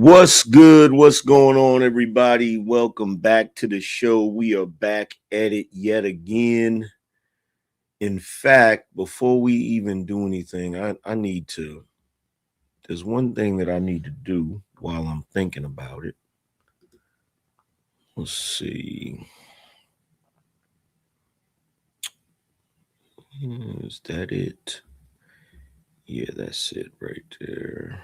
What's good? What's going on, everybody? Welcome back to the show. We are back at it yet again. In fact, before we even do anything, I need to. There's one thing that I need to do while I'm thinking about it. Let's see. Is that it? Yeah, that's it right there.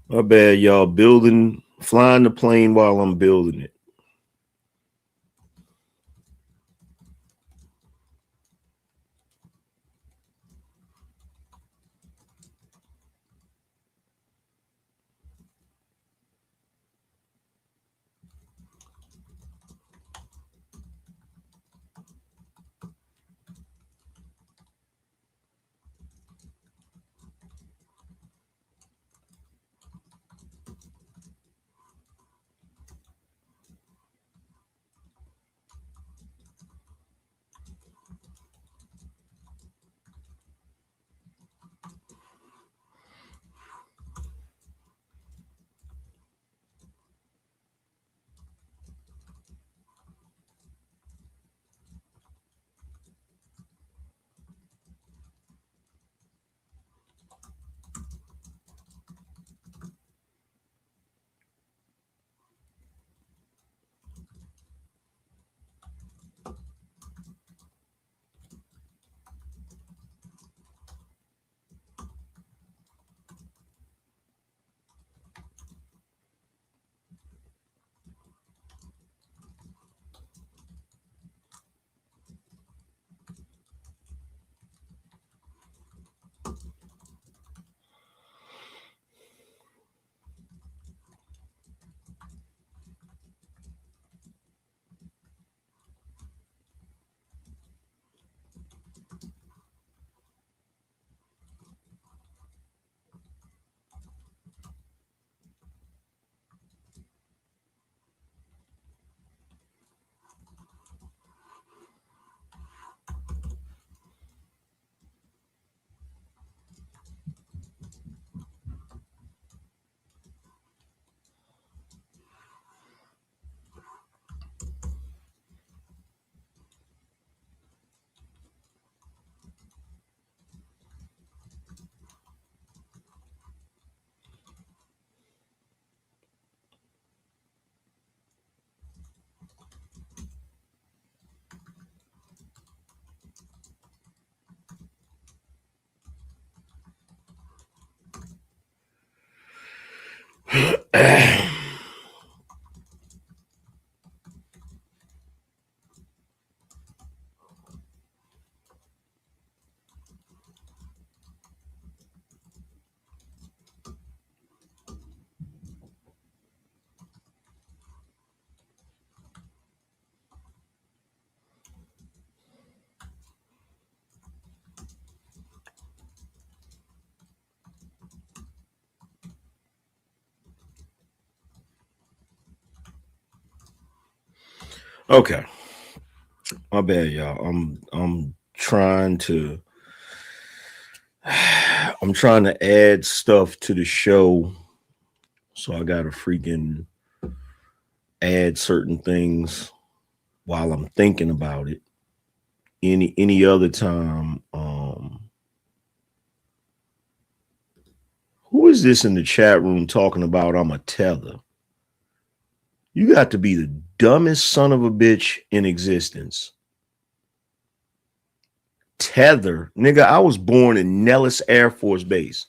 My bad, y'all. Flying the plane while I'm building it. Okay. My bad, y'all. I'm trying to I'm trying to add stuff to the show. So I gotta freaking add certain things while I'm thinking about it. Any other time, who is this in the chat room talking about I'm a tether? You got to be the dumbest son of a bitch in existence. Tether, nigga, I was born in Nellis Air Force Base.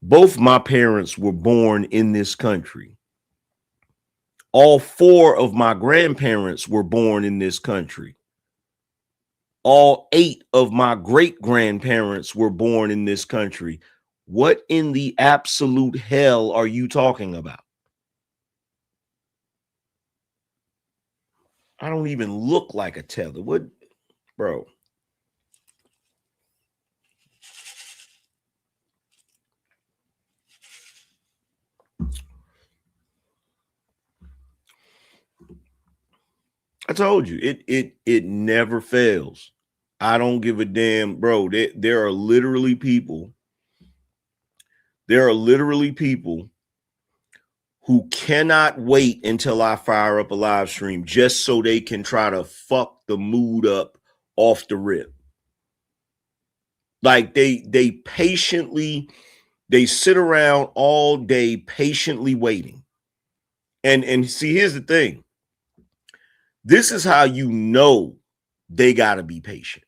Both my parents were born in this country. All four of my grandparents were born in this country. All 8 of my great grandparents were born in this country. What in the absolute hell are you talking about? I don't even look like a tether. What, bro? I told you, it never fails. I don't give a damn, bro. There are literally people. There are literally people who cannot wait until I fire up a live stream just so they can try to fuck the mood up off the rip. Like they patiently, they sit around all day patiently waiting. And see, here's the thing. This is how you know they got to be patient.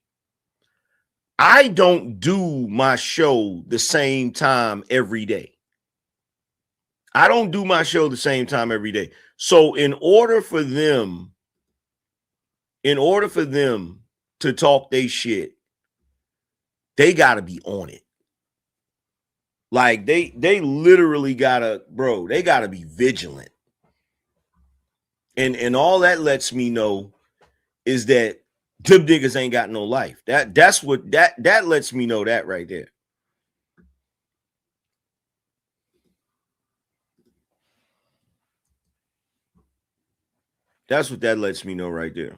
I don't do my show the same time every day. I don't do my show the same time every day. So in order for them to talk they shit, they got to be on it. Like they literally gotta, bro, they gotta be vigilant. And all that lets me know is that them niggas ain't got no life. That's what that lets me know, that right there. That's what that lets me know right there.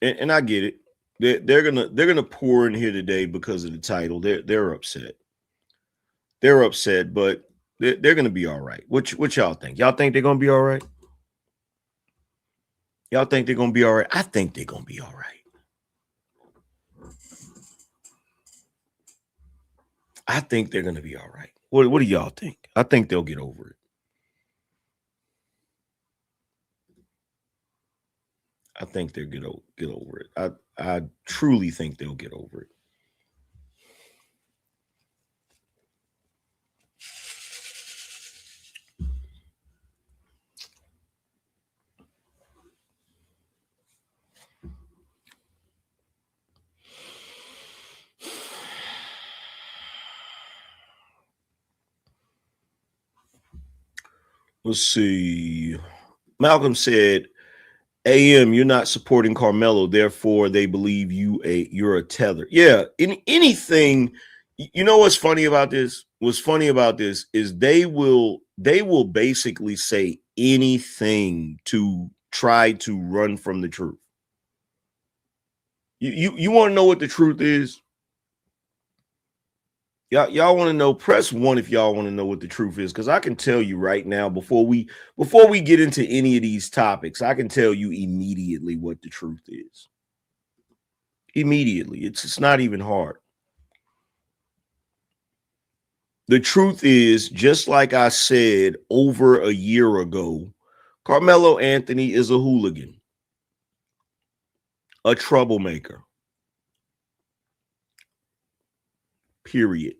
And I get it. They're gonna pour in here today because of the title. They're upset. They're upset, but they're gonna be all right. What y'all think? Y'all think they're gonna be all right? Y'all think they're gonna be all right? I think they're gonna be all right. I think they're gonna be all right. What do y'all think? I think they'll get over it. I think they'll get over it. I truly think they'll get over it. Let's see. Malcolm said, AM, you're not supporting Karmelo, therefore they believe you're a tether. Yeah, in anything, you know what's funny about this? What's funny about this is they will basically say anything to try to run from the truth. You want to know what the truth is? Y'all want to know? Press 1 if y'all want to know what the truth is, because I can tell you right now, before we get into any of these topics, I can tell you immediately what the truth is. Immediately. It's not even hard. The truth is, just like I said over a year ago, Karmelo Anthony is a hooligan, a troublemaker. Period.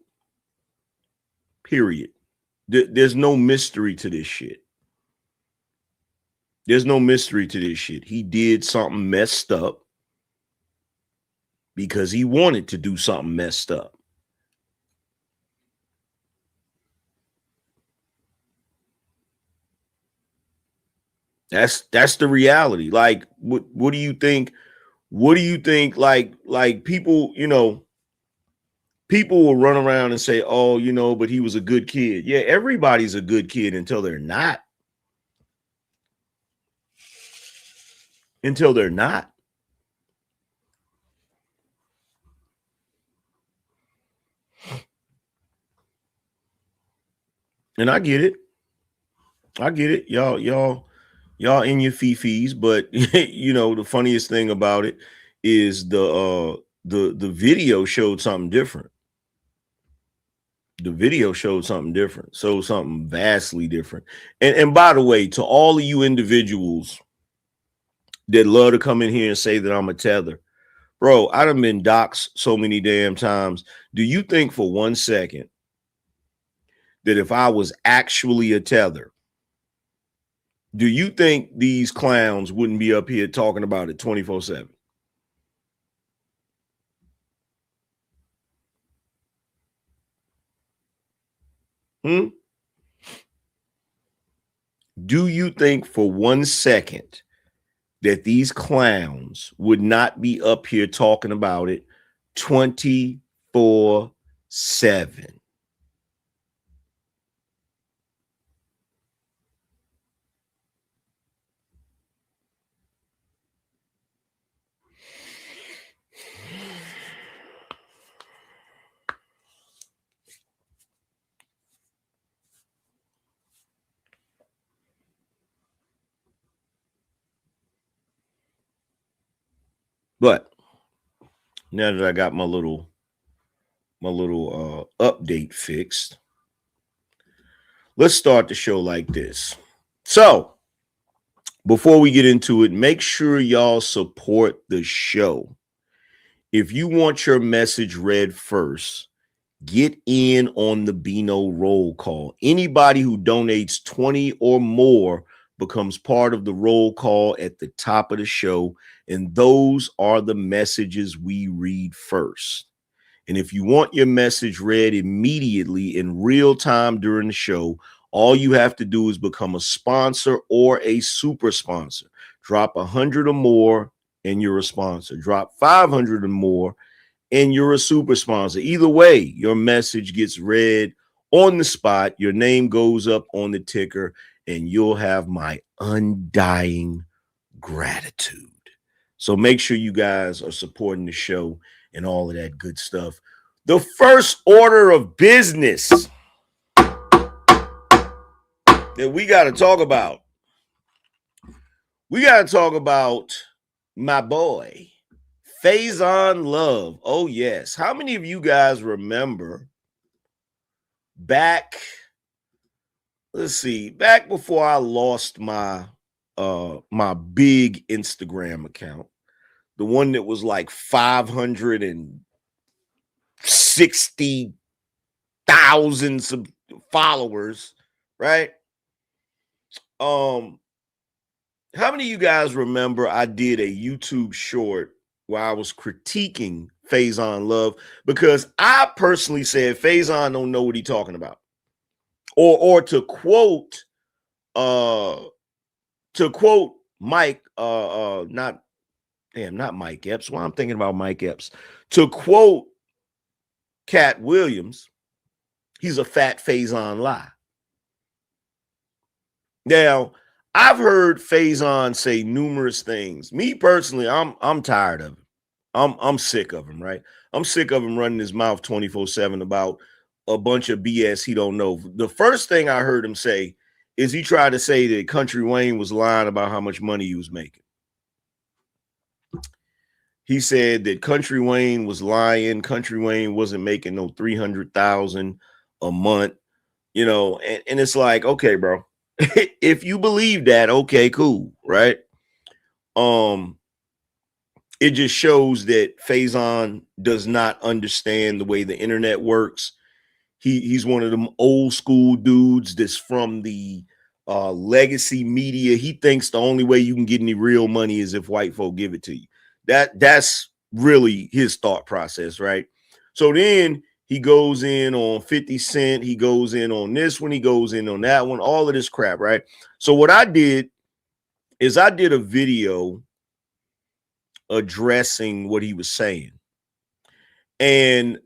There's no mystery to this shit. There's no mystery to this shit. He did something messed up because he wanted to do something messed up. That's the reality. Like, what do you think? What do you think? Like people, people will run around and say, oh, but he was a good kid. Yeah, everybody's a good kid until they're not. Until they're not. And I get it. I get it. Y'all in your fifis, but you know, the funniest thing about it is the video showed something different. The video showed something different, so something vastly different. And by the way, to all of you individuals that love to come in here and say that I'm a tether, bro, I done been doxxed so many damn times. Do you think for 1 second that if I was actually a tether, do you think these clowns wouldn't be up here talking about it 24/7? Hmm? Do you think for 1 second that these clowns would not be up here talking about it 24/7? But now that I got my little update fixed, let's start the show like this. So, before we get into it, make sure y'all support the show. If you want your message read first, get in on the Bino roll call. Anybody who donates 20 or more becomes part of the roll call at the top of the show, and those are the messages we read first. And if you want your message read immediately in real time during the show, all you have to do is become a sponsor or a super sponsor. Drop 100 or more and you're a sponsor. Drop 500 or more and you're a super sponsor. Either way, your message gets read on the spot. Your name goes up on the ticker and you'll have my undying gratitude. So make sure you guys are supporting the show and all of that good stuff. The first order of business that we got to talk about. We got to talk about my boy, Faison Love. Oh, yes. How many of you guys remember back, let's see, back before I lost my my big Instagram account, the one that was like 560,000 followers, right? How many of you guys remember I did a YouTube short where I was critiquing Faison Love because I personally said Faison don't know what he's talking about, or to quote Mike, not Mike Epps. Why I'm thinking about Mike Epps. To quote Cat Williams, he's a fat Faison lie. Now, I've heard Faison say numerous things. Me personally, I'm tired of him. I'm sick of him, right? I'm sick of him running his mouth 24/7 about a bunch of BS he don't know. The first thing I heard him say is he tried to say that Country Wayne was lying about how much money he was making. He said that Country Wayne was lying. Country Wayne wasn't making no 300,000 a month, you know, and it's like, okay, bro. If you believe that, okay, cool, right? It just shows that Faison does not understand the way the internet works. He's one of them old school dudes that's from the legacy media. He thinks the only way you can get any real money is if white folk give it to you. That's really his thought process, right? So then he goes in on 50 Cent. He goes in on this one. He goes in on that one. All of this crap, right? So what I did is I did a video addressing what he was saying. And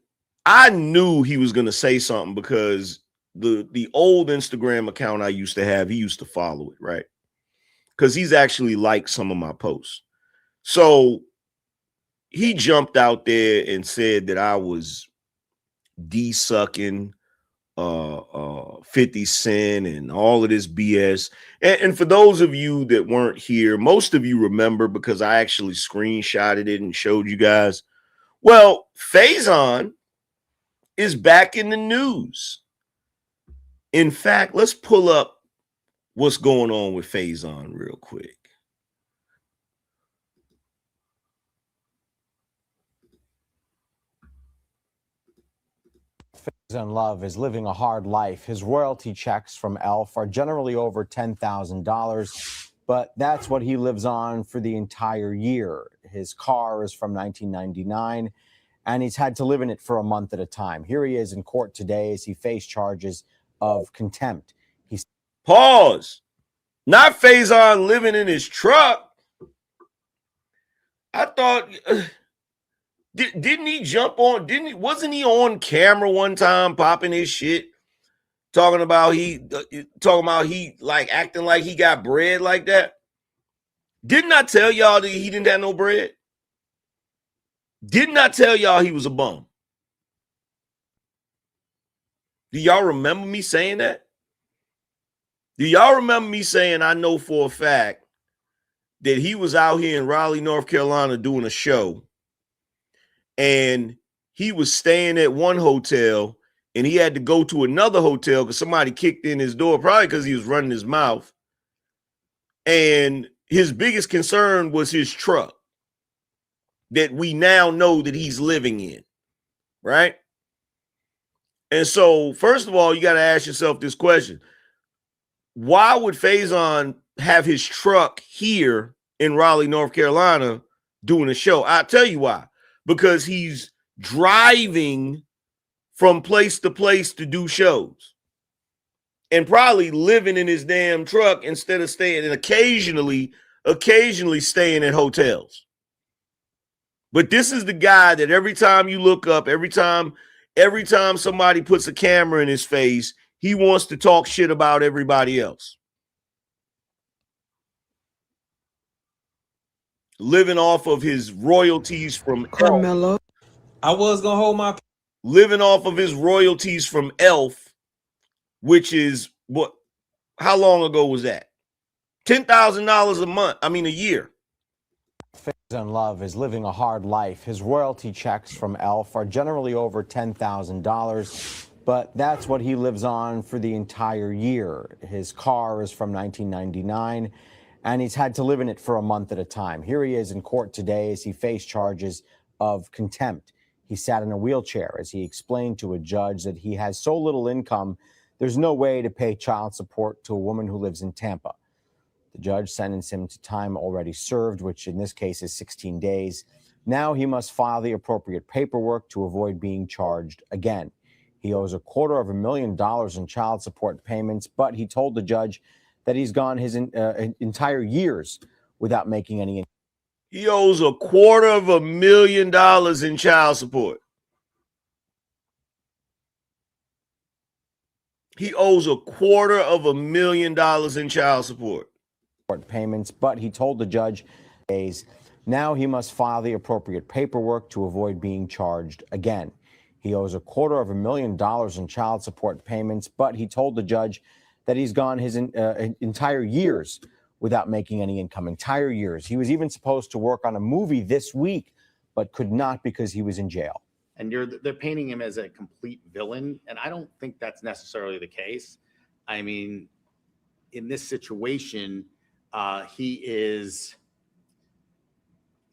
I knew he was going to say something because the old Instagram account I used to have, he used to follow it, right? Because he's actually liked some of my posts. So he jumped out there and said that I was de-sucking 50 Cent and all of this BS. And for those of you that weren't here, most of you remember because I actually screenshotted it and showed you guys. Well, Faison is back in the news. In fact, let's pull up what's going on with Faison real quick. Faison Love is living a hard life. His royalty checks from Elf are generally over $10,000, but that's what he lives on for the entire year. His car is from 1999, and he's had to live in it for a month at a time. Here he is in court today as he faced charges of contempt. Pause. Not Faison living in his truck. I thought... Didn't he jump on? Wasn't he on camera one time popping his shit, talking about he like acting like he got bread like that? Didn't I tell y'all that he didn't have no bread? Didn't I tell y'all he was a bum? Do y'all remember me saying that? Do y'all remember me saying I know for a fact that he was out here in Raleigh, North Carolina doing a show, and he was staying at one hotel and he had to go to another hotel because somebody kicked in his door, probably because he was running his mouth. And his biggest concern was his truck that we now know that he's living in, right? And so, first of all, you got to ask yourself this question. Why would Faison have his truck here in Raleigh, North Carolina doing a show? I'll tell you why. Because he's driving from place to place to do shows and probably living in his damn truck instead of staying, and occasionally staying at hotels. But this is the guy that every time you look up, every time somebody puts a camera in his face, he wants to talk shit about everybody else. Living off of his royalties from Karmelo. I was gonna hold my. Living off of his royalties from Elf, which is what? How long ago was that? $10,000 a month. I mean, a year. Faison Love is living a hard life. His royalty checks from Elf are generally over $10,000, but that's what he lives on for the entire year. His car is from 1999. And he's had to live in it for a month at a time. Here he is in court today as he faced charges of contempt. He sat in a wheelchair as he explained to a judge that he has so little income, there's no way to pay child support to a woman who lives in Tampa. The judge sentenced him to time already served, which in this case is 16 days. Now he must file the appropriate paperwork to avoid being charged again. He owes $250,000 in child support payments, but he told the judge that he's gone his entire years without making any. He owes $250,000 in child support. He owes $250,000 in child support Payments, but he told the judge days. Now he must file the appropriate paperwork to avoid being charged again. He owes $250,000 in child support payments, but he told the judge that he's gone his entire years without making any income. Entire years. He was even supposed to work on a movie this week, but could not because he was in jail. And they're painting him as a complete villain, and I don't think that's necessarily the case. I mean, in this situation, he's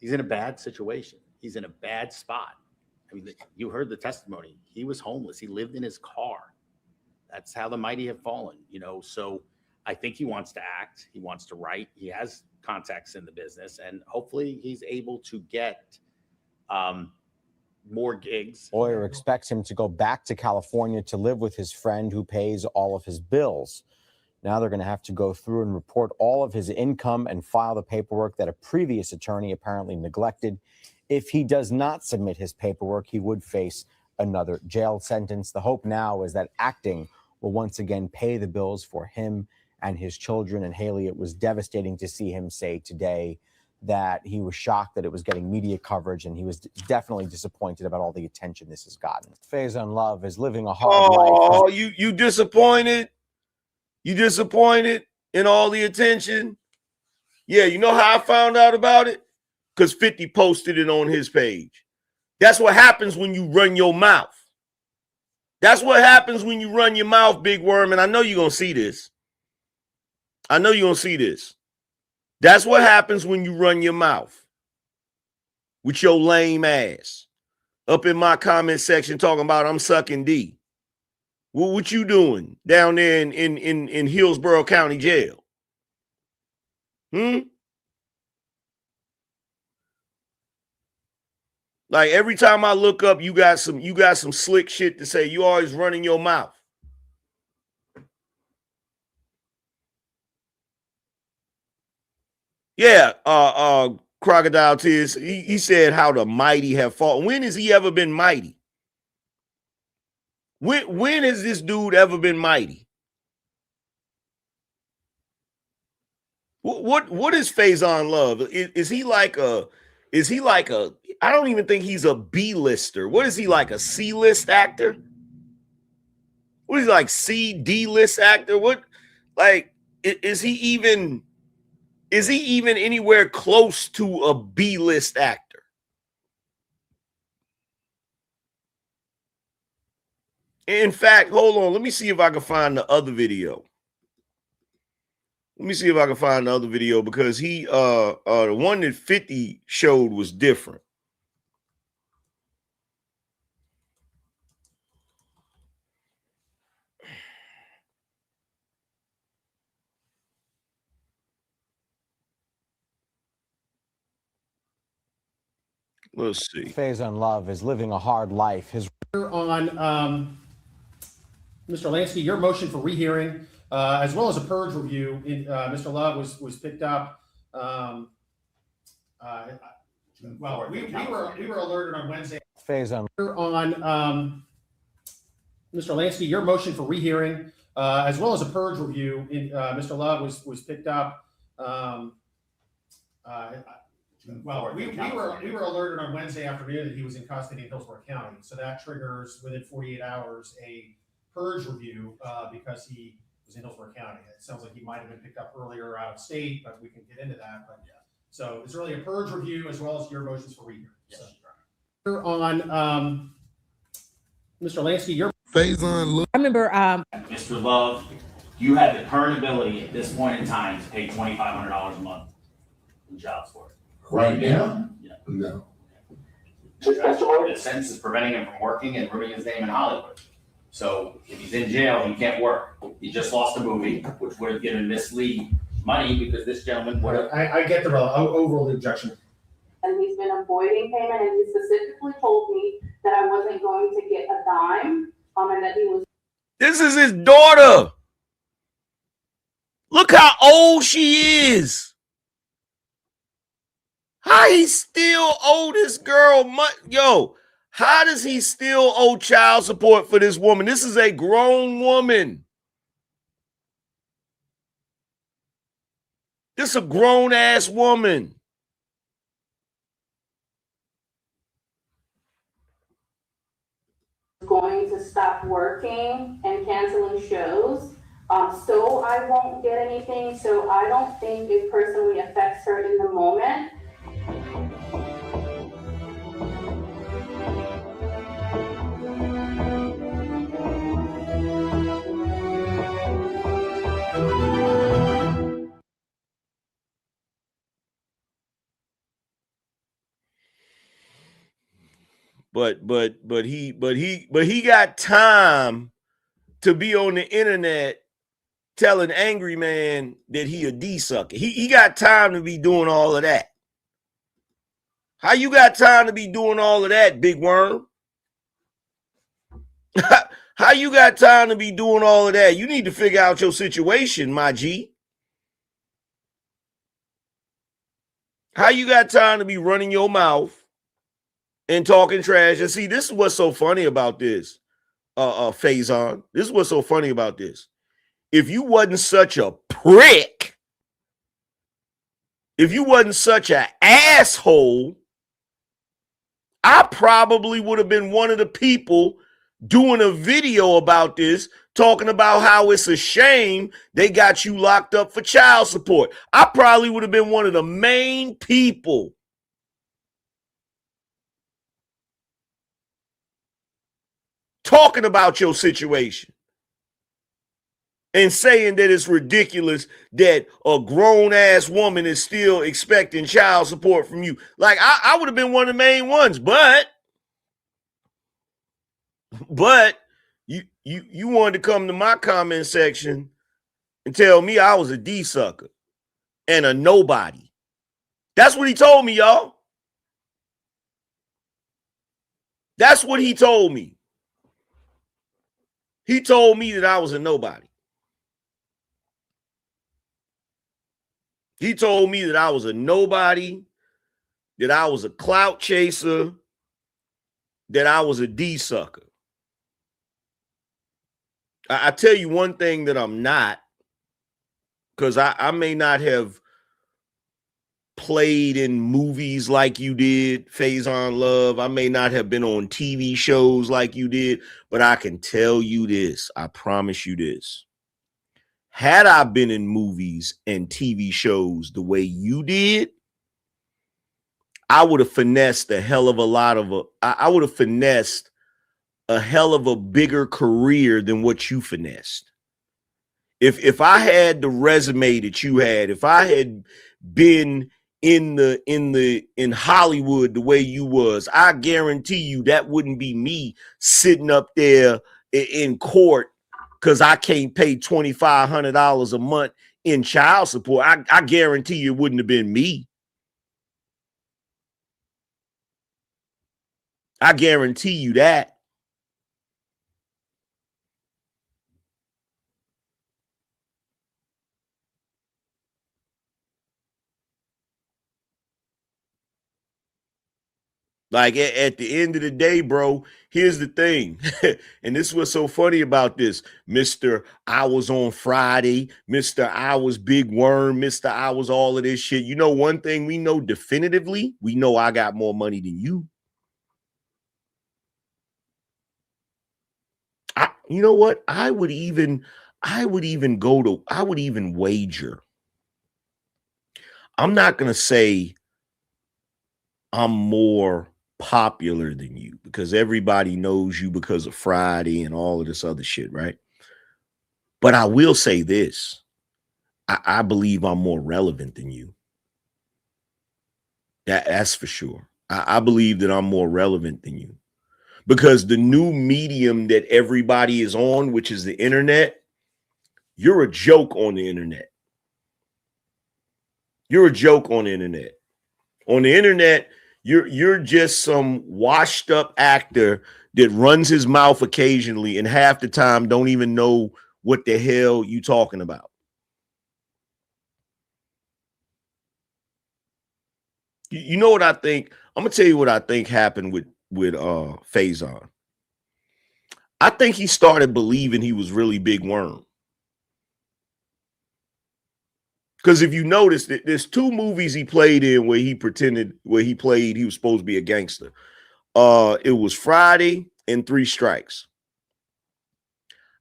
in a bad situation. He's in a bad spot. I mean, you heard the testimony. He was homeless. He lived in his car. That's how the mighty have fallen, you know. So I think he wants to act. He wants to write. He has contacts in the business, and hopefully he's able to get more gigs. Lawyer expects him to go back to California to live with his friend who pays all of his bills. Now they're going to have to go through and report all of his income and file the paperwork that a previous attorney apparently neglected. If he does not submit his paperwork, he would face another jail sentence. The hope now is that acting will once again pay the bills for him and his children. And Haley, it was devastating to see him say today that he was shocked that it was getting media coverage, and he was definitely disappointed about all the attention this has gotten. Faison Love is living a hard life. Oh, you disappointed? You disappointed in all the attention? Yeah, you know how I found out about it? Because 50 posted it on his page. That's what happens when you run your mouth. That's what happens when you run your mouth, Big Worm, and I know you're going to see this. I know you're going to see this. That's what happens when you run your mouth with your lame ass up in my comment section talking about I'm sucking D. What you doing down there in Hillsborough County Jail? Like every time I look up, you got some slick shit to say. You always running your mouth. Yeah, Crocodile Tears. He said how the mighty have fallen. When has he ever been mighty? When has this dude ever been mighty? What is Faison Love? Is he like a I don't even think he's a B-lister. What is he, like a C-list actor? What is he, like C, D-list actor? What, like, is he even anywhere close to a B-list actor? In fact, hold on. Let me see if I can find the other video. Let me see if I can find the other video, because he the one that 50 showed was different. Let's see. Faison Love is living a hard life. His on Mr. Lansky, your motion for rehearing, as well as a purge review, Mr. Love was picked up. Well, we were alerted on Wednesday. Faison On Mr. Lansky, your motion for rehearing, as well as a purge review, Mr. Love was picked up. Well, we were alerted on Wednesday afternoon that he was in custody in Hillsborough County, so that triggers within 48 hours a purge review because he was in Hillsborough County. It sounds like he might have been picked up earlier out of state, but we can get into that. But yeah, so it's really a purge review as well as your motions for rehearing. Yes. So, on Mr. Lansky, your Faison. I remember Mr. Love, you have the current ability at this point in time to pay $2,500 a month in child support. Right now? Yeah. No. The sentence is preventing him from working and ruining his name in Hollywood. So if he's in jail, he can't work. He just lost a movie, which would have given Miss Lee money because this gentleman would have. I get the overall objection. And he's been avoiding payment, and he specifically told me that I wasn't going to get a dime, and that he was. This is his daughter. Look how old she is. How he still owe this girl money? Yo, how does he still owe child support for this woman? This is a grown woman. This is a grown-ass woman. Going to stop working and canceling shows, so I won't get anything. So I don't think it personally affects her in the moment. But he got time to be on the internet telling Angryman that he a D sucker. He got time to be doing all of that. How you got time to be doing all of that, Big Worm? How you got time to be doing all of that? You need to figure out your situation, my G. How you got time to be running your mouth and talking trash? And see, this is what's so funny about this, Faison. This is what's so funny about this. If you wasn't such a prick, if you wasn't such an asshole, I probably would have been one of the people doing a video about this, talking about how it's a shame they got you locked up for child support. I probably would have been one of the main people talking about your situation and saying that it's ridiculous that a grown-ass woman is still expecting child support from you. Like, I would have been one of the main ones, but you wanted to come to my comment section and tell me I was a D sucker and a nobody. That's what he told me, y'all. That's what he told me. He told me that I was a nobody. He told me that I was a nobody, that I was a clout chaser, that I was a D sucker. I tell you one thing that I'm not, because I may not have played in movies like you did, Faison Love. I may not have been on TV shows like you did, but I can tell you this. I promise you this. Had I been in movies and TV shows the way you did, I would have finessed a hell of a lot of I would have finessed a hell of a bigger career than what you finessed. If I had the resume that you had, if I had been in Hollywood the way you was, I guarantee you that wouldn't be me sitting up there in court because I can't pay $2,500 a month in child support. I guarantee you it wouldn't have been me. I guarantee you that. Like at the end of the day, bro, here's the thing. And this is what's so funny about this. Mr. I was on Friday, Mr. I was Big Worm, Mr. I was all of this shit. You know, one thing we know definitively, we know I got more money than you. You know what? I would even wager. I'm not going to say I'm more popular than you because everybody knows you because of Friday and all of this other shit, right? But I will say this. I believe I'm more relevant than you. That's for sure. I believe that I'm more relevant than you because the new medium that everybody is on, which is the internet, you're a joke on the internet. You're a joke on the internet. On the internet, you're just some washed up actor that runs his mouth occasionally and half the time don't even know what the hell you talking about. You know what I think? I'm gonna tell you what I think happened with Faison. I think he started believing he was really Big Worm. Because if you notice, there's two movies he played in where he was supposed to be a gangster. It was Friday and Three Strikes.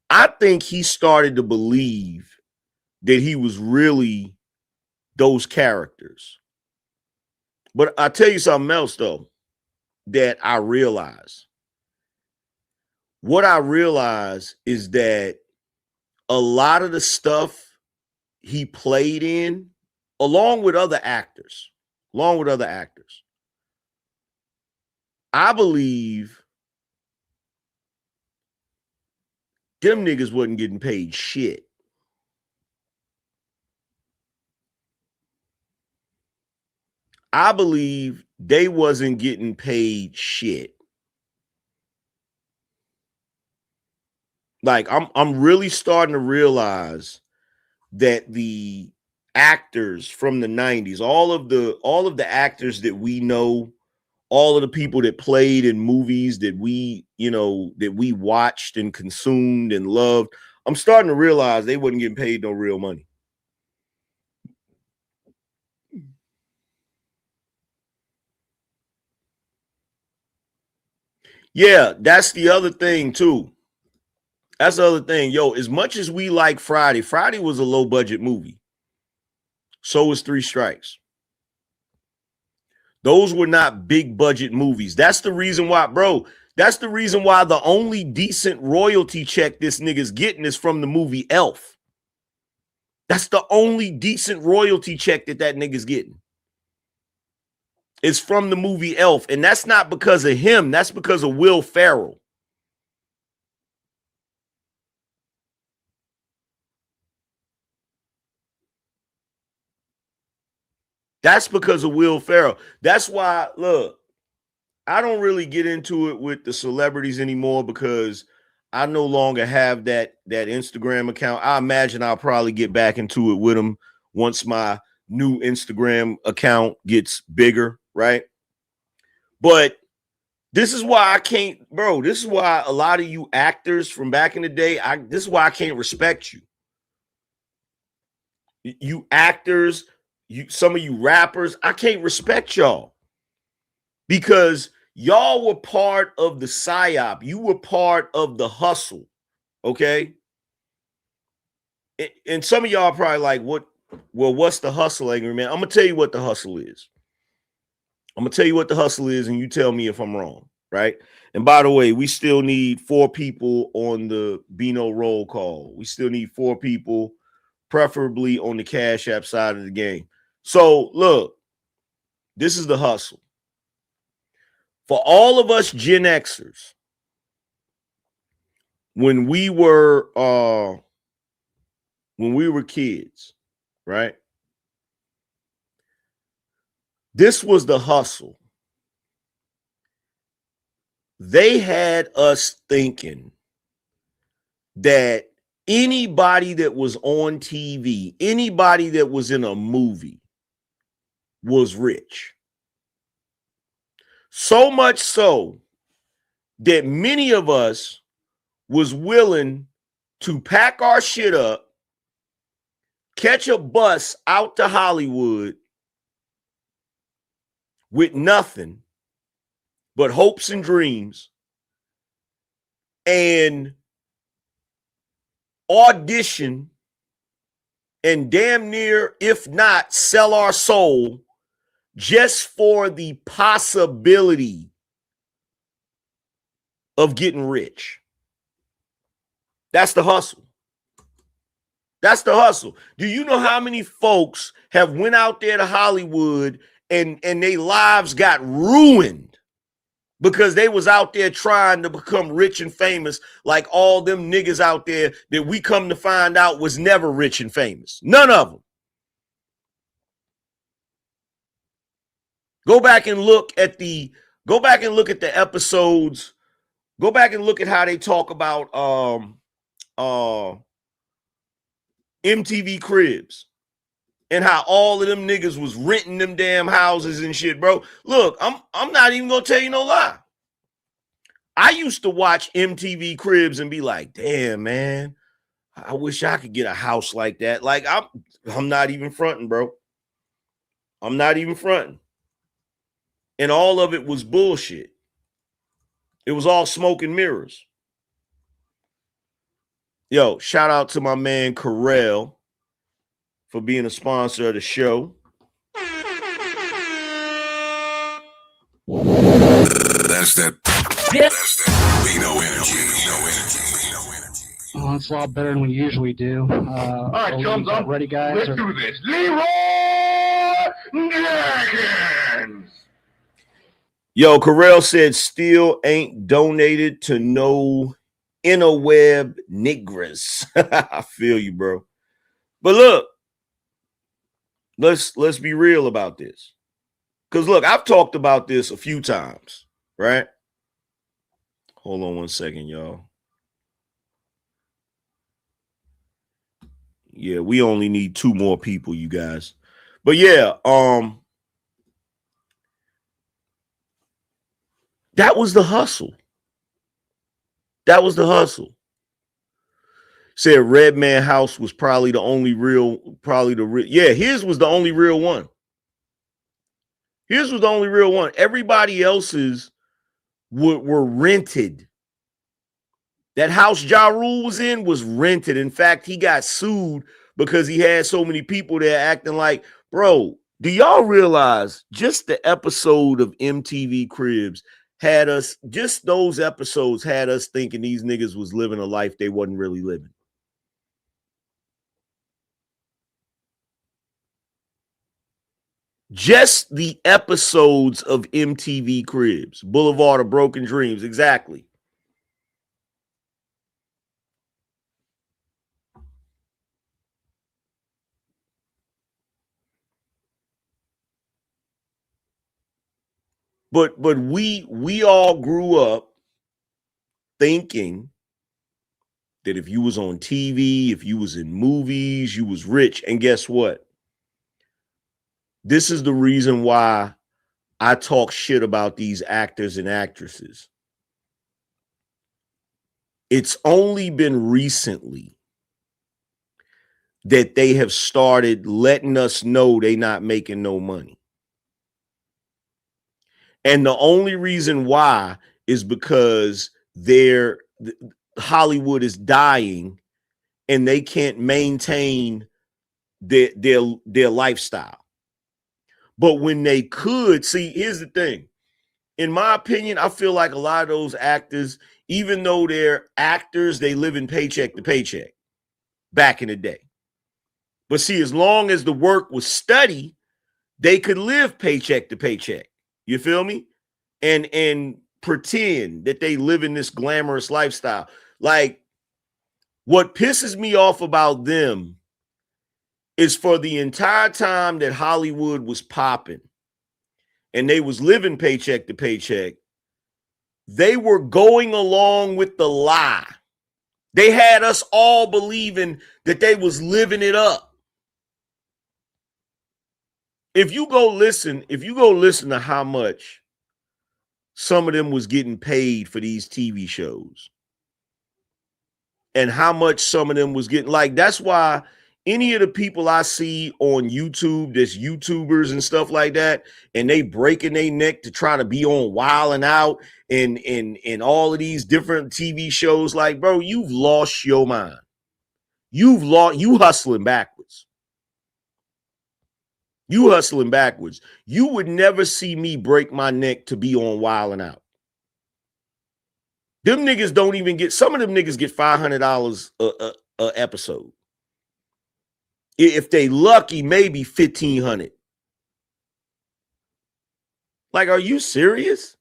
I think he started to believe that he was really those characters. But I'll tell you something else, though, that I realized. What I realized is that a lot of the stuff he played in, along with other actors, I believe them niggas wasn't getting paid shit. I believe they wasn't getting paid shit. Like I'm really starting to realize that the actors from the 90s, all of the actors that we know, all of the people that played in movies that we watched and consumed and loved, I'm starting to realize they wasn't getting paid no real money. Yeah, that's the other thing too. That's the other thing. Yo, as much as we like Friday, Friday was a low budget movie. So was Three Strikes. Those were not big budget movies. That's the reason why, bro. That's the reason why the only decent royalty check this nigga's getting is from the movie Elf. That's the only decent royalty check that nigga's getting. It's from the movie Elf. And that's not because of him. That's because of Will Ferrell. That's because of Will Ferrell. That's why, look, I don't really get into it with the celebrities anymore because I no longer have that Instagram account. I imagine I'll probably get back into it with them once my new Instagram account gets bigger, right? But this is why I can't, bro. This is why a lot of you actors from back in the day, this is why I can't respect you. You actors, some of you rappers, I can't respect y'all because y'all were part of the psyop. You were part of the hustle, okay? And some of y'all are probably like, what's the hustle, Angryman? I'm going to tell you what the hustle is. I'm going to tell you what the hustle is, and you tell me if I'm wrong, right? And by the way, we still need 4 people on the Bino roll call. We still need 4 people, preferably on the Cash App side of the game. So, look, this is the hustle. For all of us Gen Xers, when we were kids, right? This was the hustle. They had us thinking that anybody that was on TV, anybody that was in a movie was rich. So much so that many of us was willing to pack our shit up, catch a bus out to Hollywood with nothing but hopes and dreams and audition and damn near, if not, sell our soul just for the possibility of getting rich. That's the hustle. That's the hustle. Do you know how many folks have went out there to Hollywood and their lives got ruined because they was out there trying to become rich and famous like all them niggas out there that we come to find out was never rich and famous? None of them. Go back and look at the episodes. Go back and look at how they talk about MTV Cribs and how all of them niggas was renting them damn houses and shit, bro. Look, I'm not even gonna tell you no lie. I used to watch MTV Cribs and be like, damn, man, I wish I could get a house like that. Like, I'm not even fronting, bro. I'm not even fronting. And all of it was bullshit. It was all smoke and mirrors. Yo, shout out to my man Karmelo for being a sponsor of the show. That's that Bino energy. Oh, it's a lot better than we usually do. All right, chums up. Ready, guys? Let's do this. Leroy Jenkins. Yo, Karmelo said still ain't donated to no interweb niggas. I feel you, bro. But look, let's be real about this. Because look, I've talked about this a few times, right? Hold on one second, y'all. Yeah, we only need 2 more people, you guys. But yeah, that was the hustle. That was the hustle. Said Red Man House was probably the only real, yeah, his was the only real one. His was the only real one. Everybody else's were rented. That house Ja Rule was in was rented. In fact, he got sued because he had so many people there acting like, bro, do y'all realize just the episode of MTV Cribs had us, just those episodes had us thinking these niggas was living a life they wasn't really living. Just the episodes of MTV Cribs, Boulevard of Broken Dreams, exactly. But we all grew up thinking that if you was on TV, if you was in movies, you was rich. And guess what? This is the reason why I talk shit about these actors and actresses. It's only been recently that they have started letting us know they not making no money. And the only reason why is because Hollywood is dying and they can't maintain their lifestyle. But when they could, see, here's the thing. In my opinion, I feel like a lot of those actors, even though they're actors, they live in paycheck to paycheck back in the day. But see, as long as the work was steady, they could live paycheck to paycheck. You feel me? And pretend that they live in this glamorous lifestyle. Like, what pisses me off about them is for the entire time that Hollywood was popping and they was living paycheck to paycheck, they were going along with the lie. They had us all believing that they was living it up. If you go listen to how much some of them was getting paid for these TV shows and how much some of them was getting, like, that's why any of the people I see on YouTube, that's YouTubers and stuff like that, and they breaking their neck to try to be on Wild 'N Out and all of these different TV shows, like, bro, you've lost your mind. You hustling backwards. You hustling backwards. You would never see me break my neck to be on Wild 'N Out. Them niggas don't even get, some of them niggas get $500 a episode. If they lucky, maybe $1,500. Like, are you serious?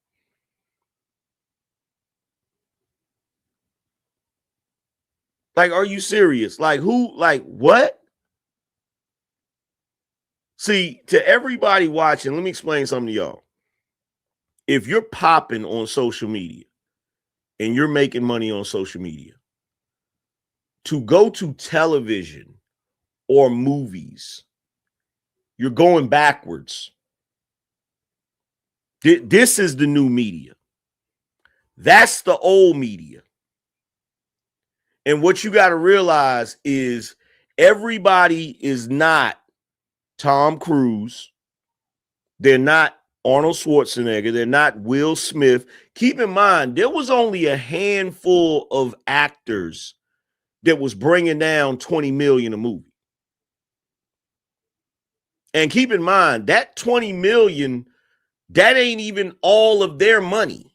Like, are you serious? Like, who, like, what? See, to everybody watching, let me explain something to y'all. If you're popping on social media and you're making money on social media, to go to television or movies, you're going backwards. This is the new media. That's the old media. And what you got to realize is everybody is not Tom Cruise. They're not Arnold Schwarzenegger. They're not Will Smith. Keep in mind, there was only a handful of actors that was bringing down $20 million a movie. And keep in mind, that $20 million, that ain't even all of their money.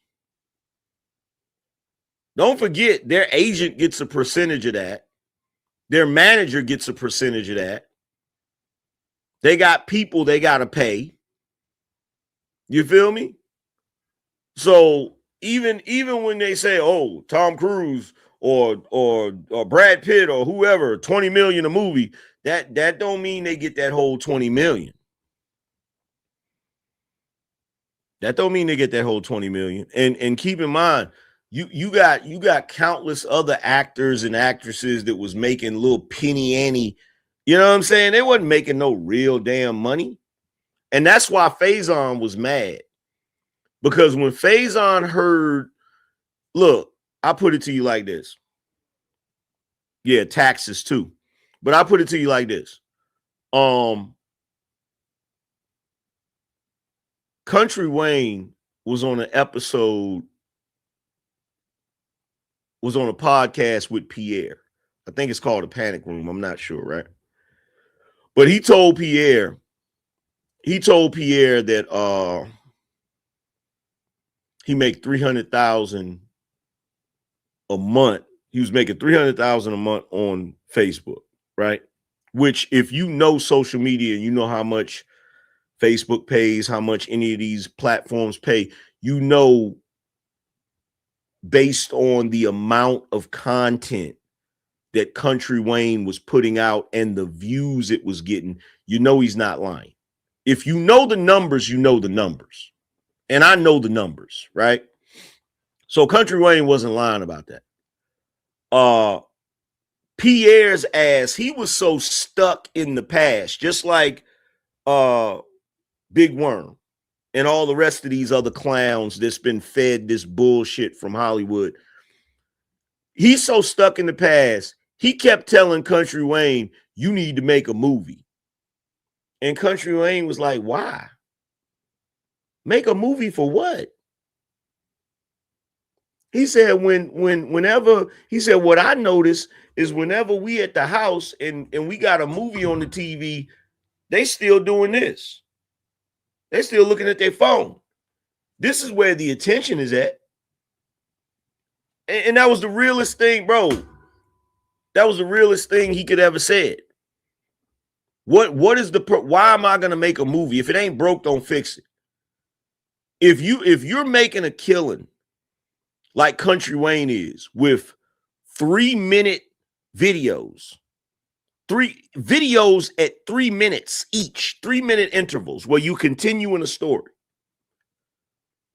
Don't forget, their agent gets a percentage of that. Their manager gets a percentage of that. They got people they got to pay. You feel me? So even when they say, oh, Tom Cruise or Brad Pitt or whoever, $20 million a movie, that don't mean they get that whole $20 million. That don't mean they get that whole $20 million. And keep in mind, you got countless other actors and actresses that was making little penny ante. You know what I'm saying? They wasn't making no real damn money. And that's why Faison was mad. Because when Faison heard, look, I put it to you like this. Yeah, taxes too. But I put it to you like this. Country Wayne was on an episode was on a podcast with Pierre. I think it's called a Panic Room. I'm not sure, right? But he told Pierre that he make 300,000 a month. He was making 300,000 a month on Facebook, right? Which, if you know social media and you know how much Facebook pays, how much any of these platforms pay, you know, based on the amount of content that Country Wayne was putting out and the views it was getting, you know he's not lying. If you know the numbers, you know the numbers. And I know the numbers, right? So Country Wayne wasn't lying about that. Pierre's ass, he was so stuck in the past, just like Big Worm and all the rest of these other clowns that's been fed this bullshit from Hollywood. He's so stuck in the past, he kept telling Country Wayne, you need to make a movie. And Country Wayne was like, why? Make a movie for what? He said, whenever, he said, what I notice is whenever we at the house and we got a movie on the TV, they still doing this. They still looking at their phone. This is where the attention is at. And that was the realest thing, bro. That was the realest thing he could ever said. What is why am I gonna make a movie? If it ain't broke, don't fix it. If you're making a killing like Country Wayne is with 3-minute videos, 3 videos at 3 minutes each, 3-minute intervals where you continue in a story,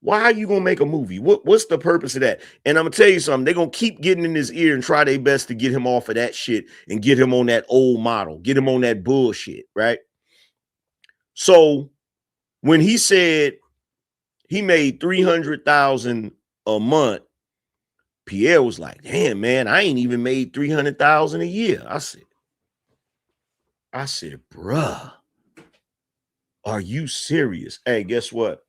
why are you gonna make a movie? What's the purpose of that? And I'm gonna tell you something, they're gonna keep getting in his ear and try their best to get him off of that shit and get him on that old model, get him on that bullshit, right? So when he said he made 300,000 a month, Pierre was like, damn, man, I ain't even made 300,000 a year. I said, bruh, are you serious? Hey, guess what?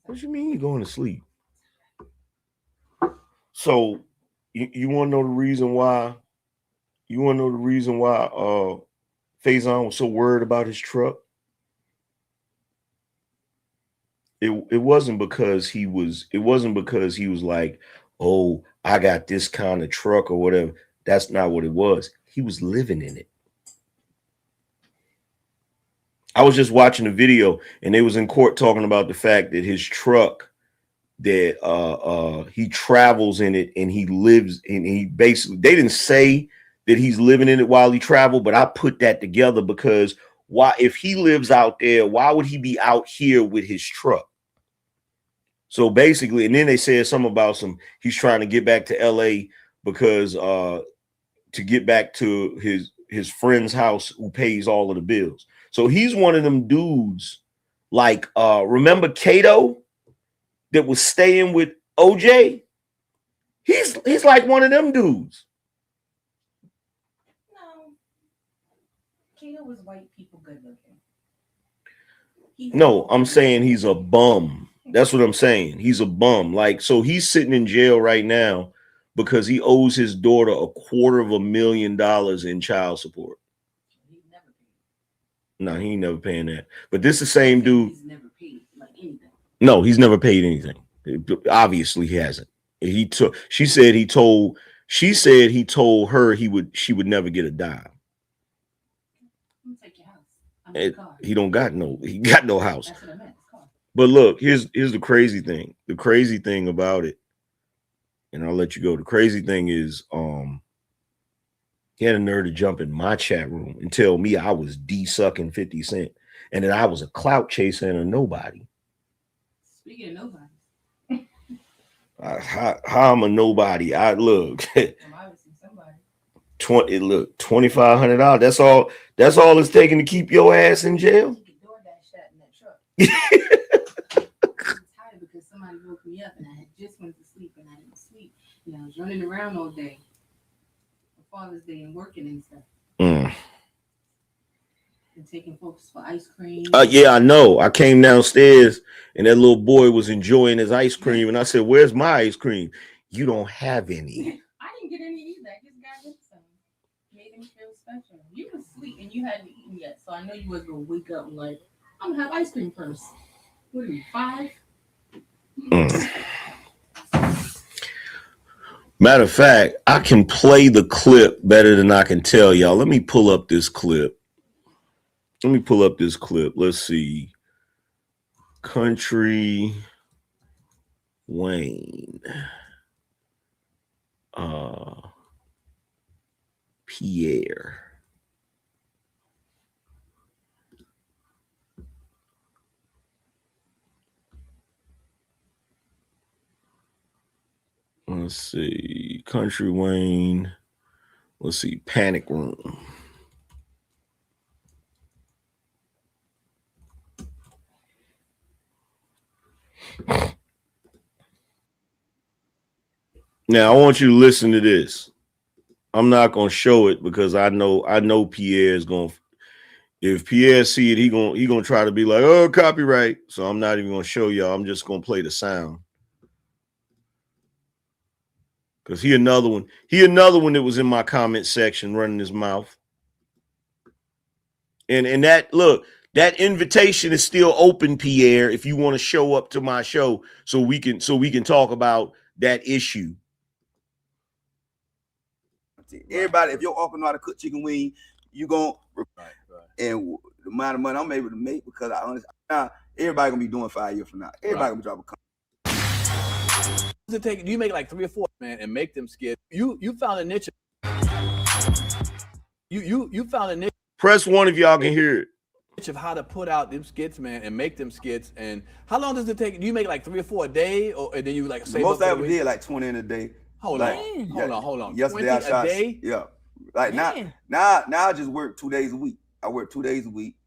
What you mean you going to sleep? So you want to know the reason why? You want to know the reason why Faison was so worried about his truck? It wasn't because he was like, oh, I got this kind of truck or whatever. That's not what it was. He was living in it. I was just watching a video and they was in court talking about the fact that his truck, that he travels in it and he lives, and he basically, they didn't say that he's living in it while he traveled, but I put that together because why, if he lives out there, why would he be out here with his truck? So basically, and then they said something about he's trying to get back to LA because to get back to his friend's house who pays all of the bills. So he's one of them dudes, like remember Kato that was staying with OJ? He's like one of them dudes. No. Kato was white people good looking. No, I'm saying he's a bum. That's what I'm saying. He's a bum. Like, so he's sitting in jail right now because he owes his daughter $250,000 in child support. No, he ain't never paying that. But this is the same dude. He's never paid like anything. No, he's never paid anything. Obviously, he hasn't. She said he told her she would never get a dime. Take your house. He got no house. That's what I meant. But look, here's the crazy thing. The crazy thing about it, and I'll let you go. The crazy thing is, he had a nerve to jump in my chat room and tell me I was sucking 50 Cent and that I was a clout chaser and a nobody. Speaking of nobody, how I'm a nobody? I look. somebody. Look, $2,500. That's all it's taking to keep your ass in jail. I'm tired because somebody woke me up and I had just went to sleep and I didn't sleep. You know, I was running around all day for Father's Day and working and stuff. and taking folks for ice cream. Yeah, I know. I came downstairs and that little boy was enjoying his ice cream, and I said, "Where's my ice cream?" "You don't have any." I didn't get any either. I just got him some. Made him feel special. You was asleep and you hadn't eaten yet, so I know you was gonna wake up and like, I'm gonna have ice cream first. What are you, 5? Matter of fact, I can play the clip better than I can tell y'all. Let me pull up this clip. Let's see. Country Wayne. Pierre. Let's see. Country Wayne. Let's see. Panic Room. Now I want you to listen to this. I'm not gonna show it because I know Pierre is gonna. If Pierre see it, he gonna try to be like, "Oh, copyright." So I'm not even gonna show y'all. I'm just gonna play the sound. Because he another one that was in my comment section running his mouth. And that, look, that invitation is still open, Pierre, if you want to show up to my show so we can talk about that issue. Everybody, if your uncle know how to cook chicken wing, you gon' and the amount of money I'm able to make, because I honestly, everybody gonna be doing 5 years from now. Everybody gonna be dropping. You make like 3 or 4, man, and make them skits. You found a niche. You found a niche. Press 1 if y'all can hear it. Of how to put out them skits, man, and make them skits. And how long does it take? Do you make like 3 or 4 a day, or and then you like save most up I ever did like 20 in a day. Hold on. Yesterday I shot. Yeah, like now I just work 2 days a week. I work 2 days a week,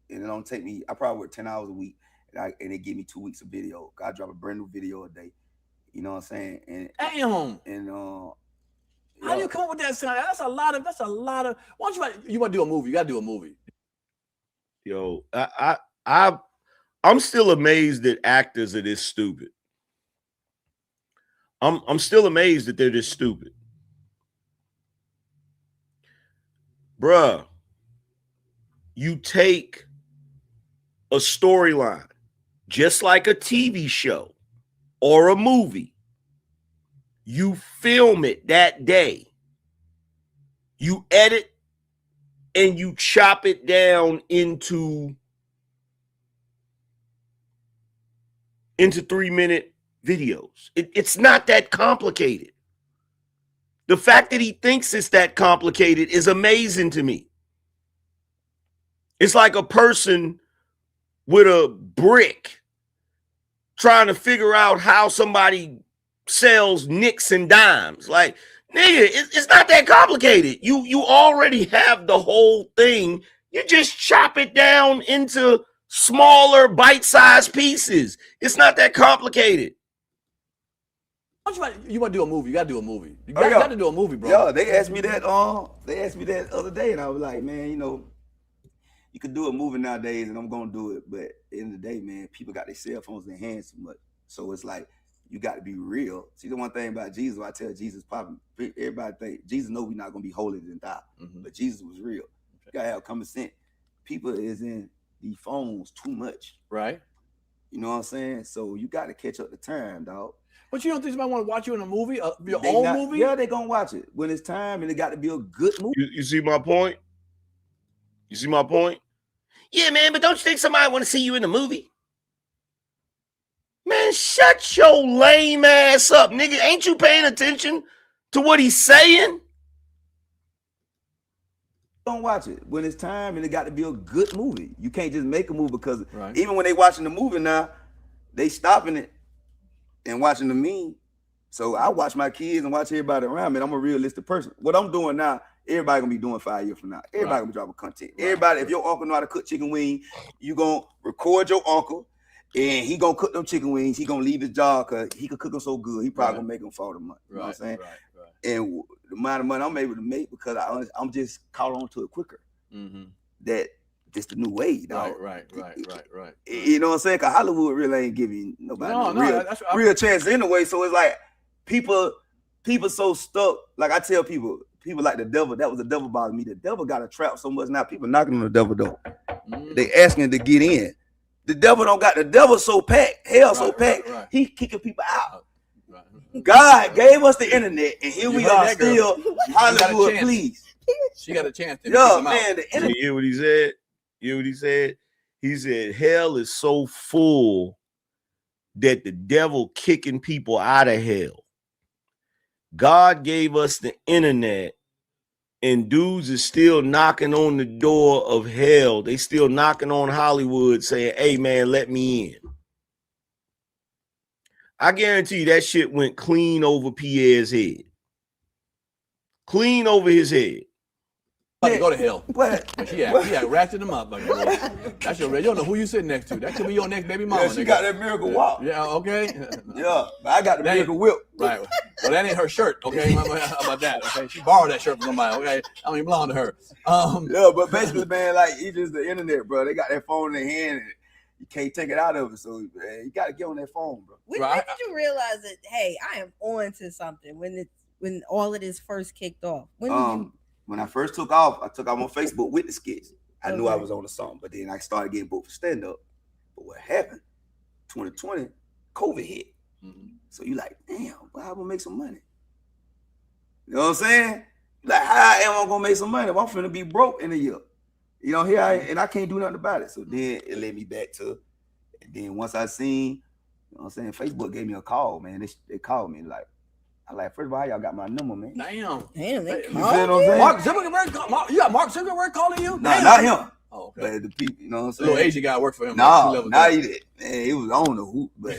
and it don't take me. I probably work 10 hours a week, and they give me 2 weeks of video. I drop a brand new video a day. You know what I'm saying? And how do you come up with that sound? That's a lot of. Why don't you want to do a movie? You got to do a movie. Yo, I'm still amazed that actors are this stupid. I'm still amazed that they're this stupid. Bruh, you take a storyline, just like a TV show or a movie. You film it that day. You edit and you chop it down into 3-minute videos. It's not that complicated. The fact that he thinks it's that complicated is amazing to me. It's like a person with a brick trying to figure out how somebody sells nicks and dimes. Like, nigga, it's not that complicated. You already have the whole thing. You just chop it down into smaller bite-sized pieces. It's not that complicated. You want to do a movie? You got to do a movie. You got to do a movie, bro. Yeah, they asked me that. They asked me that the other day, and I was like, man, you know, you could do a movie nowadays, and I'm gonna do it. But at the end of the day, man, people got their cell phones in their hands too much. So it's like you got to be real. See, the one thing about Jesus, I tell Jesus, everybody think Jesus know we're not gonna be holier than thou, but Jesus was real. You gotta have common sense. People is in these phones too much, right? You know what I'm saying? So you got to catch up the time, dog. But you don't think somebody want to watch you in a movie, your own movie? Yeah, they gonna watch it when it's time, and it got to be a good movie. You see my point? You see my point? Yeah, man, but don't you think somebody want to see you in the movie? Man, shut your lame ass up, nigga. Ain't you paying attention to what he's saying? Don't watch it when it's time, and it got to be a good movie. You can't just make a movie because even when they watching the movie now, they stopping it and watching the meme. So I watch my kids and watch everybody around me. I'm a realistic person. What I'm doing now, everybody gonna be doing 5 years from now. Everybody gonna be dropping content. Everybody, if your uncle know how to cook chicken wing, you gonna record your uncle, and he gonna cook them chicken wings. He gonna leave his job because he could cook them so good. He probably gonna make them for the money. You know what I'm saying? And the amount of money I'm able to make because I'm just caught on to it quicker. That this the new way, dog. Right. You know what I'm saying? Cause Hollywood really ain't giving nobody that's real chance anyway. So it's like people so stuck. Like I tell people like the devil, that was the devil bothering me. The devil got a trap so much now. People knocking on the devil door. They asking to get in. The devil don't got the devil so packed, hell so packed. He kicking people out. God gave us the internet, and here we are still Hollywood. Please, she got a chance. Yo, man, the internet. You hear what he said? You hear what he said? He said hell is so full that the devil kicking people out of hell. God gave us the internet, and dudes is still knocking on the door of hell. They still knocking on Hollywood saying, hey, man, let me in. I guarantee you that shit went clean over Pierre's head. Clean over his head. About to go to hell. He had ratcheted him up. That's your you don't know who you sitting next to. That could be your next baby mama. Yeah, she got that miracle walk. Yeah, okay. Yeah, but I got the miracle whip. Right. Well, that ain't her shirt, okay? How about that? Okay, she borrowed that shirt from somebody, okay? I don't even belong to her. Yeah, but basically, man, like it's just the internet, bro. They got that phone in their hand and you can't take it out of it. So man, you gotta get on that phone, bro. When did you realize that, hey, I am on to something when all of this first kicked off? When I first took off on Facebook with the skits. I knew I was on to something, but then I started getting booked for stand-up. But what happened? 2020, COVID hit. So you like, damn, well, I'm gonna make some money. You know what I'm saying? Like, how am I gonna make some money? Well, I'm finna be broke in a year. You know, here I can't do nothing about it. So then it led me back to, and then once I seen, you know what I'm saying, Facebook gave me a call, man. They called me like, I like, first of all, how y'all got my number, man? Damn, they called you. Mark Zuckerberg, you got Mark Zuckerberg calling you? No, not him. Oh, okay. But the people, you know what I'm saying? Little Asian guy worked for him. No, not he did. Man, it was on the hoop, but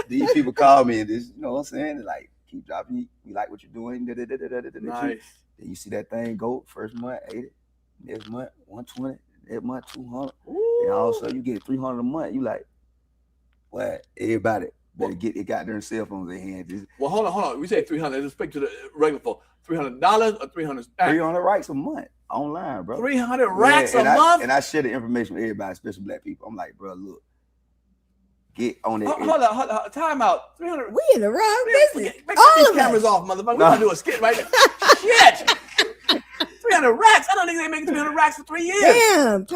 these people called me and this, you know what I'm saying? They're like, keep dropping, we like what you're doing. Nice. Then you see that thing go, first month, 80, next month, 120, next month, 200. And all of a sudden you get 300 a month. You like, what? Everybody better got their cell phones in their hands. Well, hold on. We say 300. Let's speak to the regular folk. $300 or 300? 300 racks a month online, bro. 300 racks a month? And I share the information with everybody, especially black people. I'm like, bro, look, get on it. Hold on. Time out. 300. We in the wrong business. Make these cameras off, motherfucker. We're going to do a skit right now. Shit. 300 racks. I don't think they make 300 racks for 3 years. Damn.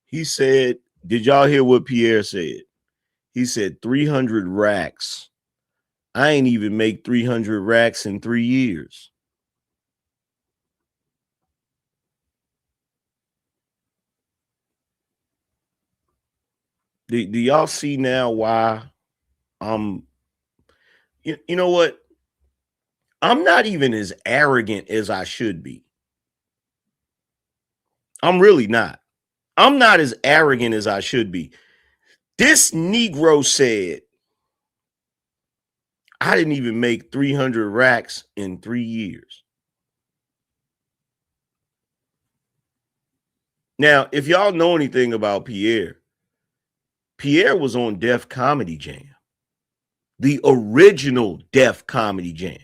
He said, did y'all hear what Pierre said? He said 300 racks. I ain't even make 300 racks in 3 years. Do y'all see now why you know what? I'm not even as arrogant as I should be. I'm really not. I'm not as arrogant as I should be. This Negro said, I didn't even make 300 racks in 3 years. Now, if y'all know anything about Pierre was on Def Comedy Jam, the original Def Comedy Jam.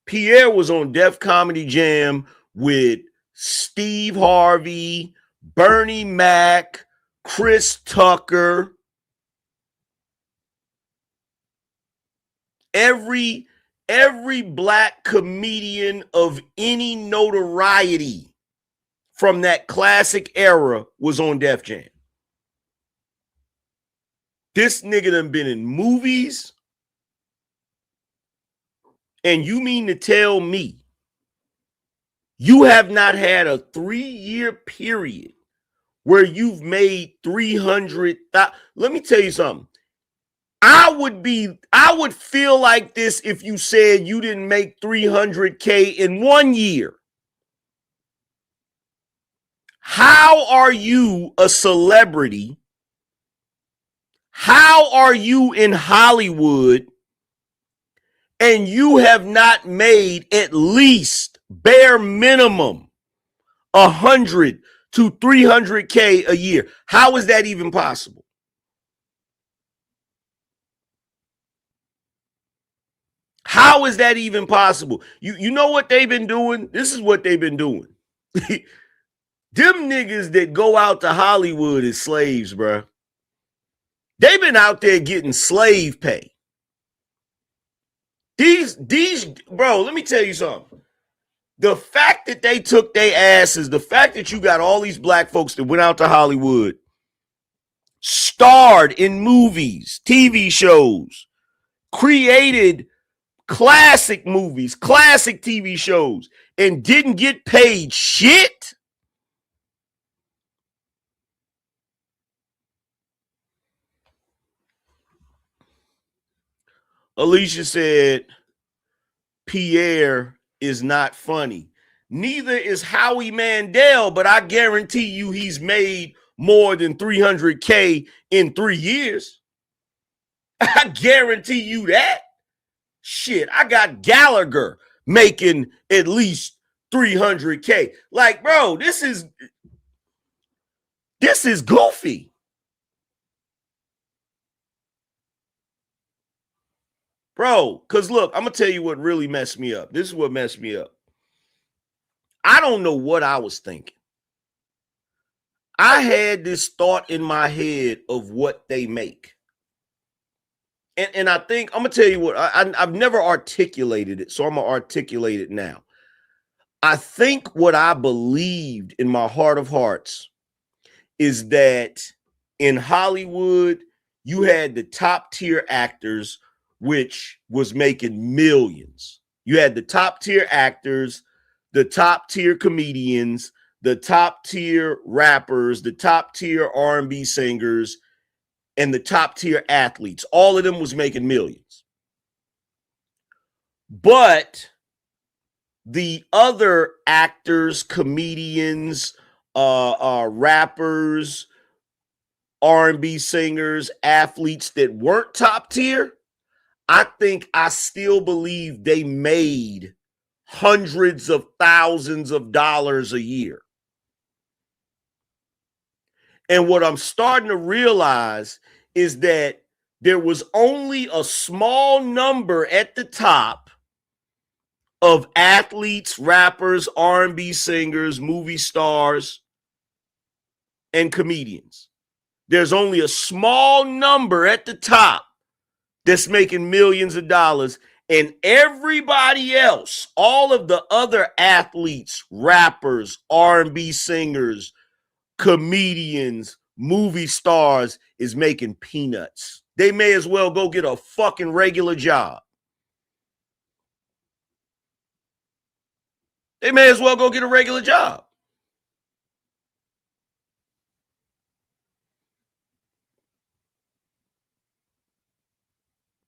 Pierre was on Def Comedy Jam with Steve Harvey, Bernie Mac, Chris Tucker, every black comedian of any notoriety from that classic era was on Def Jam. This nigga done been in movies, and you mean to tell me you have not had a 3-year period where you've made 300,000? Let me tell you something. I would feel like this if you said you didn't make 300K in 1 year. How are you a celebrity? How are you in Hollywood and you have not made at least bare minimum 100 to 300K a year? How is that even possible? How is that even possible? You know what they've been doing? This is what they've been doing. Them niggas that go out to Hollywood as slaves, bro. They've been out there getting slave pay. These, bro, let me tell you something. The fact that they took their asses, the fact that you got all these black folks that went out to Hollywood, starred in movies, TV shows, created classic movies, classic TV shows, and didn't get paid shit. Alicia said, Pierre is not funny. Neither is Howie Mandel, but I guarantee you he's made more than 300K in 3 years. I guarantee you that. Shit, I got Gallagher making at least 300K. Like, bro, this is goofy. Bro, because look, I'm going to tell you what really messed me up. This is what messed me up. I don't know what I was thinking. I had this thought in my head of what they make. And I think, I'm going to tell you what, I've never articulated it, so I'm going to articulate it now. I think what I believed in my heart of hearts is that in Hollywood, you had the top tier actors, which was making millions. You had the top tier actors, the top tier comedians, the top tier rappers, the top tier R&B singers, and the top tier athletes. All of them was making millions. But the other actors, comedians, rappers, R&B singers, athletes that weren't top tier, I think I still believe they made hundreds of thousands of dollars a year. And what I'm starting to realize is that there was only a small number at the top of athletes, rappers, R&B singers, movie stars, and comedians. There's only a small number at the top that's making millions of dollars, and everybody else, all of the other athletes, rappers, R&B singers, comedians, movie stars is making peanuts. They may as well go get a fucking regular job. They may as well go get a regular job.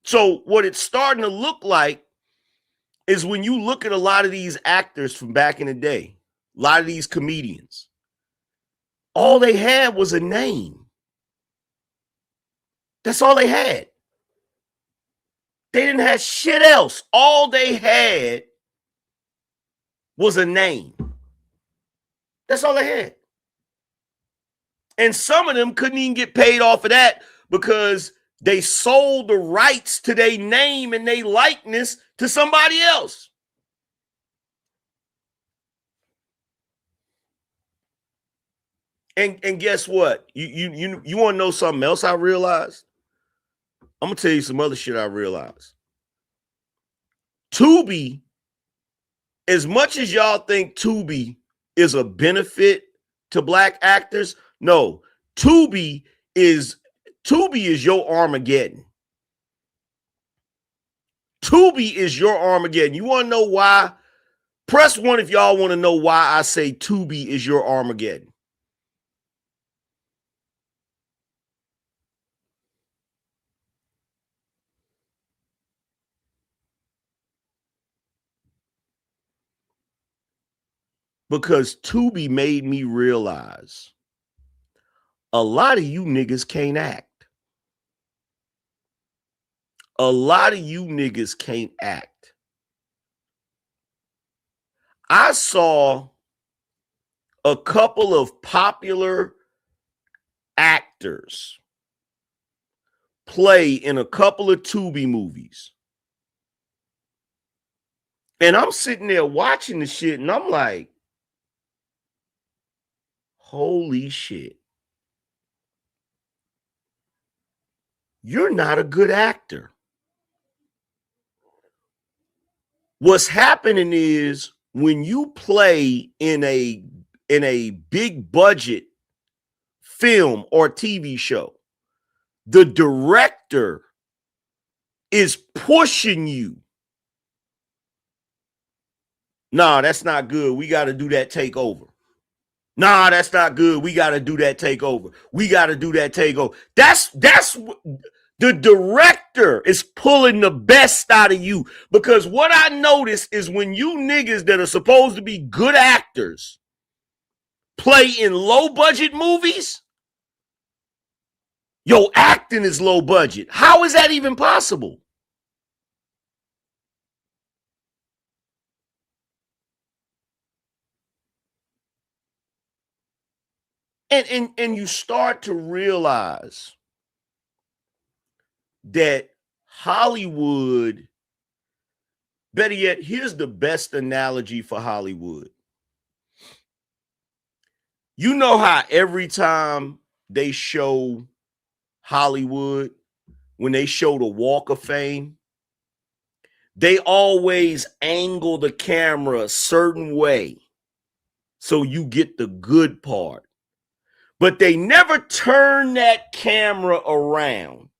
So what it's starting to look like is when you look at a lot of these actors from back in the day, a lot of these comedians, all they had was a name. That's all they had. They didn't have shit else. All they had was a name. That's all they had. And some of them couldn't even get paid off of that because they sold the rights to their name and their likeness to somebody else. And guess what? You want to know something else I realized? I'm going to tell you some other shit I realized. Tubi, as much as y'all think Tubi is a benefit to black actors, no. Tubi is your Armageddon. Tubi is your Armageddon. You want to know why? Press 1 if y'all want to know why I say Tubi is your Armageddon. Because Tubi made me realize a lot of you niggas can't act. A lot of you niggas can't act. I saw a couple of popular actors play in a couple of Tubi movies. And I'm sitting there watching the shit and I'm like, holy shit, you're not a good actor. What's happening is when you play in a big budget film or TV show, the director is pushing you. Nah, that's not good. We got to do that takeover. Nah, that's not good. We got to do that takeover. We got to do that takeover. That's the director is pulling the best out of you, because what I notice is when you niggas that are supposed to be good actors play in low budget movies, your acting is low budget. How is that even possible? And you start to realize that Hollywood, better yet, here's the best analogy for Hollywood. You know how every time they show Hollywood, when they show the Walk of Fame, they always angle the camera a certain way so you get the good part. But they never turn that camera around.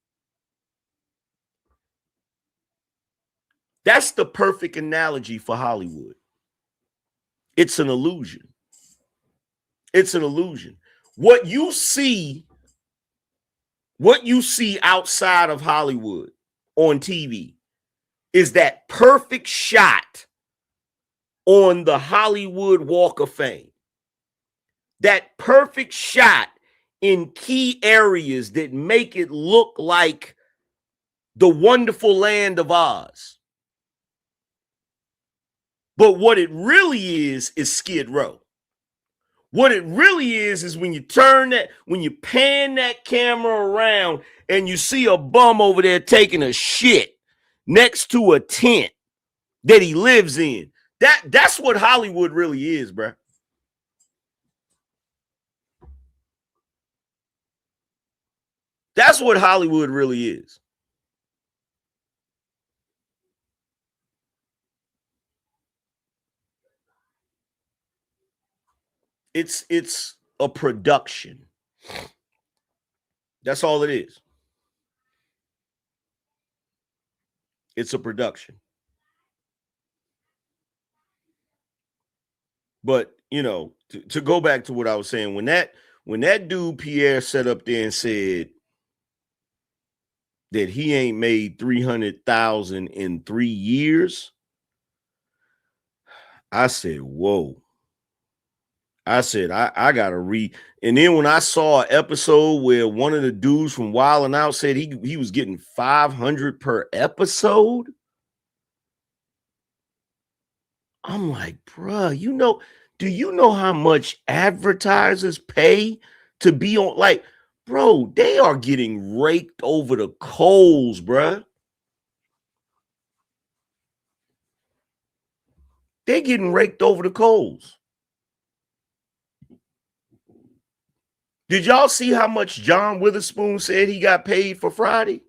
That's the perfect analogy for Hollywood. It's an illusion. It's an illusion. What you see outside of Hollywood on TV is that perfect shot on the Hollywood Walk of Fame. That perfect shot in key areas that make it look like the wonderful land of Oz. But what it really is Skid Row. What it really is when you when you pan that camera around and you see a bum over there taking a shit next to a tent that he lives in. That's what Hollywood really is, bruh. That's what Hollywood really is. It's a production. That's all it is. It's a production. But, you know, to go back to what I was saying, when that dude Pierre sat up there and said that he ain't made 300,000 in 3 years, I said, whoa. I said, I gotta read. And then when I saw an episode where one of the dudes from Wild 'N Out said he was getting 500 per episode, I'm like, bruh, do you know how much advertisers pay to be on? Like, bro, they are getting raked over the coals, bruh. They're getting raked over the coals. Did y'all see how much John Witherspoon said he got paid for Friday?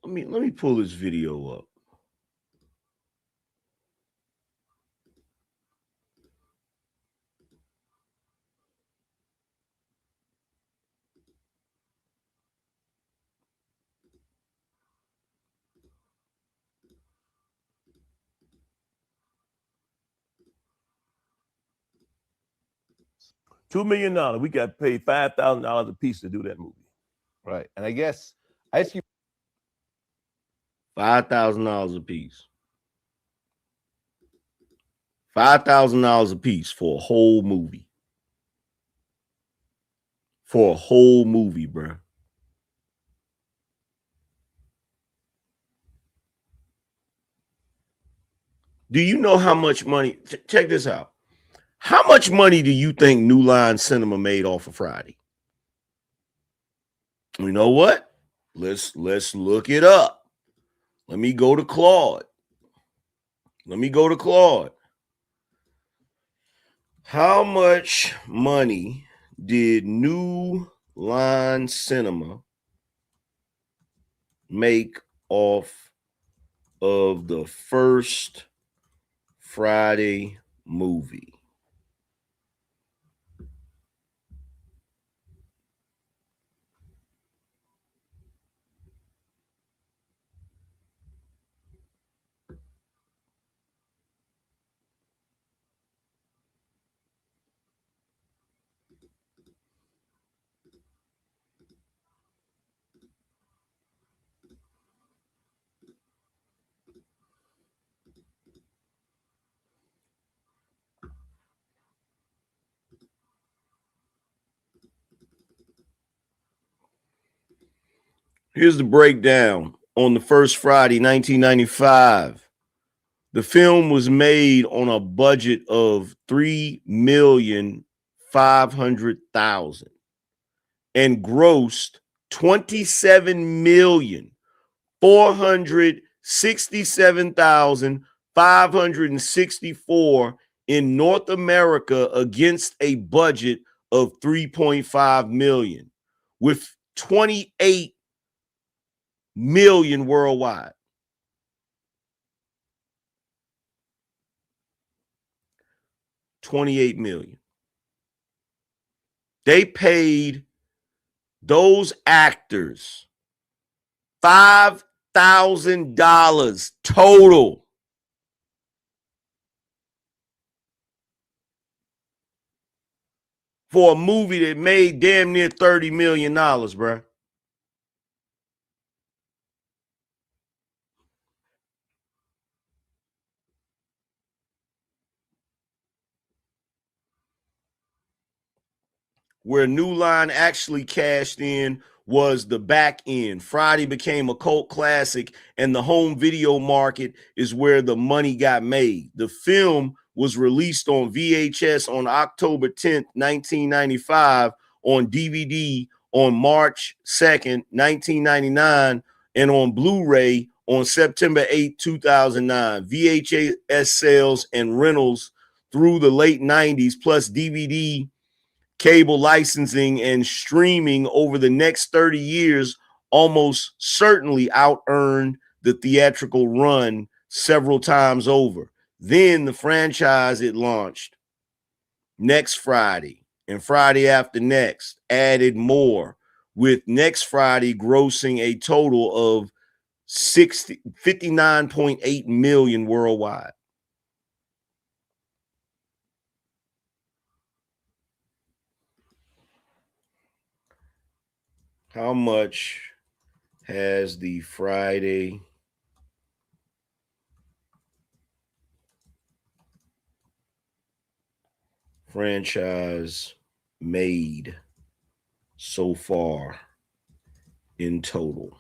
Let me pull this video up. $2 million. We got paid $5,000 a piece to do that movie. Right. And I guess I ask you $5,000 a piece. $5,000 a piece for a whole movie. For a whole movie, bro. Do you know how much money? Check this out. How much money do you think New Line Cinema made off of Friday? You know what? Let's look it up. Let me go to Claude. How much money did New Line Cinema make off of the first Friday movie? Here's the breakdown. On the first Friday, 1995, the film was made on a budget of $3,500,000 and grossed $27,467,564 in North America against a budget of $3.5 million, with 28 million worldwide. $28 million. They paid those actors $5,000 total for a movie that made damn near $30 million, bro. Where New Line actually cashed in was the back end. Friday became a cult classic, and the home video market is where the money got made. The film was released on VHS on October 10th, 1995, on DVD on March 2nd, 1999, and on Blu-ray on September 8, 2009. VHS sales and rentals through the late 90s, plus DVD, cable licensing, and streaming over the next 30 years almost certainly out-earned the theatrical run several times over. Then the franchise it launched next Friday and Friday after next added more, with next Friday grossing a total of 59.8 million worldwide. How much has the Friday franchise made so far in total?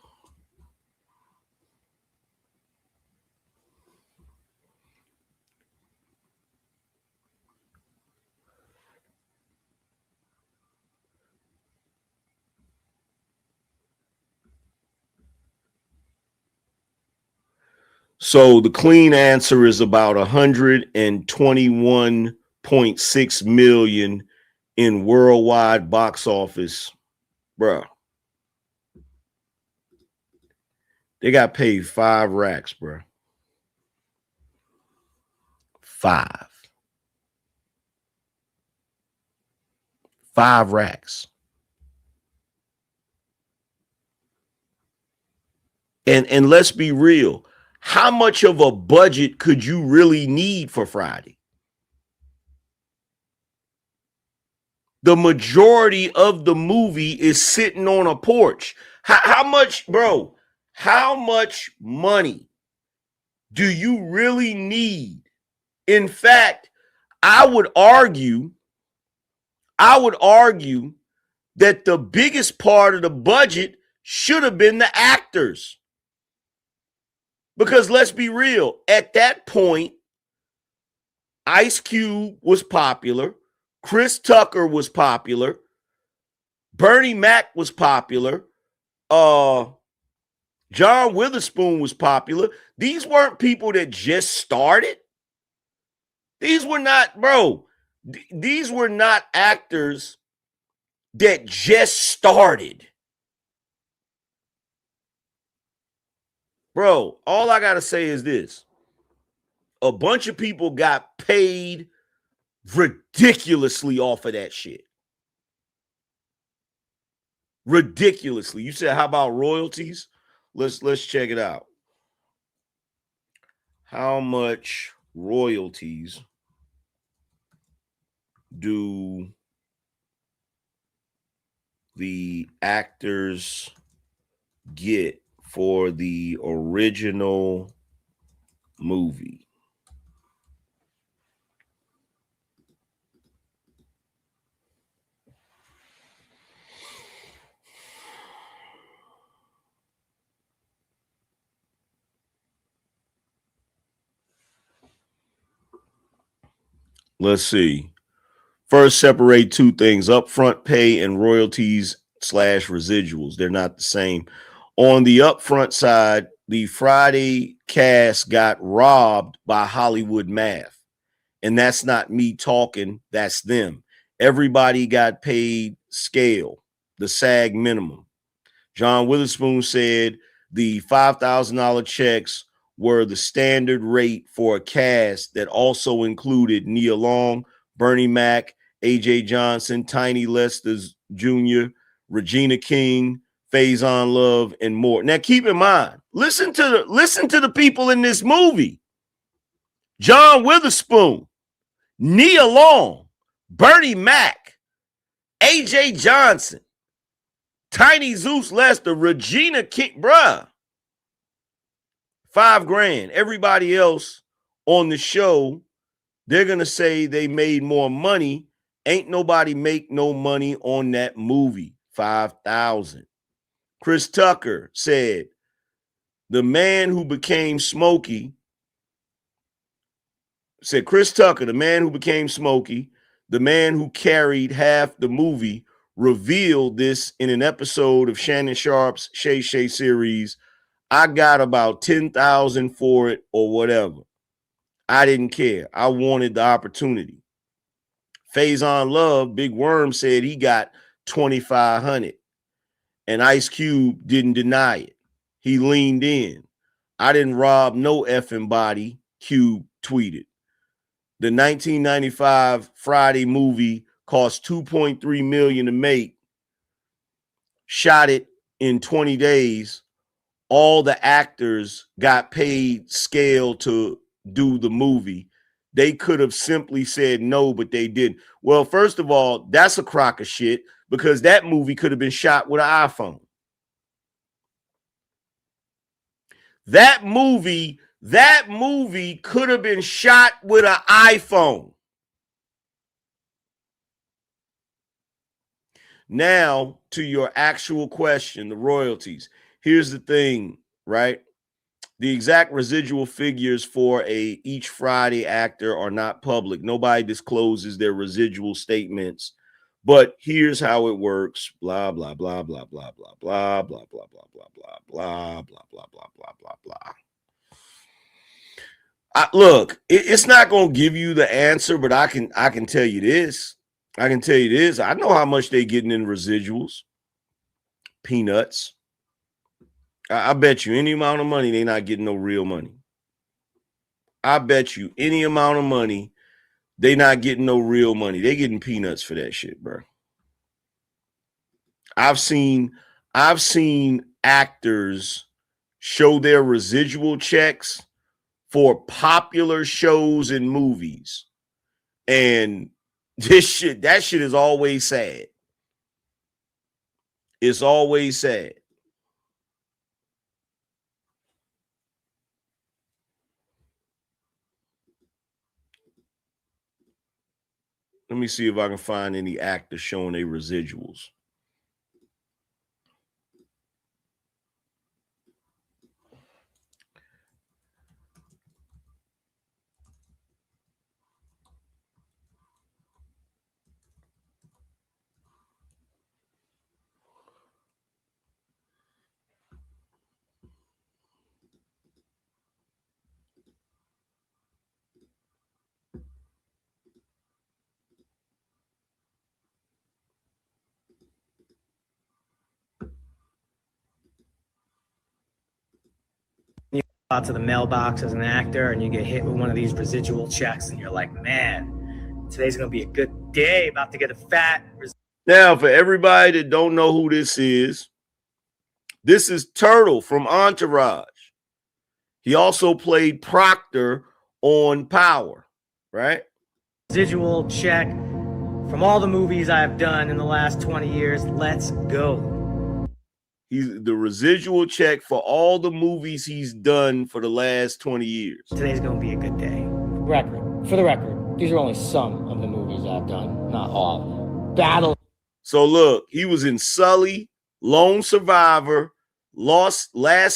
So the clean answer is about 121.6 million in worldwide box office. Bruh. They got paid 5 racks, bruh. 5 racks. And let's be real. How much of a budget could you really need for Friday? The majority of the movie is sitting on a porch. How much, bro? How much money do you really need? In fact, I would argue that the biggest part of the budget should have been the actors. Because let's be real, at that point, Ice Cube was popular. Chris Tucker was popular. Bernie Mac was popular. John Witherspoon was popular. These weren't people that just started. These were not, bro. These were not actors that just started. Bro, all I got to say is this. A bunch of people got paid ridiculously off of that shit. Ridiculously. You said, how about royalties? Let's check it out. How much royalties do the actors get for the original movie? Let's see. First, separate two things: upfront pay and royalties / residuals. They're not the same. On the upfront side, the Friday cast got robbed by Hollywood math. And that's not me talking, that's them. Everybody got paid scale, the SAG minimum. John Witherspoon said the $5,000 checks were the standard rate for a cast that also included Nia Long, Bernie Mac, AJ Johnson, Tiny Lester Jr., Regina King, Faison Love, and more. Now keep in mind, listen to the people in this movie. John Witherspoon, Nia Long, Bernie Mac, AJ Johnson, Tiny Zeus Lester, Regina King, bruh. $5,000. Everybody else on the show, they're going to say they made more money. Ain't nobody make no money on that movie. $5,000. Chris Tucker said, the man who became Smokey, said Chris Tucker, the man who became Smokey, the man who carried half the movie, revealed this in an episode of Shannon Sharp's Shay Shay series. I got about 10,000 for it or whatever. I didn't care. I wanted the opportunity. Faison Love, Big Worm, said he got 2,500, and Ice Cube didn't deny it. He leaned in. I didn't rob no effing body, Cube tweeted. The 1995 Friday movie cost $2.3 million to make. Shot it in 20 days. All the actors got paid scale to do the movie. They could have simply said no, but they didn't. Well, first of all, that's a crock of shit because that movie could have been shot with an iPhone. That movie could have been shot with an iPhone. Now, to your actual question, the royalties. Here's the thing, right? The exact residual figures for each Friday actor are not public. Nobody discloses their residual statements. But here's how it works. Blah, blah, blah, blah, blah, blah, blah, blah, blah, blah, blah, blah, blah, blah, blah, blah, blah, blah, blah. Look, it's not going to give you the answer, but I can tell you this. I can tell you this. I know how much they getting in residuals. Peanuts. I bet you any amount of money they not getting no real money. I bet you any amount of money they not getting no real money. They getting peanuts for that shit, bro. I've seen actors show their residual checks for popular shows and movies. And that shit is always sad. It's always sad. Let me see if I can find any actors showing their residuals. out to the mailbox as an actor and you get hit with one of these residual checks and you're like, man, today's gonna be a good day, about to get a fat Now, for everybody that don't know who this is Turtle from Entourage. He also played Proctor on Power, right? residual check from all the movies I've done in the last 20 years. Let's go. He's the residual check for all the movies he's done for the last 20 years. Today's gonna be a good day. For the record, these are only some of the movies I've done, not all of them. Battle. So look, he was in Sully, Lone Survivor, Las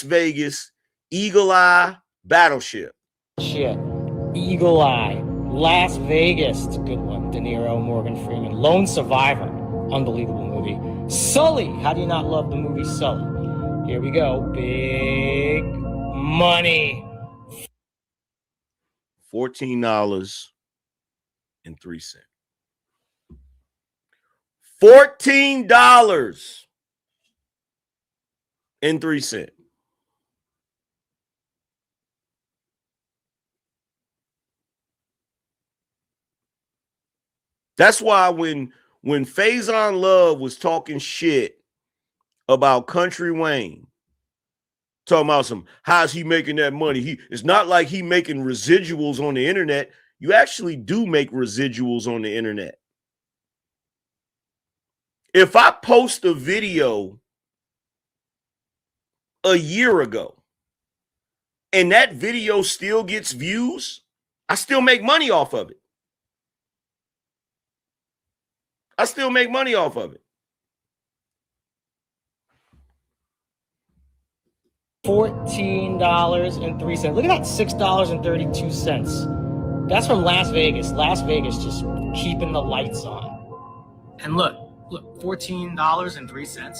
Vegas, Eagle Eye, Battleship. Shit. Eagle Eye, Las Vegas, it's a good one. De Niro, Morgan Freeman, Lone Survivor, unbelievable movie. Sully, how do you not love the movie Sully? Here we go, big money. $14.03. $14.03. That's why when Faison Love was talking shit about Country Wayne, talking about how's he making that money? It's not like he making residuals on the internet. You actually do make residuals on the internet. If I post a video a year ago and that video still gets views, I still make money off of it. I still make money off of it. $14.03. Look at that, $6.32. That's from Las Vegas. Las Vegas just keeping the lights on. And look, $14.03.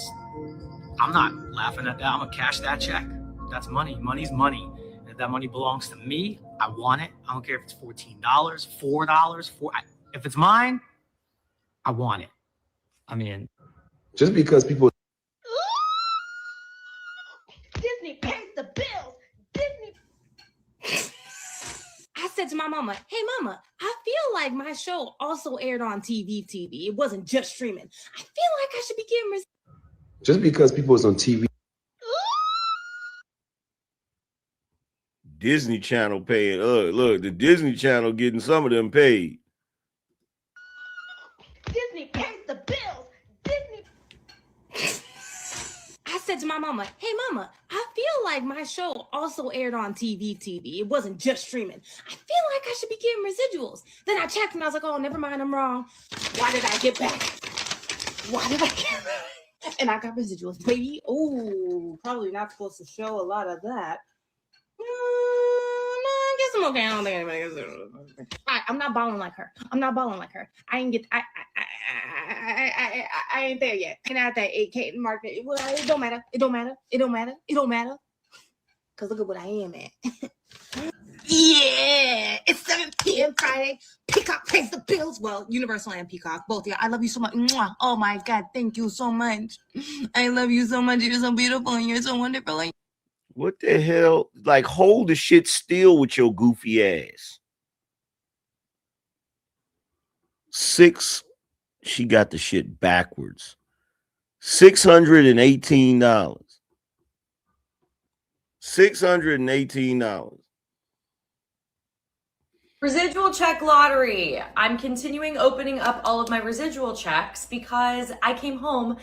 I'm not laughing at that. I'm gonna cash that check. That's money. Money's money. And if that money belongs to me, I want it. I don't care if it's $14, $4, if it's mine, I want it. I mean, just because people. Disney pays the bills. Disney. I said to my mama, "Hey, mama, I feel like my show also aired on TV. It wasn't just streaming. I feel like I should be getting." Just because people was on TV. Disney Channel paying. Look, the Disney Channel getting some of them paid. Disney pays the bills. Disney. I said to my mama, "Hey, mama, I feel like my show also aired on TV. It wasn't just streaming. I feel like I should be getting residuals." Then I checked and I was like, "Oh, never mind, I'm wrong. Why did I get back? Why did I get back?" And I got residuals, baby. Oh, probably not supposed to show a lot of that. No, I guess I'm okay. I don't think anybody is. I'm not balling like her. I ain't get. I ain't there yet. Ain't at that 8K market. It don't matter. It don't matter. Cause look at what I am at. Yeah, it's 7 p.m. Friday. Peacock pays the bills. Well, Universal and Peacock, both. Yeah, I love you so much. Mwah. Oh my God, thank you so much. I love you so much. You're so beautiful and you're so wonderful. What the hell? Like, hold the shit still with your goofy ass. She got the shit backwards. $618. $618. Residual check lottery. I'm continuing opening up all of my residual checks because I came home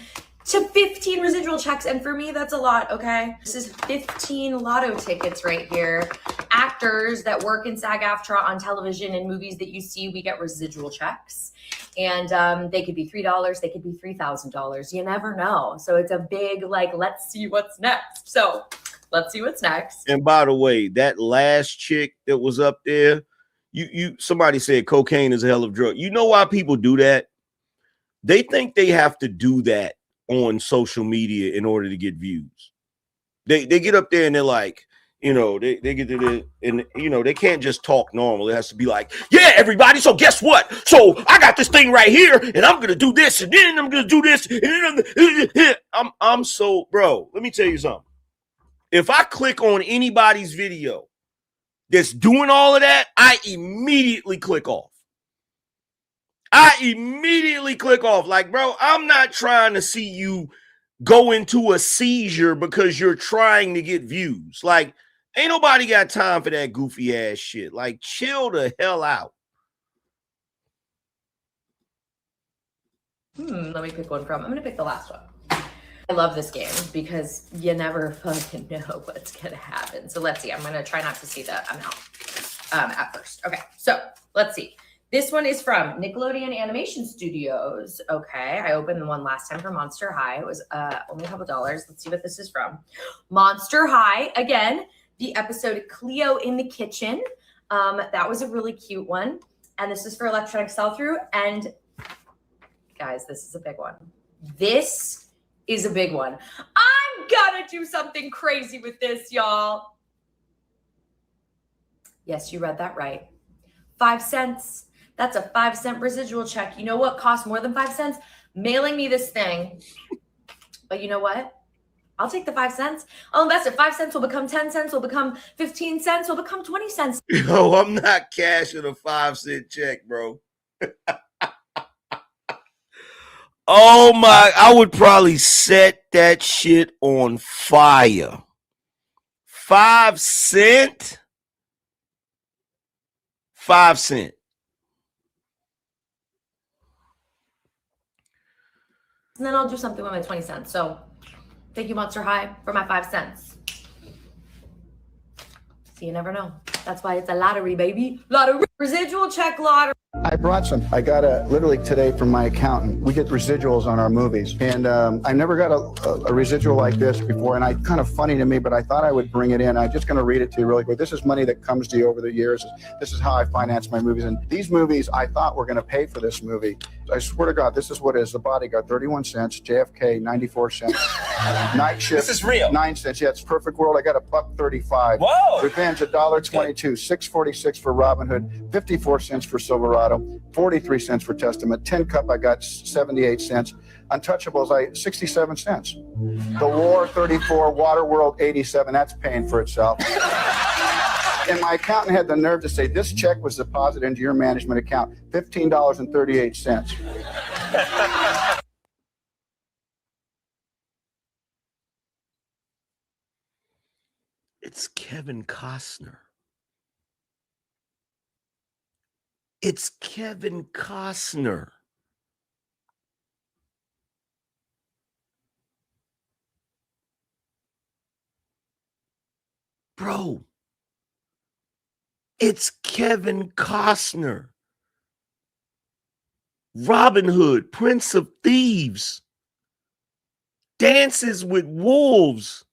to 15 residual checks, and for me, that's a lot, okay? This is 15 lotto tickets right here. Actors that work in SAG-AFTRA on television and movies that you see, we get residual checks. And they could be $3, they could be $3,000. You never know. So it's a big, let's see what's next. So let's see what's next. And by the way, that last chick that was up there, somebody said cocaine is a hell of a drug. You know why people do that? They think they have to do that on social media in order to get views. They get up there and they're like, they get to the, and they can't just talk normal. It has to be like, yeah, everybody. So guess what? So I got this thing right here, and I'm gonna do this, and then I'm gonna do this, and then I'm so, bro. Let me tell you something. If I click on anybody's video that's doing all of that, I immediately click off. Like, bro, I'm not trying to see you go into a seizure because you're trying to get views. Like, ain't nobody got time for that goofy ass shit. Like, chill the hell out. Let me pick one from. I'm gonna pick the last one. I love this game because you never fucking know what's gonna happen. So let's see. I'm gonna try not to see the amount at first. Okay, so let's see. This one is from Nickelodeon Animation Studios. Okay, I opened the one last time for Monster High. It was only a couple dollars. Let's see what this is from. Monster High, again, the episode Cleo in the Kitchen. That was a really cute one. And this is for electronic sell-through. And guys, this is a big one. This is a big one. I'm gonna do something crazy with this, y'all. Yes, you read that right. 5 cents. That's a 5 cent residual check. You know what costs more than 5 cents? Mailing me this thing. But you know what? I'll take the 5 cents. I'll invest it. 5 cents will become 10 cents, will become 15 cents, will become 20 cents. Yo, I'm not cashing a 5 cent check, bro. Oh my, I would probably set that shit on fire. 5 cent? 5 cent. And then I'll do something with my 20 cents. So thank you, Monster High, for my 5 cents. So you never know. That's why it's a lottery, baby. Lottery. Residual check lottery. I brought some. I got literally today from my accountant. We get residuals on our movies. And I never got a residual like this before. And kind of funny to me, but I thought I would bring it in. I'm just going to read it to you really quick. This is money that comes to you over the years. This is how I finance my movies. And these movies, I thought were going to pay for this movie. I swear to God, this is what it is. The Bodyguard, 31 cents. JFK, 94 cents. Night Shift. This is real. 9 cents. Yeah, it's Perfect World. I got $1.35. Whoa. Revenge, $1.22. $6.46 for Robin Hood. 54 cents for Silverado. 43 cents for Testament. 10 Cup, I got 78 cents. Untouchables, 67 cents. The War, 34. Waterworld, 87. That's paying for itself. And my accountant had the nerve to say, this check was deposited into your management account, $15.38. It's Kevin Costner. It's Kevin Costner. Bro, it's Kevin Costner. Robin Hood, Prince of Thieves, Dances with Wolves,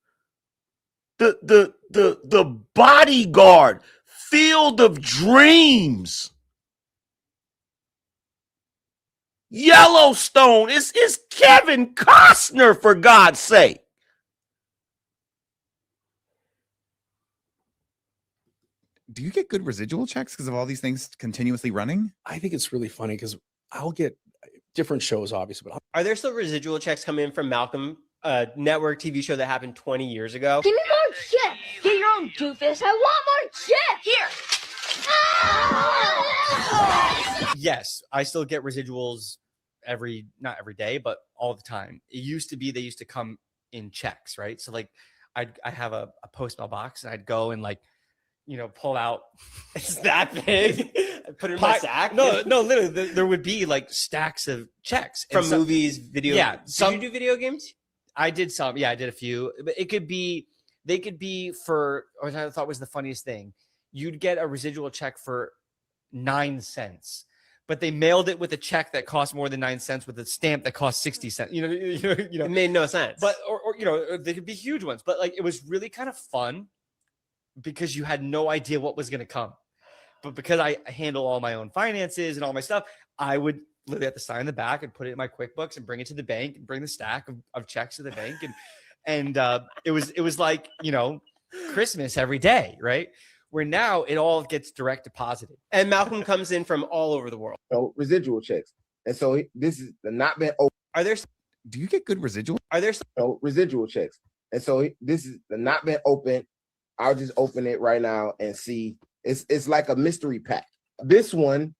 the Bodyguard, Field of Dreams, Yellowstone. It's Kevin Costner, for God's sake. Do you get good residual checks because of all these things continuously running? I think it's really funny because I'll get different shows, obviously. But are there still residual checks coming in from Malcolm, a network TV show that happened 20 years ago? Give me more shit. Get your own doofus. I want more shit. Here. Yes, I still get residuals not every day, but all the time. It used to be they used to come in checks, right? So like I have a post mail box and I'd go and pull out. It's that big. Put it in my sack. No, literally, there would be like stacks of checks from movies, video. Yeah, did you do video games? I did some. Yeah, I did a few. But they could be for. What I thought was the funniest thing. You'd get a residual check for 9 cents, but they mailed it with a check that cost more than 9 cents with a stamp that cost 60 cents. You know, it made no sense. But or they could be huge ones. But like it was really kind of fun, because you had no idea what was going to come. But because I handle all my own finances and all my stuff, I would literally have to sign the back and put it in my QuickBooks and bring it to the bank and bring the stack of checks to the bank. And it was like, Christmas every day, right? Where now it all gets direct deposited. And Malcolm comes in from all over the world. So residual checks. And so this is the not been open. Do you get good residual? So residual checks. And so this is not been opened. I'll just open it right now and see. It's like a mystery pack. This one,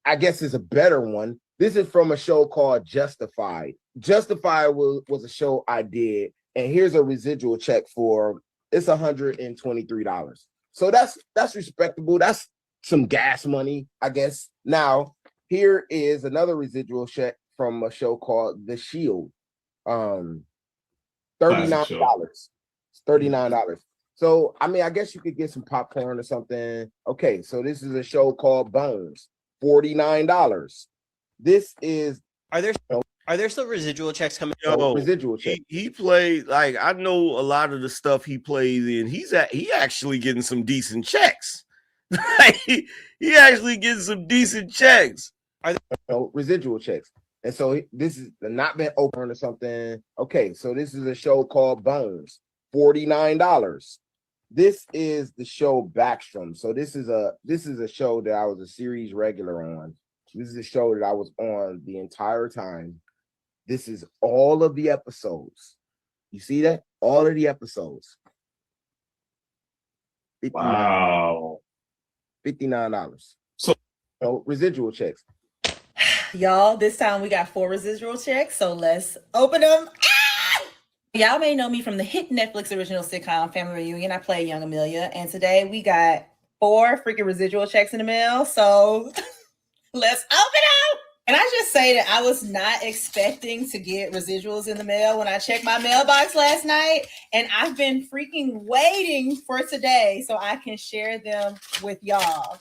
I guess, is a better one. This is from a show called Justified. Justified was a show I did, and here's a residual check for it's $123. So that's respectable. That's some gas money, I guess. Now, here is another residual check from a show called The Shield. $39. $39. So, I mean, I guess you could get some popcorn or something. Okay, so this is a show called Bones. $49. This is Are there still residual checks coming? Yo, residual check. He played, like, I know a lot of the stuff he plays in. He actually getting some decent checks. he actually getting some decent checks. Are there residual checks? And so this is not been open or something. Okay, so this is a show called Bones. $49. This is the show Backstrom. So this is a show that I was a series regular on. This is a show that I was on the entire time. This is all of the episodes. You see that? All of the episodes. Wow. $59. So residual checks. Y'all, this time we got 4 residual checks, so let's open them. Y'all may know me from the hit Netflix original sitcom Family Reunion. I play Young Amelia, and today we got 4 freaking residual checks in the mail, so let's open them. And I just say that I was not expecting to get residuals in the mail when I checked my mailbox last night, and I've been freaking waiting for today so I can share them with y'all.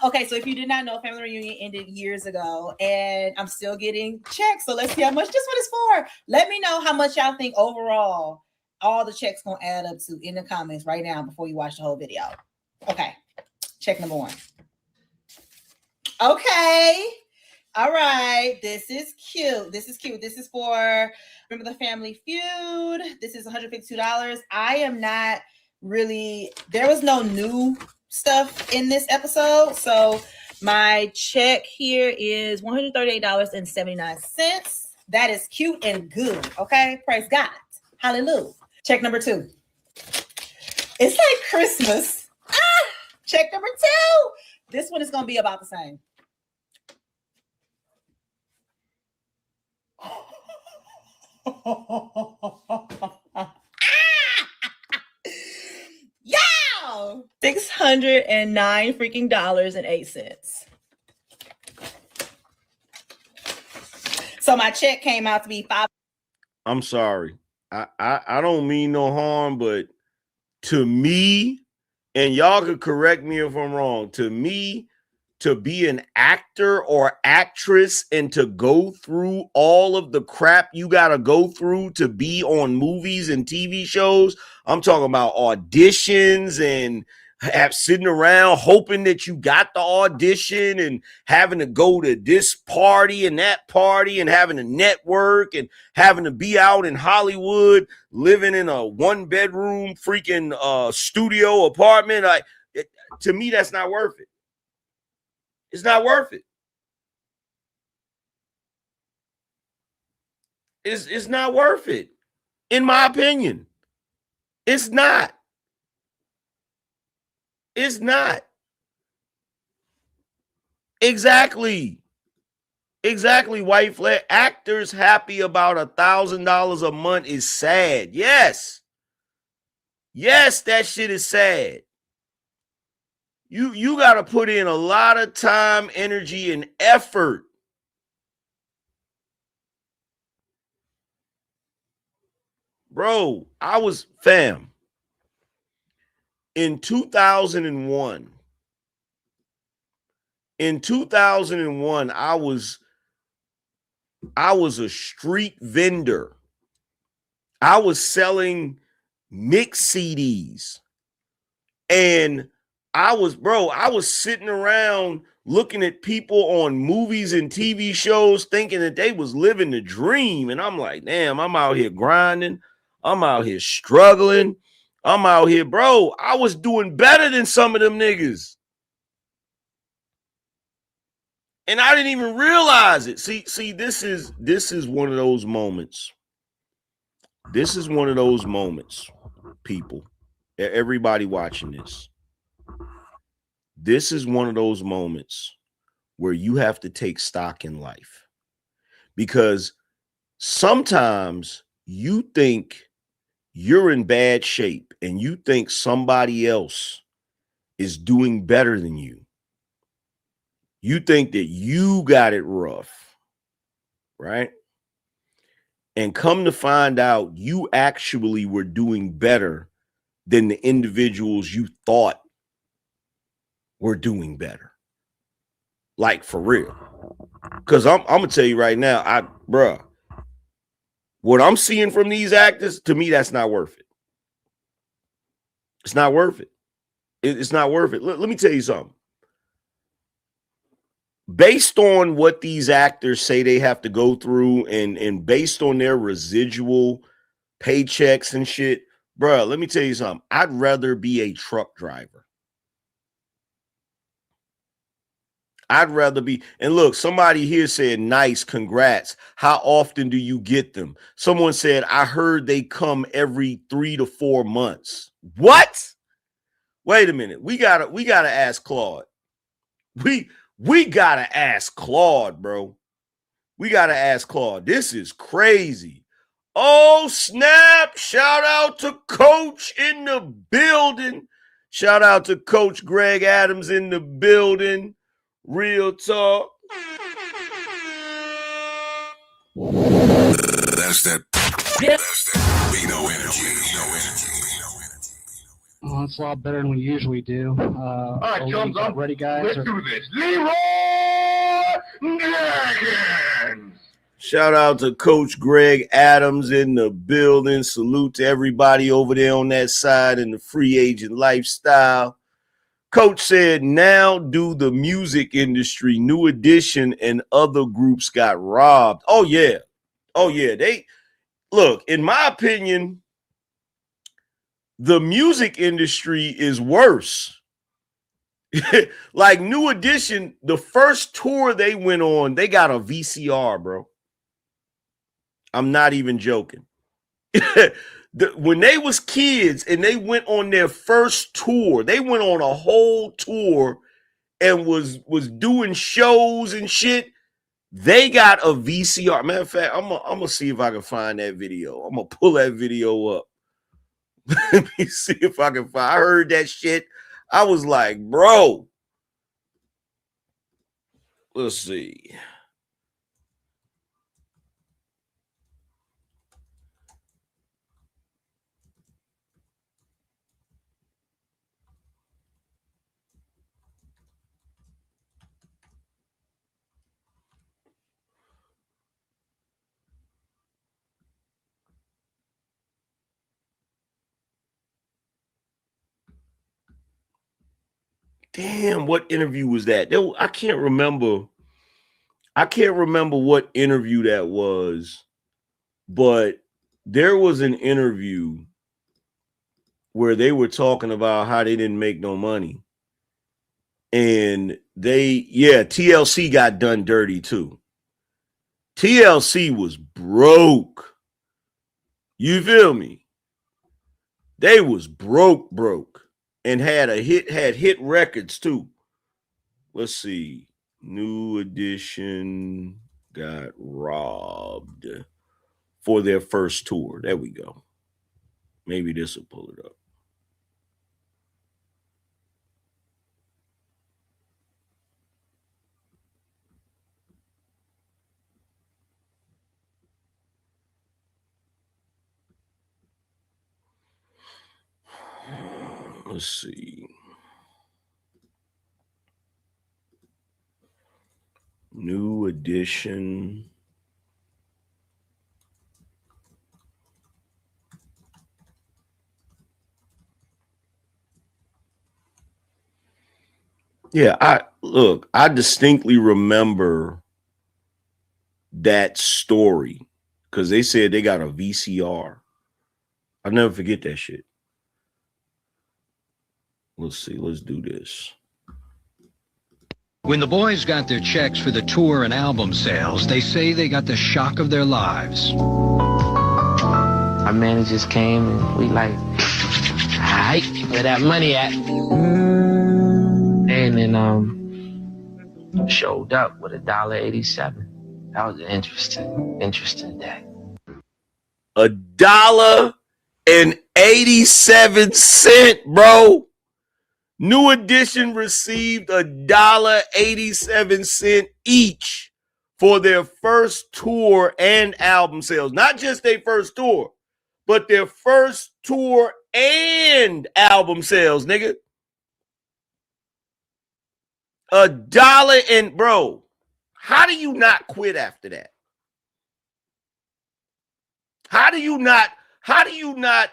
Okay, so if you did not know, Family Reunion ended years ago, and I'm still getting checks. So let's see how much this one is for. Let me know how much y'all think overall all the checks gonna add up to in the comments right now before you watch the whole video. Okay, check number 1. Okay, all right, this is cute. This is cute. This is for Remember the Family Feud. This is $152. I am not really, there was no new stuff in this episode, so my check here is $138.79. That is cute and good. Okay, praise God, hallelujah. Check number 2. It's like Christmas. Check number 2. This one is gonna be about the same. Yo, $609 freaking $8. So my check came out to be $5. I'm sorry. I don't mean no harm, but to me, and y'all could correct me if I'm wrong, to me, to be an actor or actress and to go through all of the crap you got to go through to be on movies and TV shows, I'm talking about auditions and sitting around hoping that you got the audition and having to go to this party and that party and having to network and having to be out in Hollywood, living in a 1-bedroom freaking studio apartment. To me, that's not worth it. It's not worth it. It's not worth it, in my opinion. It's not. It's not. Exactly. White flag. Actors happy about $1,000 a month is sad. Yes, that shit is sad. You got to put in a lot of time, energy, and effort. Bro, I was in 2001. In 2001, I was a street vendor. I was selling mix CDs. And I was sitting around looking at people on movies and TV shows thinking that they was living the dream. And I'm like, damn, I'm out here grinding. I'm out here struggling. I'm out here, bro. I was doing better than some of them niggas. And I didn't even realize it. See, this is one of those moments This is one of those moments, people, everybody watching this. This is one of those moments where you have to take stock in life, because sometimes you think you're in bad shape and you think somebody else is doing better than you. You think that you got it rough, right? And come to find out, you actually were doing better than the individuals you thought were doing better. Like, for real. Because I'm going to tell you right now, what I'm seeing from these actors, to me, that's not worth it. It's not worth it. It's not worth it. Let me tell you something. Based on what these actors say they have to go through, and based on their residual paychecks and shit, bro, let me tell you something. I'd rather be a truck driver. I'd rather be, and look, somebody here said, nice, congrats. How often do you get them? Someone said, I heard they come every 3 to 4 months. What? Wait a minute. We gotta ask Claude. We gotta ask Claude, bro. We gotta ask Claude. This is crazy. Oh, snap. Shout out to Coach in the building. Shout out to Coach Greg Adams in the building. Real talk. That's that Bino energy. Well, it's a lot better than we usually do. All right, chums up. Ready, guys? Let's do this. Leroy Dragons. Shout out to Coach Greg Adams in the building. Salute to everybody over there on that side in the free agent lifestyle. Coach said, now do the music industry, New Edition, and other groups got robbed. Oh, yeah. Oh, yeah. They look, in my opinion, the music industry is worse. Like New Edition, the first tour they went on, they got a VCR, bro. I'm not even joking. When they was kids and they went on their first tour, they went on a whole tour and was doing shows and shit. They got a VCR. Matter of fact, I'm gonna see if I can find that video. I'm gonna pull that video up. Let me see if I can find. I heard that shit. I was like, bro. Let's see. Damn, what interview was that? I can't remember. I can't remember what interview that was, but there was an interview where they were talking about how they didn't make no money. And TLC got done dirty too. TLC was broke. You feel me? They was broke. And had hit records too. Let's see. New Edition got robbed for their first tour. There we go. Maybe this will pull it up. Let's see. New Edition. Yeah, I distinctly remember that story because they said they got a VCR. I'll never forget that shit. Let's see. Let's do this. When the boys got their checks for the tour and album sales, they say they got the shock of their lives. I My managers came and we like, alright, where that money at? And then showed up with $1.87. That was an interesting day. $1.87, bro. New Edition received $1.87 each for their first tour and album sales. Not just their first tour, but their first tour and album sales, nigga. $1 and bro, how do you not quit after that? How do you not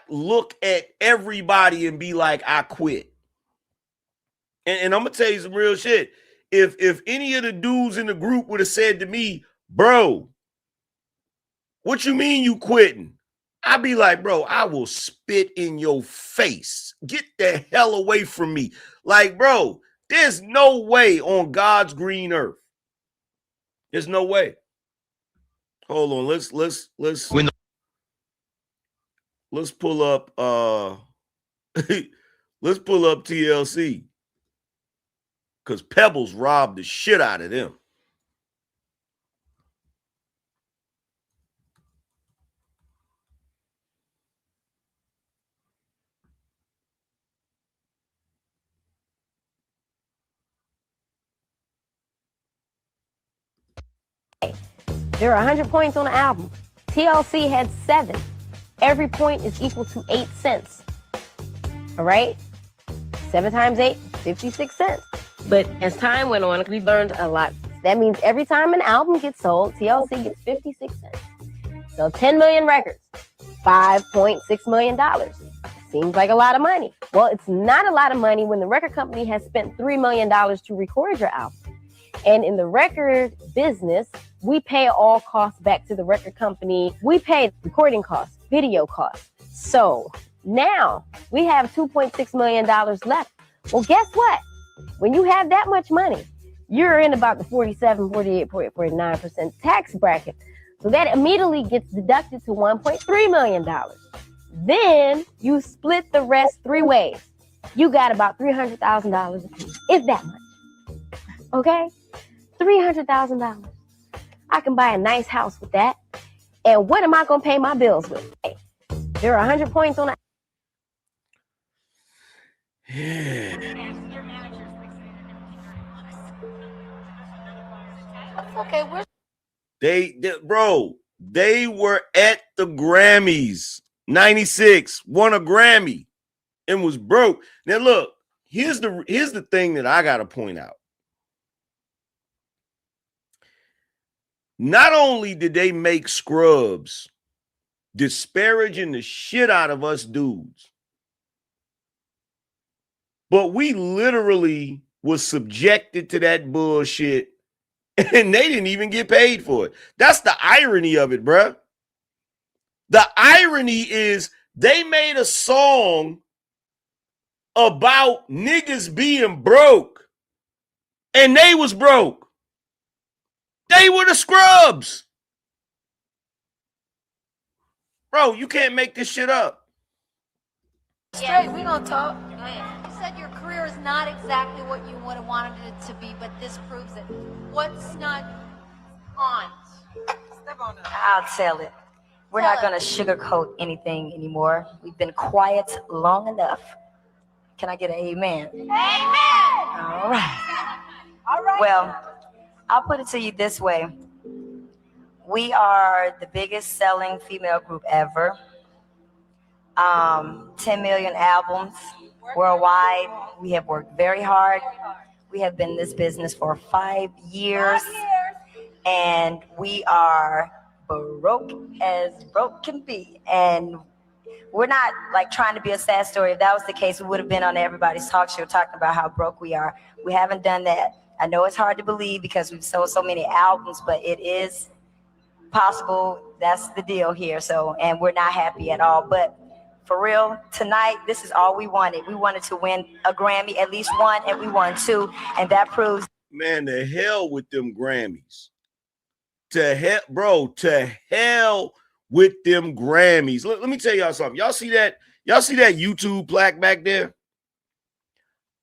look at everybody and be like, I quit? And I'm gonna tell you some real shit. If any of the dudes in the group would have said to me, bro, what you mean you quitting? I'd be like, bro, I will spit in your face. Get the hell away from me. Like, bro, there's no way on God's green earth. There's no way. Hold on, let's pull up let's pull up TLC. Because Pebbles robbed the shit out of them. There are 100 points on the album. TLC had 7. Every point is equal to 8 cents. All right? 7 times 8, 56 cents. But as time went on, we learned a lot. That means every time an album gets sold, TLC gets 56 cents. So 10 million records, $5.6 million. Seems like a lot of money. Well, it's not a lot of money when the record company has spent $3 million to record your album. And in the record business, we pay all costs back to the record company. We pay recording costs, video costs. So now we have $2.6 million left. Well, guess what? When you have that much money, you're in about the 47, 48, 49% tax bracket. So that immediately gets deducted to $1.3 million. Then you split the rest 3 ways. You got about $300,000 a piece, if that much. Okay? $300,000. I can buy a nice house with that. And what am I going to pay my bills with? Hey, there are 100 points on it. Okay, they were at the Grammys. 96, won a Grammy, and was broke. Now look, here's the thing that I gotta point out. Not only did they make Scrubs disparaging the shit out of us dudes, but we literally was subjected to that bullshit and they didn't even get paid for it. That's the irony of it, bruh. The irony is they made a song about niggas being broke and they was broke. They were the Scrubs. Bro, you can't make this shit up. Straight, we gonna talk. You said your career is not exactly what you would have wanted it to be, but this proves it. What's not on? Step on it. I'll tell it. We're not going to sugarcoat anything anymore. We've been quiet long enough. Can I get an amen? Amen. All right. All right. Well, I'll put it to you this way. We are the biggest selling female group ever. 10 million albums worldwide. We have worked very hard. We have been in this business for 5 years. And we are broke as broke can be. And we're not like trying to be a sad story. If that was the case, we would have been on everybody's talk show talking about how broke we are. We haven't done that. I know it's hard to believe because we've sold so many albums, but it is possible. That's the deal here. So, and we're not happy at all. But for real, tonight, this is all we wanted. We wanted to win a Grammy, at least one, and we won 2. And that proves. Man, the hell with them Grammys. To hell, bro, to hell with them Grammys. Let me tell y'all something. Y'all see that YouTube plaque back there?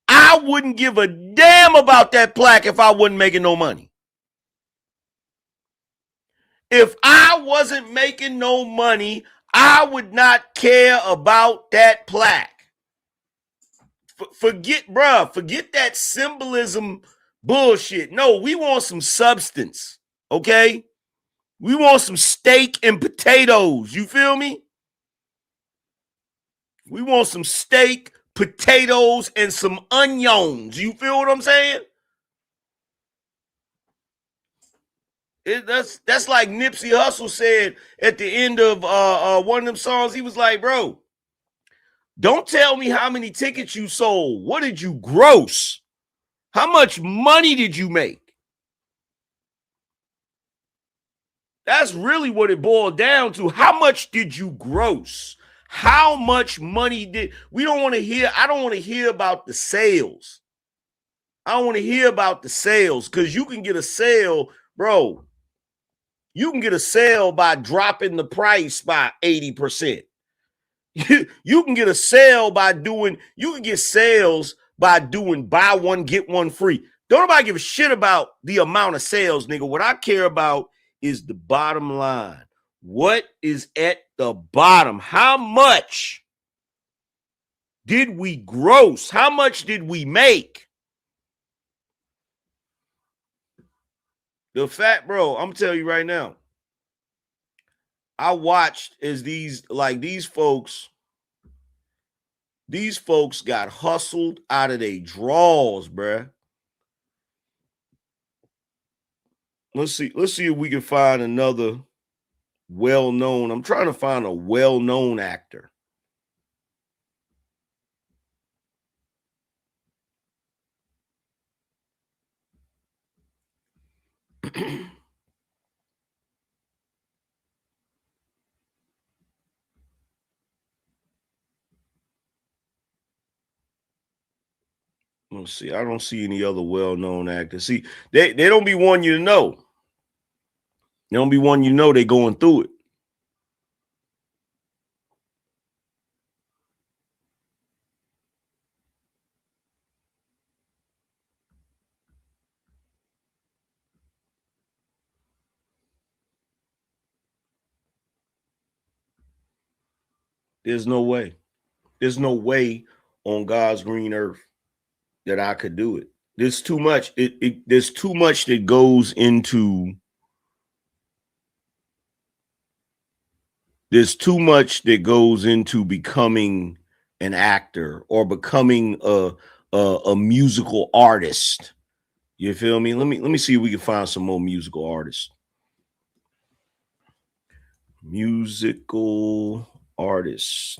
I wouldn't give a damn about that plaque if I wasn't making no money. If I wasn't making no money, I would not care about that plaque. Forget that symbolism bullshit. No, we want some substance, okay? We want some steak and potatoes. You feel me? We want some steak, potatoes, and some onions. You feel what I'm saying? That's like Nipsey Hussle said at the end of one of them songs. He was like, bro, don't tell me how many tickets you sold. What did you gross? How much money did you make? That's really what it boiled down to. How much did you gross? How much money did we don't want to hear? I don't want to hear about the sales. I don't want to hear about the sales because you can get a sale, bro. You can get a sale by dropping the price by 80%. You can get a sale by doing, you can get sales by doing buy one, get one free. Don't nobody give a shit about the amount of sales, nigga. What I care about is the bottom line. What is at the bottom? How much did we gross? How much did we make? The fact, bro, I'm telling you right now, I watched as these folks got hustled out of their drawers, bruh. Let's see if we can find another well-known. I'm trying to find a well-known actor. Let's see. I don't see any other well-known actors. See, they don't be wanting you to know. They don't be wanting you to know they're going through it. There's no way. There's no way on God's green earth that I could do it. There's too much. There's too much that goes into. There's too much that goes into becoming an actor or becoming a musical artist. You feel me? Let me see if we can find some more musical artists. Musical artists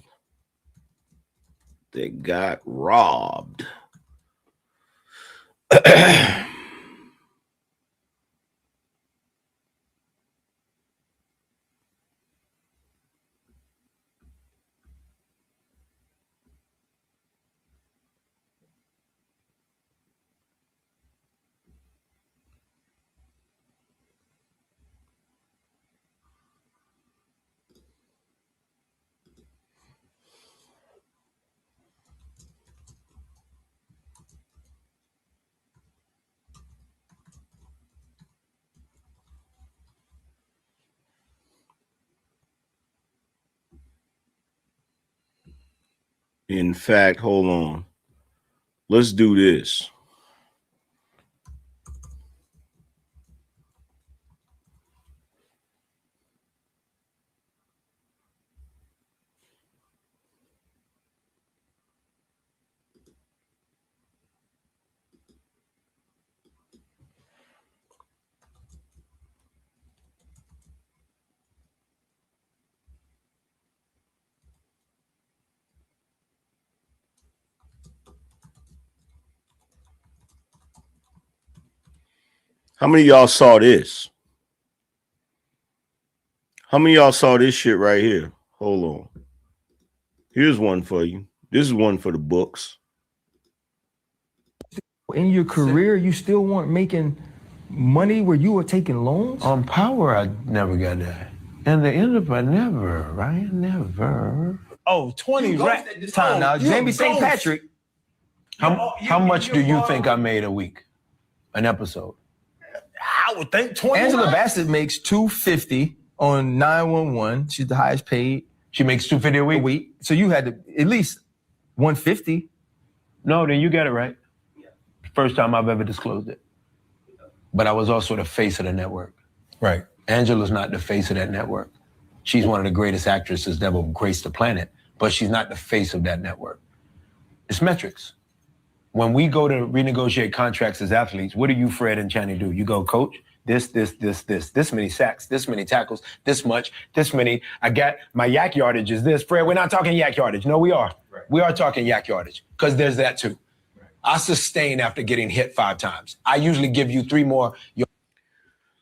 that got robbed. In fact, hold on. Let's do this. How many of y'all saw this? How many of y'all saw this shit right here? Hold on. Here's one for you. This is one for the books. In your career, you still weren't making money where you were taking loans? On Power, I never got that. And the end of a never, right? Never. Oh, 20 racks. Time now. Jamie St. ghost. Patrick. How much do you think I made a week? An episode? I would think 20. Angela Bassett makes $250 on 911. She's the highest paid. She makes $250 a week? So you had to at least $150. No, then you got it right. First time I've ever disclosed it. But I was also the face of the network. Right. Angela's not the face of that network. She's one of the greatest actresses that ever graced the planet, but she's not the face of that network. It's metrics. When we go to renegotiate contracts as athletes, what do you, Fred and Channing, do? You go, coach, this many sacks, this many tackles, this much, this many. I got my yak yardage is this. Fred, we're not talking yak yardage. No, we are. Right. We are talking yak yardage because there's that too. Right. I sustain after getting hit 5 times. I usually give you 3 more.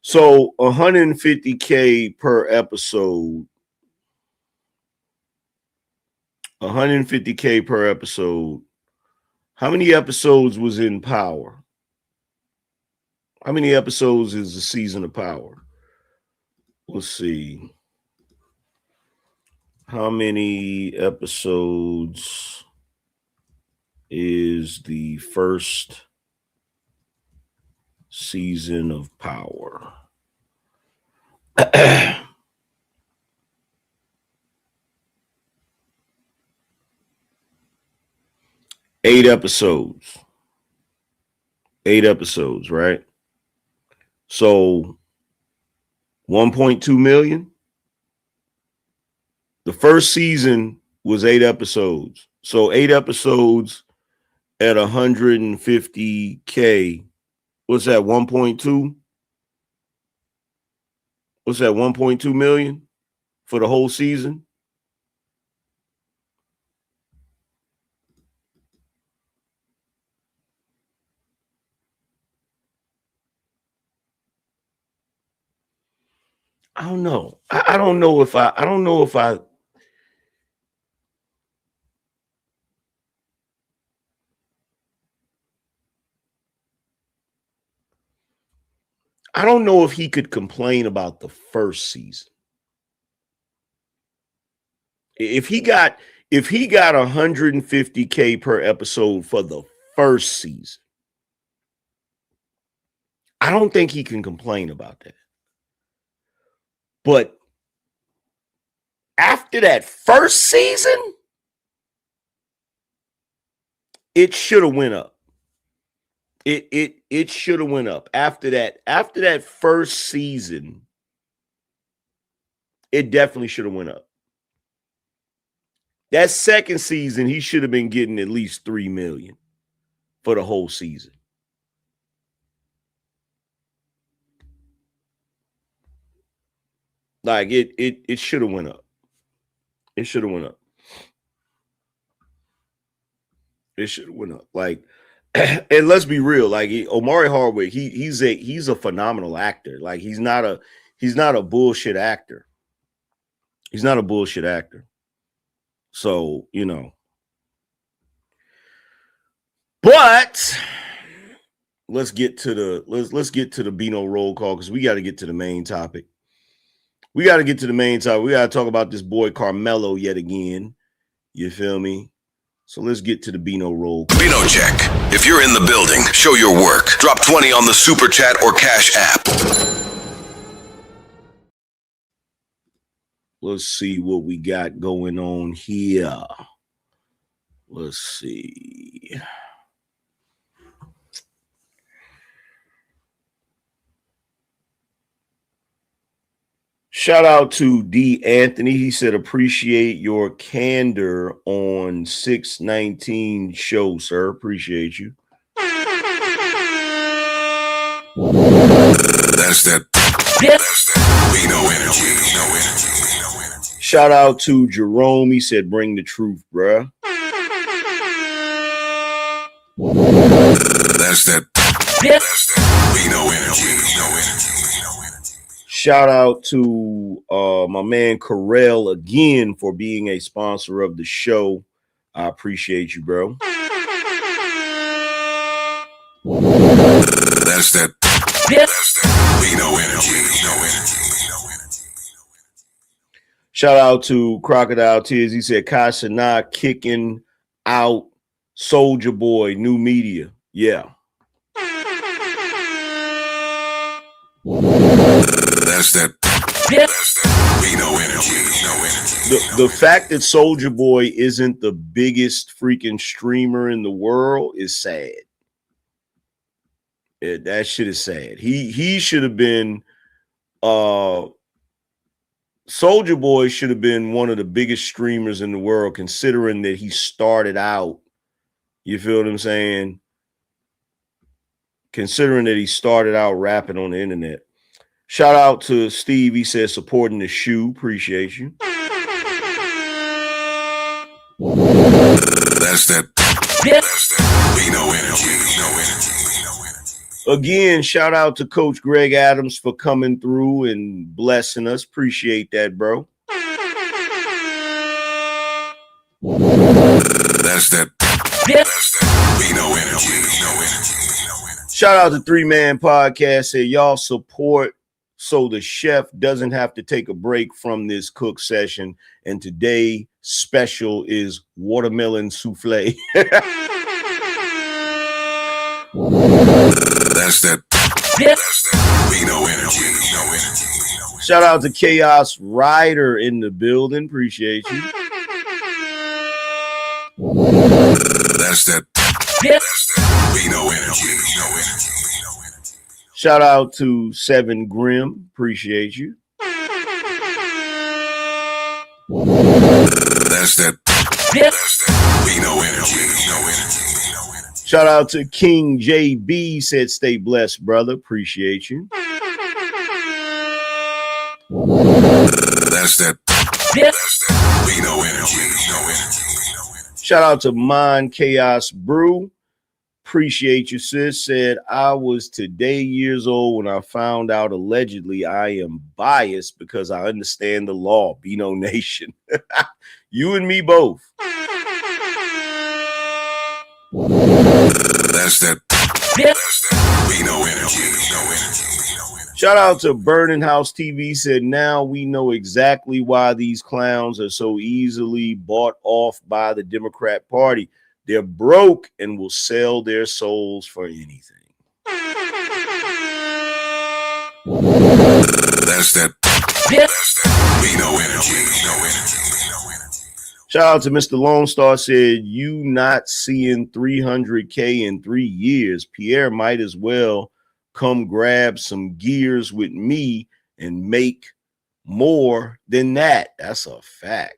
So 150K per episode. 150K per episode. How many episodes was in Power? How many episodes is the season of Power? Let's see. How many episodes is the first season of Power? 8 episodes. 8 episodes, right? So 1.2 million. The first season was 8 episodes. So 8 episodes at 150K. What's that? 1.2? What's that? 1.2 million for the whole season? I don't know. I don't know if I don't know if I don't know if he could complain about the first season. If he got 150K per episode for the first season, I don't think he can complain about that. But after that first season, it should have went up. It should have went up. After that first season, it definitely should have went up. That second season, he should have been getting at least 3 million for the whole season. Like it should have went up. It should have went up. It should have went up. Like, and let's be real. Like Omari Hardwick, he's a phenomenal actor. Like he's not a bullshit actor. He's not a bullshit actor. So but let's get to the Bino roll call because we got to get to the main topic. We got to get to the main topic. We got to talk about this boy Karmelo yet again. You feel me? So let's get to the Bino roll. Bino check. If you're in the building, show your work. Drop 20 on the Super Chat or Cash app. Let's see what we got going on here. Let's see. Shout out to D. Anthony. He said, appreciate your candor on 619 show, sir. Appreciate you. That's that Bino energy. Shout out to Jerome. He said, bring the truth, bruh. That's that Bino energy. Shout out to my man Karmelo again for being a sponsor of the show. I appreciate you, bro. That's that Bino energy. Shout out to Crocodile Tears. He said Kasha Nah kicking out Soldier Boy, new media. Yeah. That's that Bino energy. The fact that Soldier Boy isn't the biggest freaking streamer in the world is sad. That shit is sad. He should have been Soldier Boy should have been one of the biggest streamers in the world, considering that he started out. You feel what I'm saying? Considering that he started out rapping on the internet. Shout out to Steve. He said supporting the shoe. Appreciate you. That's that Bino energy. Again, shout out to Coach Greg Adams for coming through and blessing us. Appreciate that, bro. That's that Bino energy. Shout out to 3-Man Podcast. Say y'all support so the chef doesn't have to take a break from this cook session. And today special is watermelon souffle. That's that Bino energy. Shout out to Chaos Rider in the building. Appreciate you. That's that Bino energy. Shout out to 7 Grim. Appreciate you. That's that Bino energy. Shout out to King JB. Said stay blessed, brother. Appreciate you. That's that Bino energy. Shout out to Mind Chaos Brew. Appreciate you, sis. Said I was today years old when I found out allegedly I am biased because I understand the law. Bino Nation. You and me both. That's that Bino energy. Shout out to Burning House TV. Said now we know exactly why these clowns are so easily bought off by the Democrat Party. They're broke and will sell their souls for anything. That's that Bino energy. Shout out to Mr. Lone Star. Said you not seeing 300K in 3 years. Pierre might as well come grab some gears with me and make more than that. That's a fact.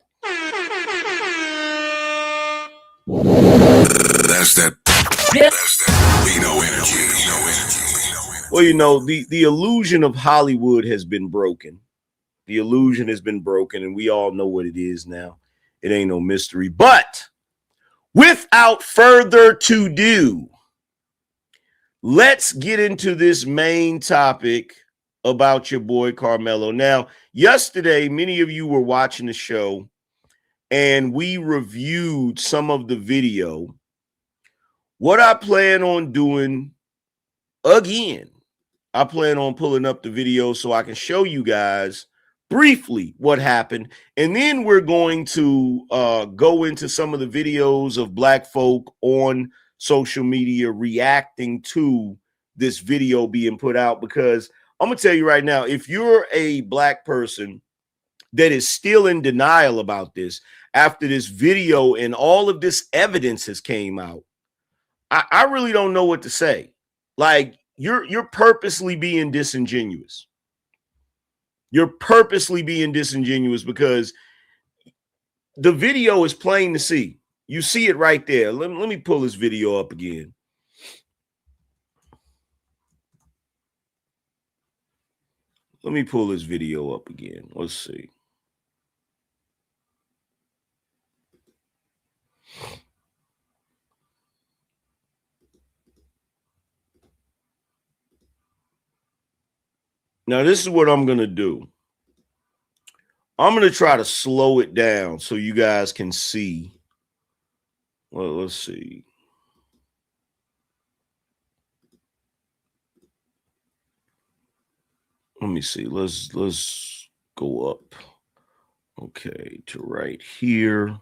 That's that Bino energy. Well, you know, the illusion of Hollywood has been broken. The illusion has been broken, and we all know what it is now. It ain't no mystery. But without further to do, let's get into this main topic about your boy Karmelo. Now, yesterday, many of you were watching the show, and we reviewed some of the video. What I plan on doing again, I plan on pulling up the video so I can show you guys briefly what happened. And then we're going to go into some of the videos of black folk on social media reacting to this video being put out. Because I'm going to tell you right now, if you're a black person that is still in denial about this after this video and all of this evidence has came out, I really don't know what to say. Like, you're purposely being disingenuous. You're purposely being disingenuous because the video is plain to see. You see it right there. Let me pull this video up again. Let me pull this video up again. Let's see. Now, this is what I'm going to do. I'm going to try to slow it down so you guys can see. Well, let's see. Let me see. Let's go up. Okay, to right here.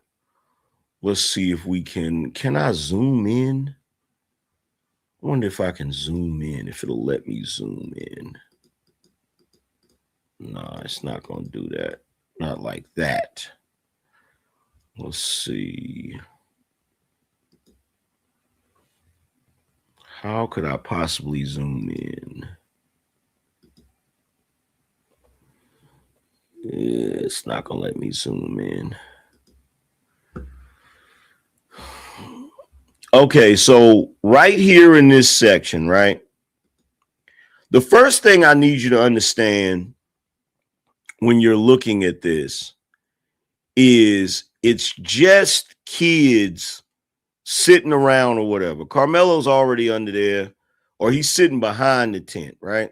Let's see if we can I zoom in? I wonder if I can zoom in, if it'll let me zoom in. No, it's not going to do that. Not like that. Let's see. How could I possibly zoom in? It's not going to let me zoom in. Okay, so right here in this section, right? The first thing I need you to understand when you're looking at this is it's just kids sitting around or whatever. Karmelo's already under there, or he's sitting behind the tent, right?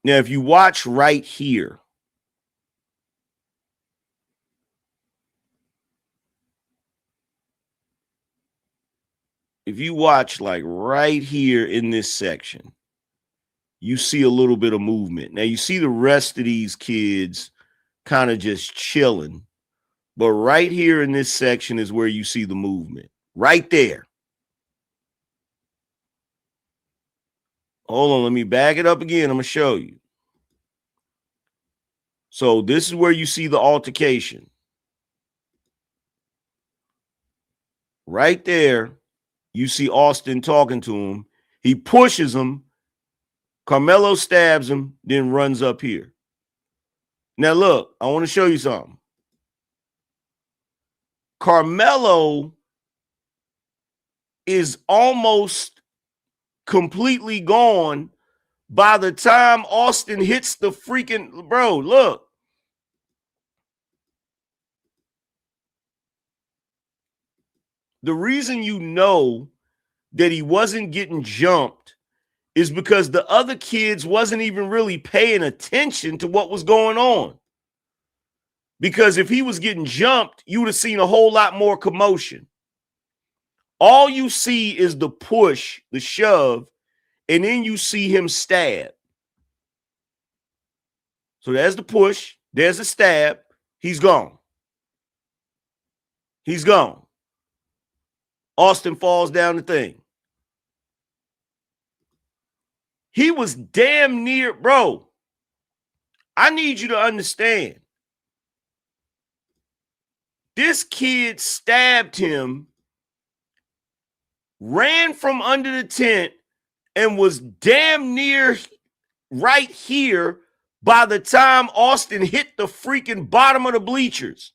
Now, if you watch right here, if you watch like right here in this section, you see a little bit of movement. Now, you see the rest of these kids kind of just chilling. But right here in this section is where you see the movement. Right there. Hold on, let me back it up again. I'm going to show you. So this is where you see the altercation. Right there, you see Austin talking to him. He pushes him. Karmelo stabs him, then runs up here. Now, look, I want to show you something. Karmelo is almost completely gone by the time Austin hits the freaking, bro, look. The reason you know that he wasn't getting jumped is because the other kids wasn't even really paying attention to what was going on. Because if he was getting jumped, you would have seen a whole lot more commotion. All you see is the push, the shove, and then you see him stab. So there's the push, there's the stab, he's gone. He's gone. Austin falls down the thing. He was damn near, bro. I need you to understand. This kid stabbed him, ran from under the tent, and was damn near right here by the time Austin hit the freaking bottom of the bleachers.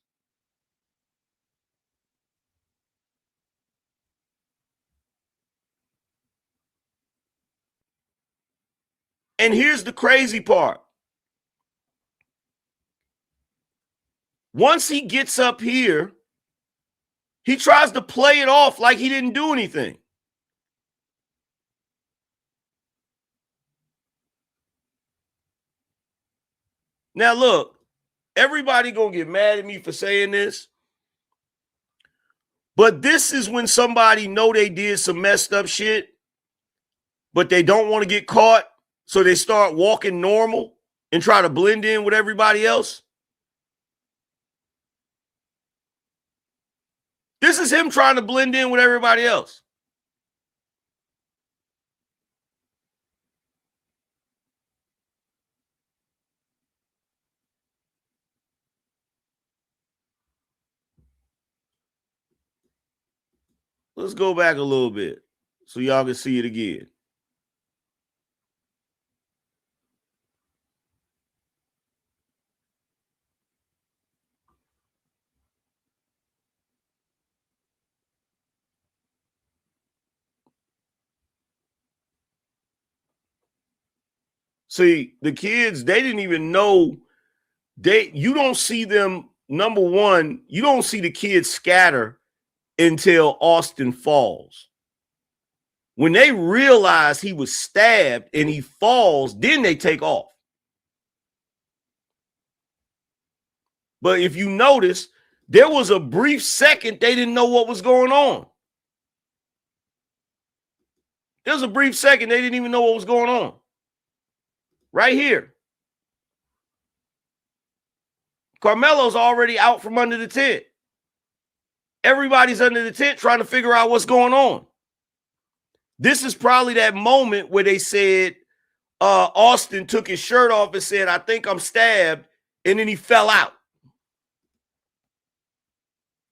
And here's the crazy part. Once he gets up here, he tries to play it off like he didn't do anything. Now, look, everybody gonna get mad at me for saying this, but this is when somebody know they did some messed up shit, but they don't want to get caught, so they start walking normal and try to blend in with everybody else. This is him trying to blend in with everybody else. Let's go back a little bit so y'all can see it again. See, the kids, they didn't even know. You don't see them, number one, you don't see the kids scatter until Austin falls. When they realize he was stabbed and he falls, then they take off. But if you notice, there was a brief second they didn't know what was going on. There was a brief second they didn't even know what was going on. Right here. Karmelo's already out from under the tent. Everybody's under the tent trying to figure out what's going on. This is probably that moment where they said Austin took his shirt off and said, I think I'm stabbed, and then he fell out.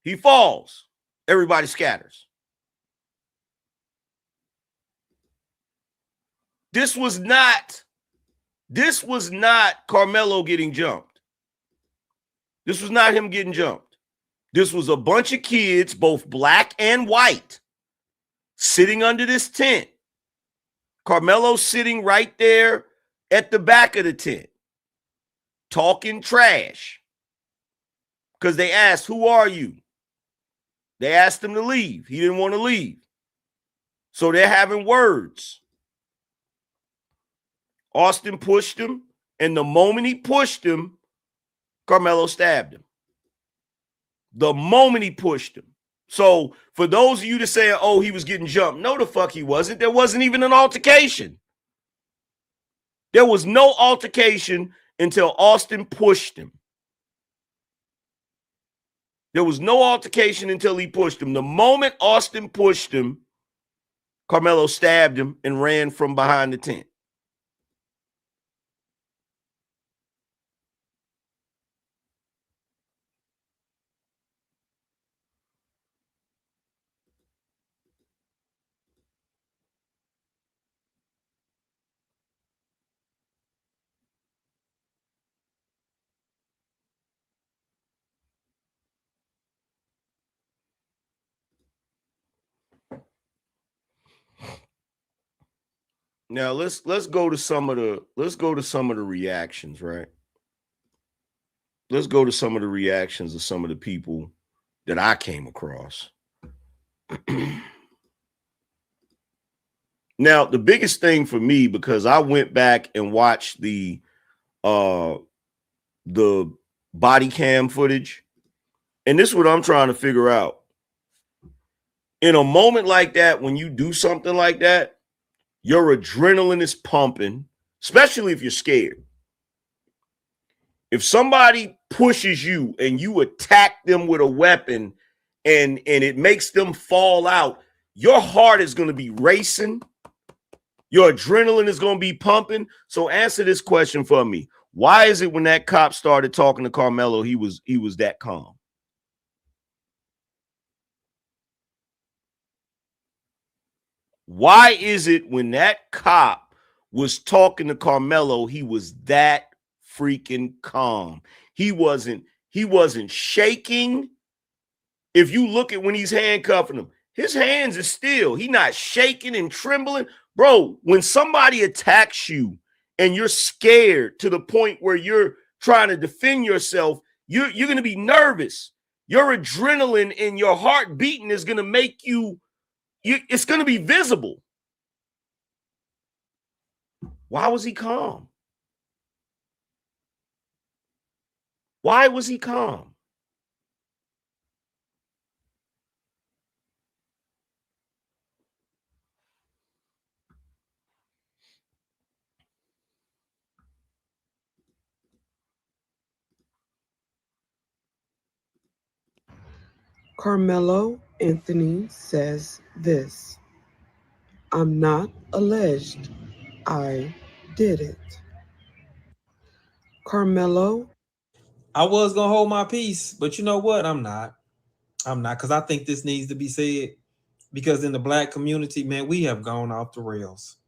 He falls. Everybody scatters. This was not Karmelo getting jumped. This was not him getting jumped. This was a bunch of kids, both black and white, sitting under this tent. Karmelo sitting right there at the back of the tent, talking trash. Because they asked, who are you? They asked him to leave. He didn't want to leave. So they're having words. Austin pushed him, and the moment he pushed him, Karmelo stabbed him. The moment he pushed him. So for those of you to say, oh, he was getting jumped, no, the fuck he wasn't. There wasn't even an altercation. There was no altercation until Austin pushed him. There was no altercation until he pushed him. The moment Austin pushed him, Karmelo stabbed him and ran from behind the tent. Now let's go to some of the reactions, right? Let's go to some of the reactions of some of the people that I came across. Now, the biggest thing for me, because I went back and watched the body cam footage, and this is what I'm trying to figure out. In a moment like that, when you do something like that, your adrenaline is pumping, especially if you're scared. If somebody pushes you and you attack them with a weapon and it makes them fall out, your heart is going to be racing. Your adrenaline is going to be pumping. So answer this question for me. Why is it when that cop started talking to Karmelo, he was that calm? Why is it when that cop was talking to Karmelo, he was that freaking calm? He wasn't shaking. If you look at when he's handcuffing him, his hands are still. He's not shaking and trembling. Bro, when somebody attacks you and you're scared to the point where you're trying to defend yourself, you're going to be nervous. Your adrenaline and your heart beating is going to make it's going to be visible. Why was he calm? Why was he calm? Karmelo Anthony says this: I'm not alleged. I did it. Karmelo. I was going to hold my peace, but you know what? I'm not, because I think this needs to be said, because in the black community, man, we have gone off the rails.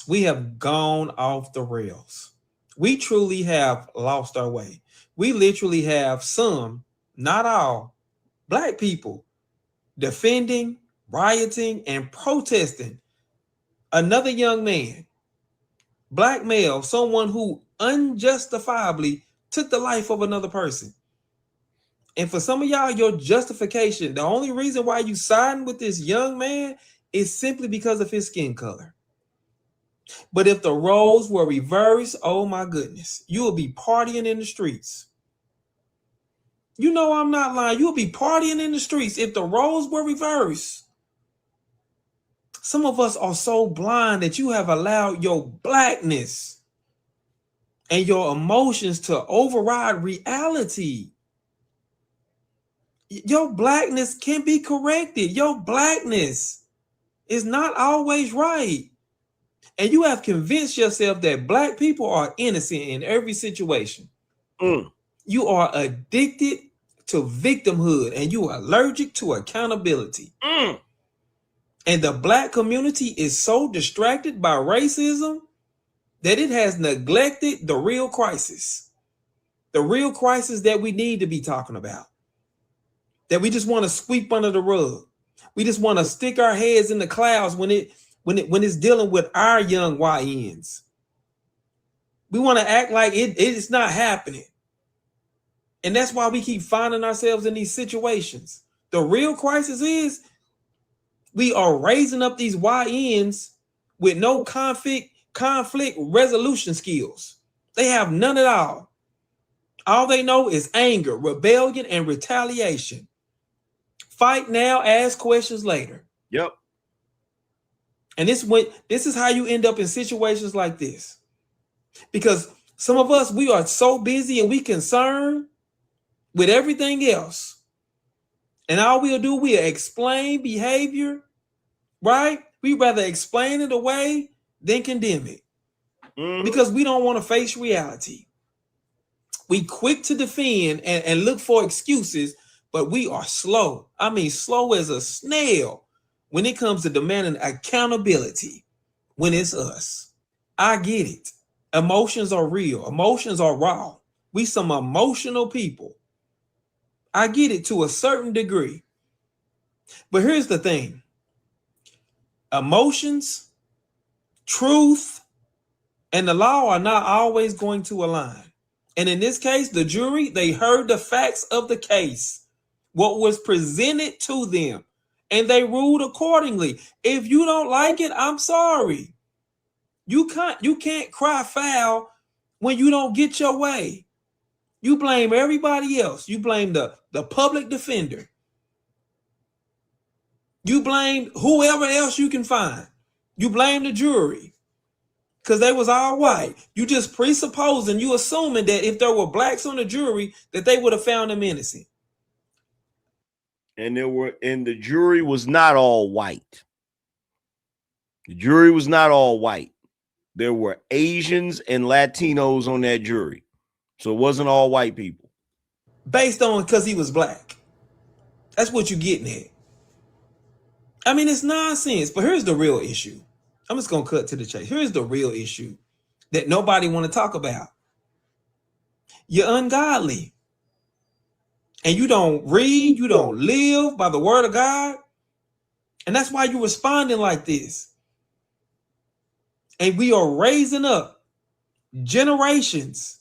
We have gone off the rails. We truly have lost our way. We literally have some, not all, black people defending, rioting, and protesting another young man, black male, someone who unjustifiably took the life of another person. And for some of y'all, your justification, the only reason why you siding with this young man is simply because of his skin color. But if the roles were reversed, oh my goodness, you will be partying in the streets. You know I'm not lying. You'll be partying in the streets if the roles were reversed. Some of us are so blind that you have allowed your blackness and your emotions to override reality. Your blackness can be corrected. Your blackness is not always right. And you have convinced yourself that black people are innocent in every situation. You are addicted to victimhood and you are allergic to accountability. And the black community is so distracted by racism that it has neglected the real crisis. The real crisis that we need to be talking about. That we just want to sweep under the rug. We just want to stick our heads in the clouds when it's dealing with our young YNs. We want to act like it's not happening. And that's why we keep finding ourselves in these situations. The real crisis is we are raising up these YNs with no conflict resolution skills. They have none at all. All they know is anger, rebellion, and retaliation. Fight now, ask questions later. Yep. And this is how you end up in situations like this. Because some of us, we are so busy and we concerned with everything else. And all we'll do, we'll explain behavior, right? We rather explain it away than condemn it. Because we don't want to face reality. We quick to defend and look for excuses, but we are slow. I mean, slow as a snail when it comes to demanding accountability when it's us. I get it. Emotions are real. Emotions are raw. We some emotional people. I get it to a certain degree. But here's the thing. Emotions, truth, and the law are not always going to align. And in this case, the jury, they heard the facts of the case, what was presented to them, and they ruled accordingly. If you don't like it, I'm sorry. You can't cry foul when you don't get your way. You blame everybody else. You blame the public defender. You blame whoever else you can find. You blame the jury because they was all white. You just presupposing, you assuming that if there were blacks on the jury, that they would have found them innocent. And the jury was not all white. The jury was not all white. There were Asians and Latinos on that jury. So it wasn't all white people. Based on because he was black. That's what you're getting at. I mean, it's nonsense. But here's the real issue. I'm just going to cut to the chase. Here's the real issue that nobody want to talk about. You're ungodly. And you don't read, you don't live by the word of God. And that's why you're responding like this. And we are raising up generations.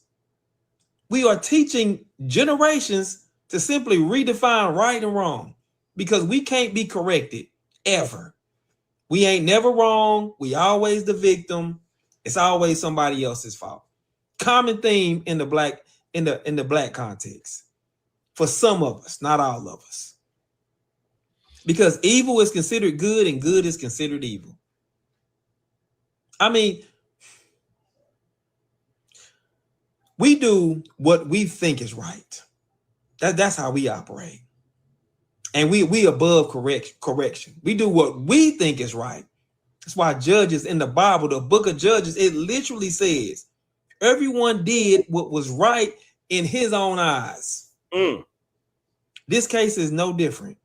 We are teaching generations to simply redefine right and wrong because we can't be corrected ever. We ain't never wrong. We always the victim. It's always somebody else's fault. Common theme in the black context. For some of us, not all of us. Because evil is considered good and good is considered evil. I mean, we do what we think is right. That's how we operate. And we above correction. We do what we think is right. That's why Judges in the Bible, the book of Judges, it literally says, everyone did what was right in his own eyes. This case is no different.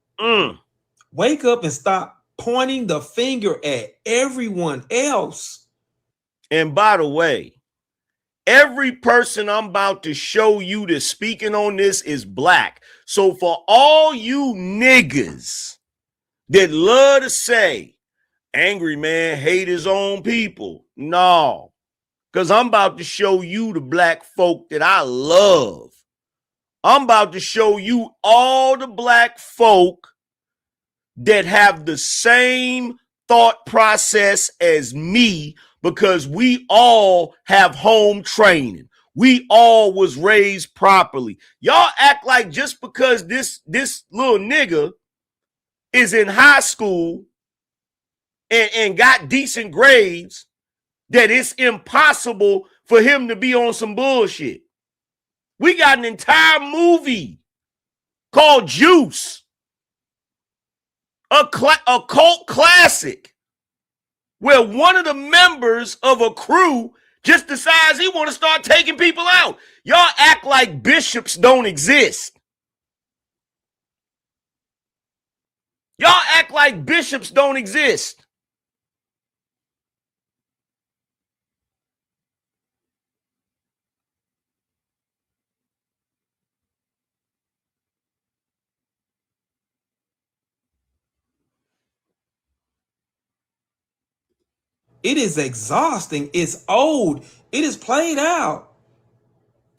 Wake up and stop pointing the finger at everyone else. And by the way, every person I'm about to show you that's speaking on this is black. So for all you niggas that love to say, Angryman hate his own people. No, because I'm about to show you the black folk that I love. I'm about to show you all the black folk that have the same thought process as me because we all have home training. We all was raised properly. Y'all act like just because this little nigga is in high school and got decent grades, that it's impossible for him to be on some bullshit. We got an entire movie called Juice, a cult classic, where one of the members of a crew just decides he want to start taking people out. Y'all act like bishops don't exist. Y'all act like bishops don't exist. It is exhausting. It's old. It is played out.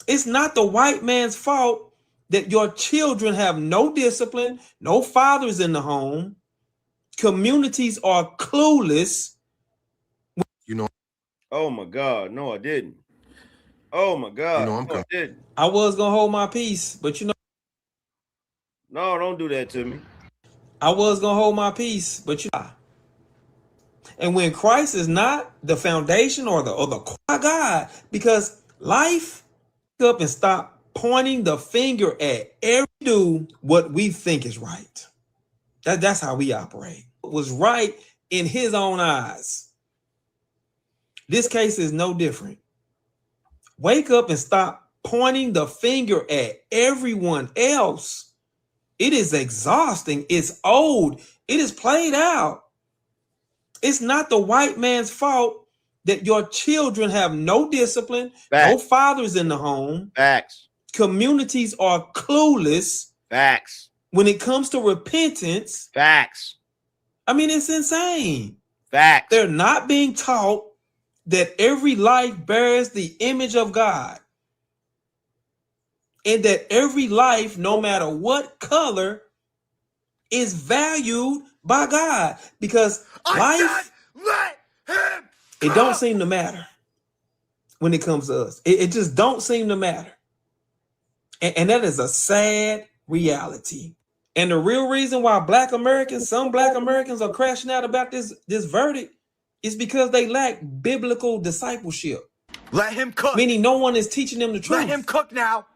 It's not the white man's fault that your children have no discipline, no fathers in the home. Communities are clueless. You know. Oh my God. No, I didn't. Oh my God. You know, I'm no, I didn't. I was going to hold my peace, but you know. No, don't do that to me. I was going to hold my peace, but you know. And when Christ is not the foundation or the core of God, because life up and stop pointing the finger at every do what we think is right. That's how we operate. It was right in his own eyes. This case is no different. Wake up and stop pointing the finger at everyone else. It is exhausting. It's old. It is played out. It's not the white man's fault that your children have no discipline, Facts. no fathers in the home. Facts. Communities are clueless. Facts. When it comes to repentance. Facts. I mean, it's insane. Facts. They're not being taught that every life bears the image of God. And that every life, no matter what color, is valued by God. Because life, it don't seem to matter when it comes to us. It just don't seem to matter. And that is a sad reality. And the real reason why some black Americans are crashing out about this verdict is because they lack biblical discipleship. Let him cook. Meaning no one is teaching them the truth. Let him cook now.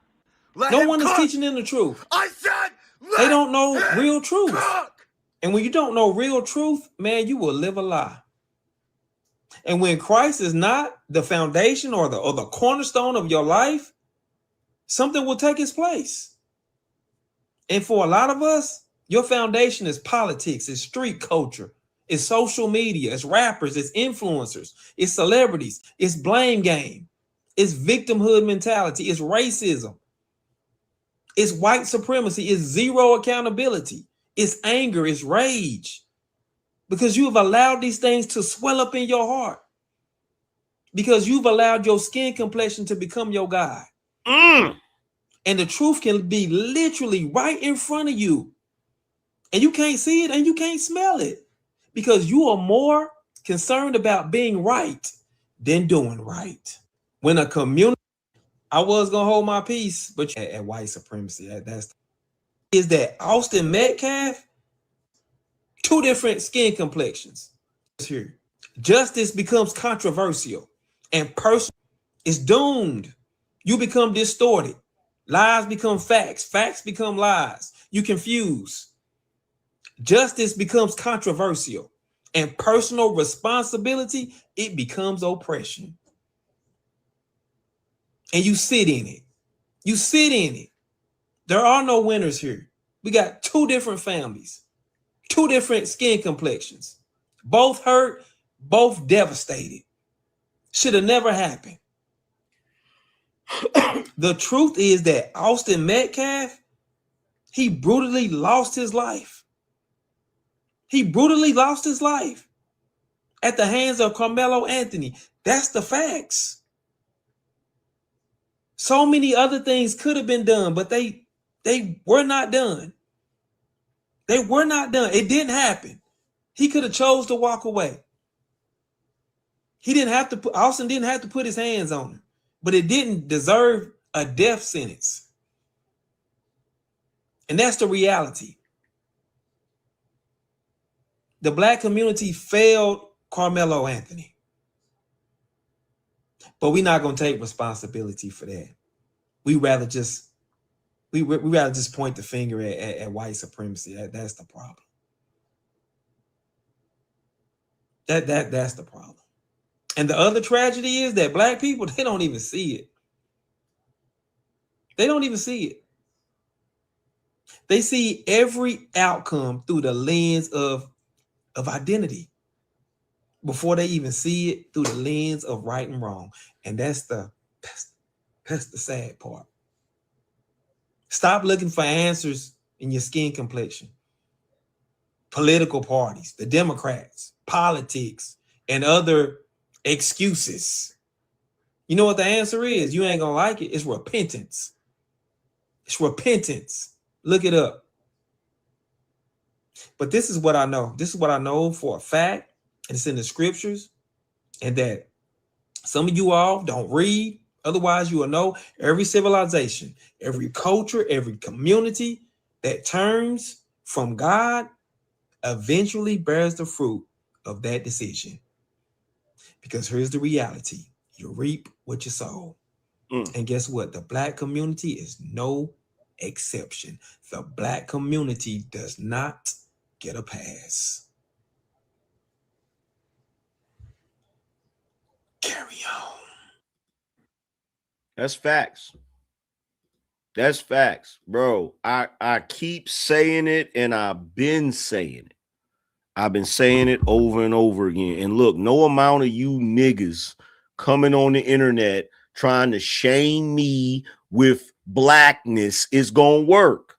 No one is teaching them the truth. I said they don't know real truth. Cook. And when you don't know real truth, man, you will live a lie. And when Christ is not the foundation or the cornerstone of your life, something will take its place. And for a lot of us, your foundation is politics, it's street culture, it's social media, it's rappers, it's influencers, it's celebrities, it's blame game, it's victimhood mentality, it's racism, it's white supremacy, it's zero accountability, it's anger, it's rage. Because you have allowed these things to swell up in your heart. Because you've allowed your skin complexion to become your God. And the truth can be literally right in front of you. And you can't see it and you can't smell it. Because you are more concerned about being right than doing right. When a community, I was going to hold my peace, but at white supremacy, is that Austin Metcalf, two different skin complexions. Here, justice becomes controversial and person is doomed. You become distorted. Lies become facts. Facts become lies. You confuse. Justice becomes controversial and personal responsibility, it becomes oppression. And you sit in it. You sit in it. There are no winners here. We got two different families, two different skin complexions, both hurt, both devastated. Should have never happened. The truth is that Austin Metcalf, he brutally lost his life. He brutally lost his life at the hands of Karmelo Anthony. That's the facts. So many other things could have been done, but they were not done. They were not done. It didn't happen. He could have chose to walk away. He didn't have to Austin didn't have to put his hands on him, but it didn't deserve a death sentence. And that's the reality. The black community failed Karmelo Anthony. But we're not gonna take responsibility for that. We rather just point the finger at white supremacy. That's the problem. That's the problem. And the other tragedy is that black people, they don't even see it. They don't even see it. They see every outcome through the lens of identity before they even see it through the lens of right and wrong. And that's the sad part. Stop looking for answers in your skin complexion. Political parties, the Democrats, politics, and other excuses. You know what the answer is? You ain't gonna like it. It's repentance. It's repentance. Look it up. But this is what I know. This is what I know for a fact. And it's in the scriptures. And that some of you all don't read. Otherwise, you will know every civilization, every culture, every community that turns from God eventually bears the fruit of that decision. Because here's the reality. You reap what you sow. And guess what? The black community is no exception. The black community does not get a pass. Carry on. That's facts. That's facts, bro. I keep saying it, and I've been saying it. I've been saying it over and over again. And look, no amount of you niggas coming on the internet trying to shame me with blackness is gonna work.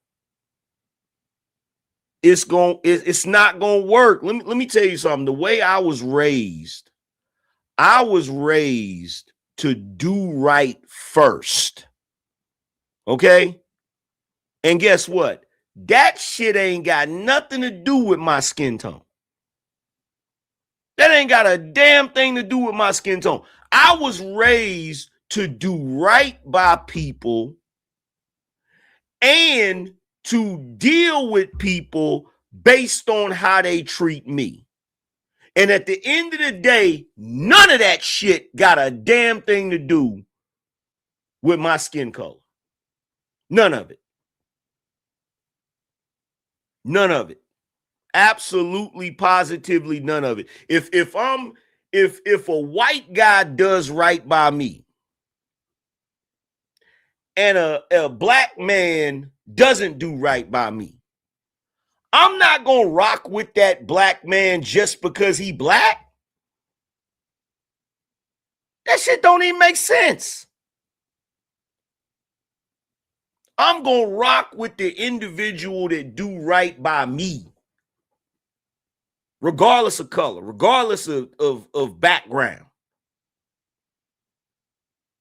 It's not gonna work. Let me tell you something. The way I was raised to do right first. Okay? And guess what? That shit ain't got nothing to do with my skin tone. That ain't got a damn thing to do with my skin tone. I was raised to do right by people and to deal with people based on how they treat me. And at the end of the day, none of that shit got a damn thing to do with my skin color. None of it. None of it. Absolutely, positively none of it. If a white guy does right by me and a black man doesn't do right by me, I'm not going to rock with that black man just because he black. That shit don't even make sense. I'm going to rock with the individual that do right by me, regardless of color, regardless of background.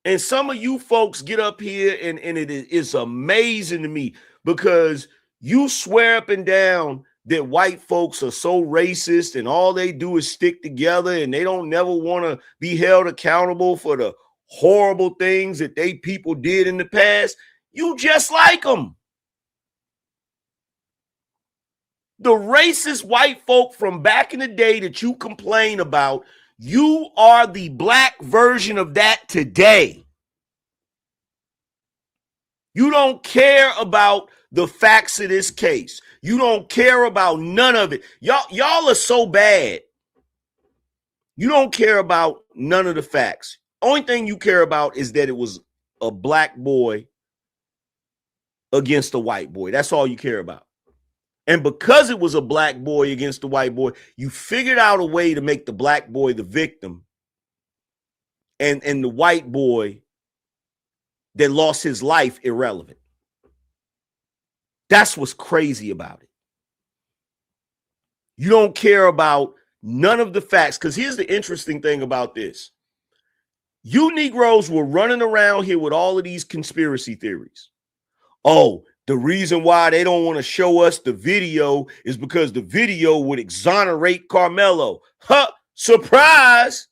And some of you folks get up here and it is amazing to me because you swear up and down that white folks are so racist and all they do is stick together and they don't never want to be held accountable for the horrible things that they people did in the past. You just like them. The racist white folk from back in the day that you complain about, you are the black version of that today. You don't care about the facts of this case. You don't care about none of it. Y'all are so bad. You don't care about none of the facts. Only thing you care about is that it was a black boy against a white boy. That's all you care about. And because it was a black boy against the white boy, you figured out a way to make the black boy the victim and the white boy that lost his life irrelevant. That's what's crazy about it. You don't care about none of the facts, because here's the interesting thing about this. You Negroes were running around here with all of these conspiracy theories. Oh, the reason why they don't want to show us the video is because the video would exonerate Karmelo. Huh, surprise.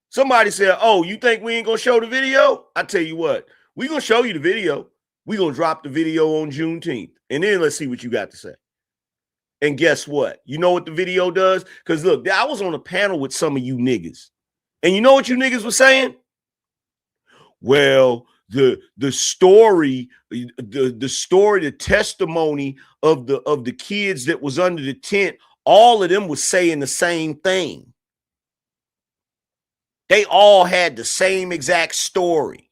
Somebody said, oh, you think we ain't going to show the video? I tell you what, we going to show you the video. We going to drop the video on Juneteenth. And then let's see what you got to say. And guess what? You know what the video does? Because look, I was on a panel with some of you niggas. And you know what you niggas were saying? Well, the story, the testimony of the kids that was under the tent, all of them was saying the same thing. They all had the same exact story.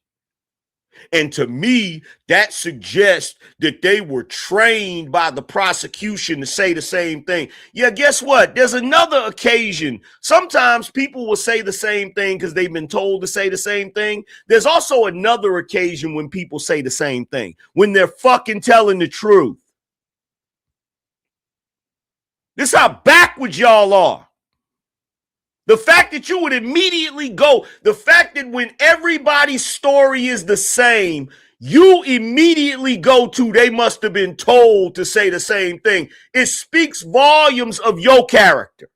And to me, that suggests that they were trained by the prosecution to say the same thing. Yeah, guess what? There's another occasion. Sometimes people will say the same thing because they've been told to say the same thing. There's also another occasion when people say the same thing, when they're fucking telling the truth. This is how backwards y'all are. The fact that you would immediately go, the fact that when everybody's story is the same, you immediately go to, they must have been told to say the same thing. It speaks volumes of your character.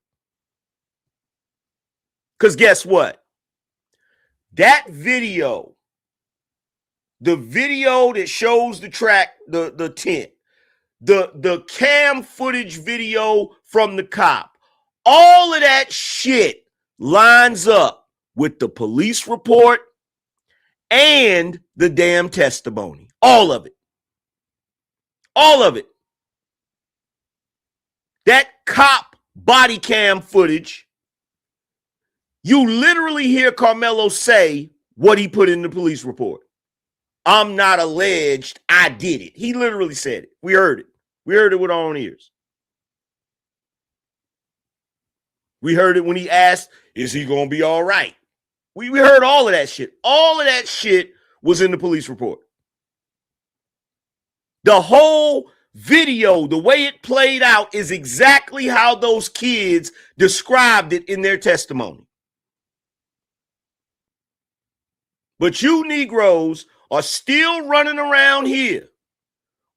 Because guess what? That video, the video that shows the track, the tent, the cam footage video from the cop, all of that shit lines up with the police report and the damn testimony. All of it. All of it. That cop body cam footage, you literally hear Karmelo say what he put in the police report. I'm not alleged, I did it. He literally said it. We heard it. We heard it with our own ears. We heard it when he asked, is he going to be all right? We heard all of that shit. All of that shit was in the police report. The whole video, the way it played out, is exactly how those kids described it in their testimony. But you Negroes are still running around here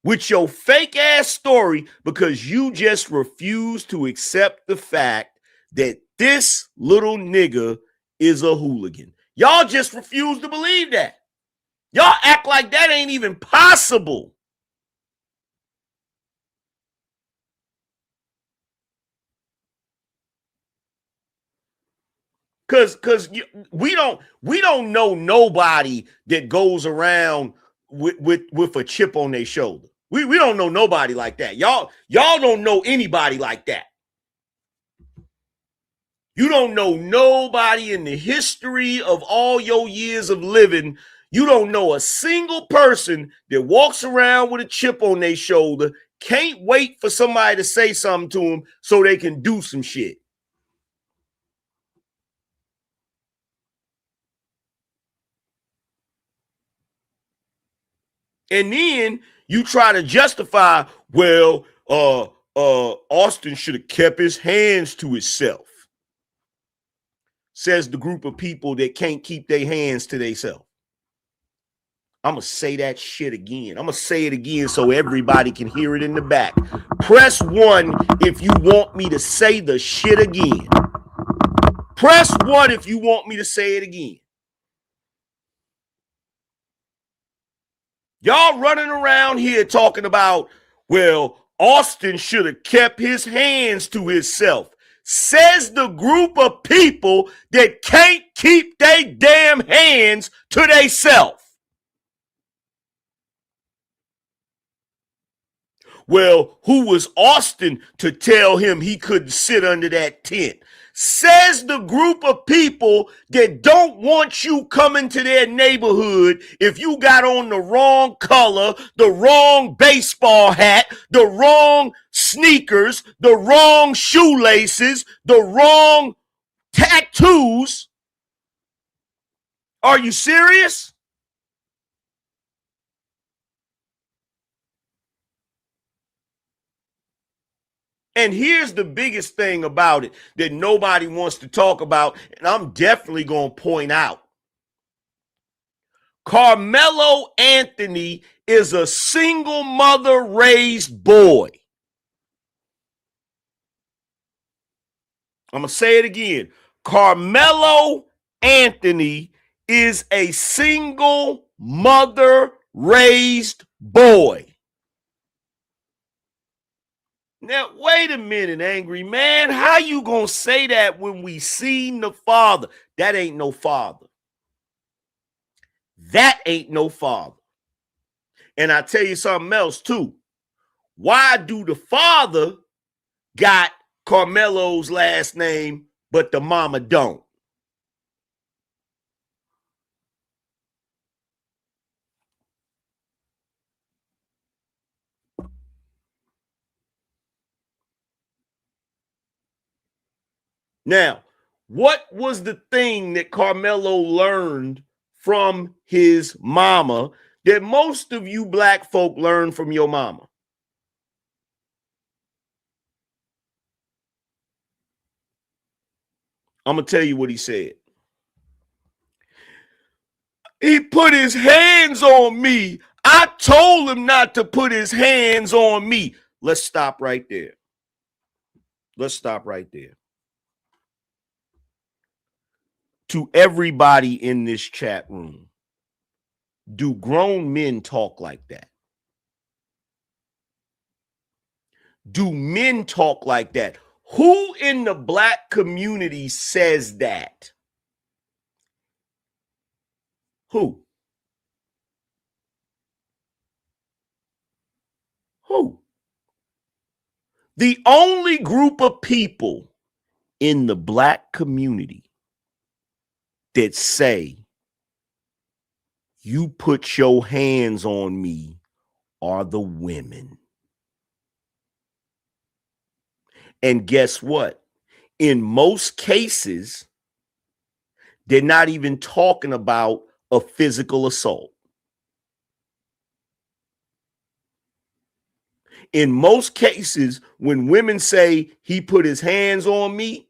with your fake ass story because you just refuse to accept the fact that this little nigga is a hooligan. Y'all just refuse to believe that. Y'all act like that ain't even possible. Cause we don't know nobody that goes around with a chip on their shoulder. We don't know nobody like that. Y'all don't know anybody like that. You don't know nobody in the history of all your years of living. You don't know a single person that walks around with a chip on their shoulder, can't wait for somebody to say something to them so they can do some shit. And then you try to justify, well, Austin should have kept his hands to himself. Says the group of people that can't keep their hands to themselves. I'm going to say that shit again. I'm going to say it again so everybody can hear it in the back. Press 1 if you want me to say the shit again. Press 1 if you want me to say it again. Y'all running around here talking about, well, Austin should have kept his hands to himself. Says the group of people that can't keep their damn hands to themselves. Well, who was Austin to tell him he couldn't sit under that tent? Says the group of people that don't want you coming to their neighborhood if you got on the wrong color, the wrong baseball hat, the wrong sneakers, the wrong shoelaces, the wrong tattoos. Are you serious? And here's the biggest thing about it that nobody wants to talk about, and I'm definitely going to point out. Karmelo Anthony is a single mother raised boy. I'm going to say it again. Karmelo Anthony is a single mother raised boy. Now, wait a minute, angry man. How you gonna say that when we seen the father? That ain't no father. That ain't no father. And I tell you something else too. Why do the father got Karmelo's last name, but the mama don't? Now, what was the thing that Karmelo learned from his mama that most of you black folk learn from your mama? I'm going to tell you what he said. He put his hands on me. I told him not to put his hands on me. Let's stop right there. Let's stop right there. To everybody in this chat room, do grown men talk like that? Do men talk like that? Who in the black community says that? Who? Who? The only group of people in the black community that say, you put your hands on me, are the women. And guess what? In most cases, they're not even talking about a physical assault. In most cases, when women say he put his hands on me,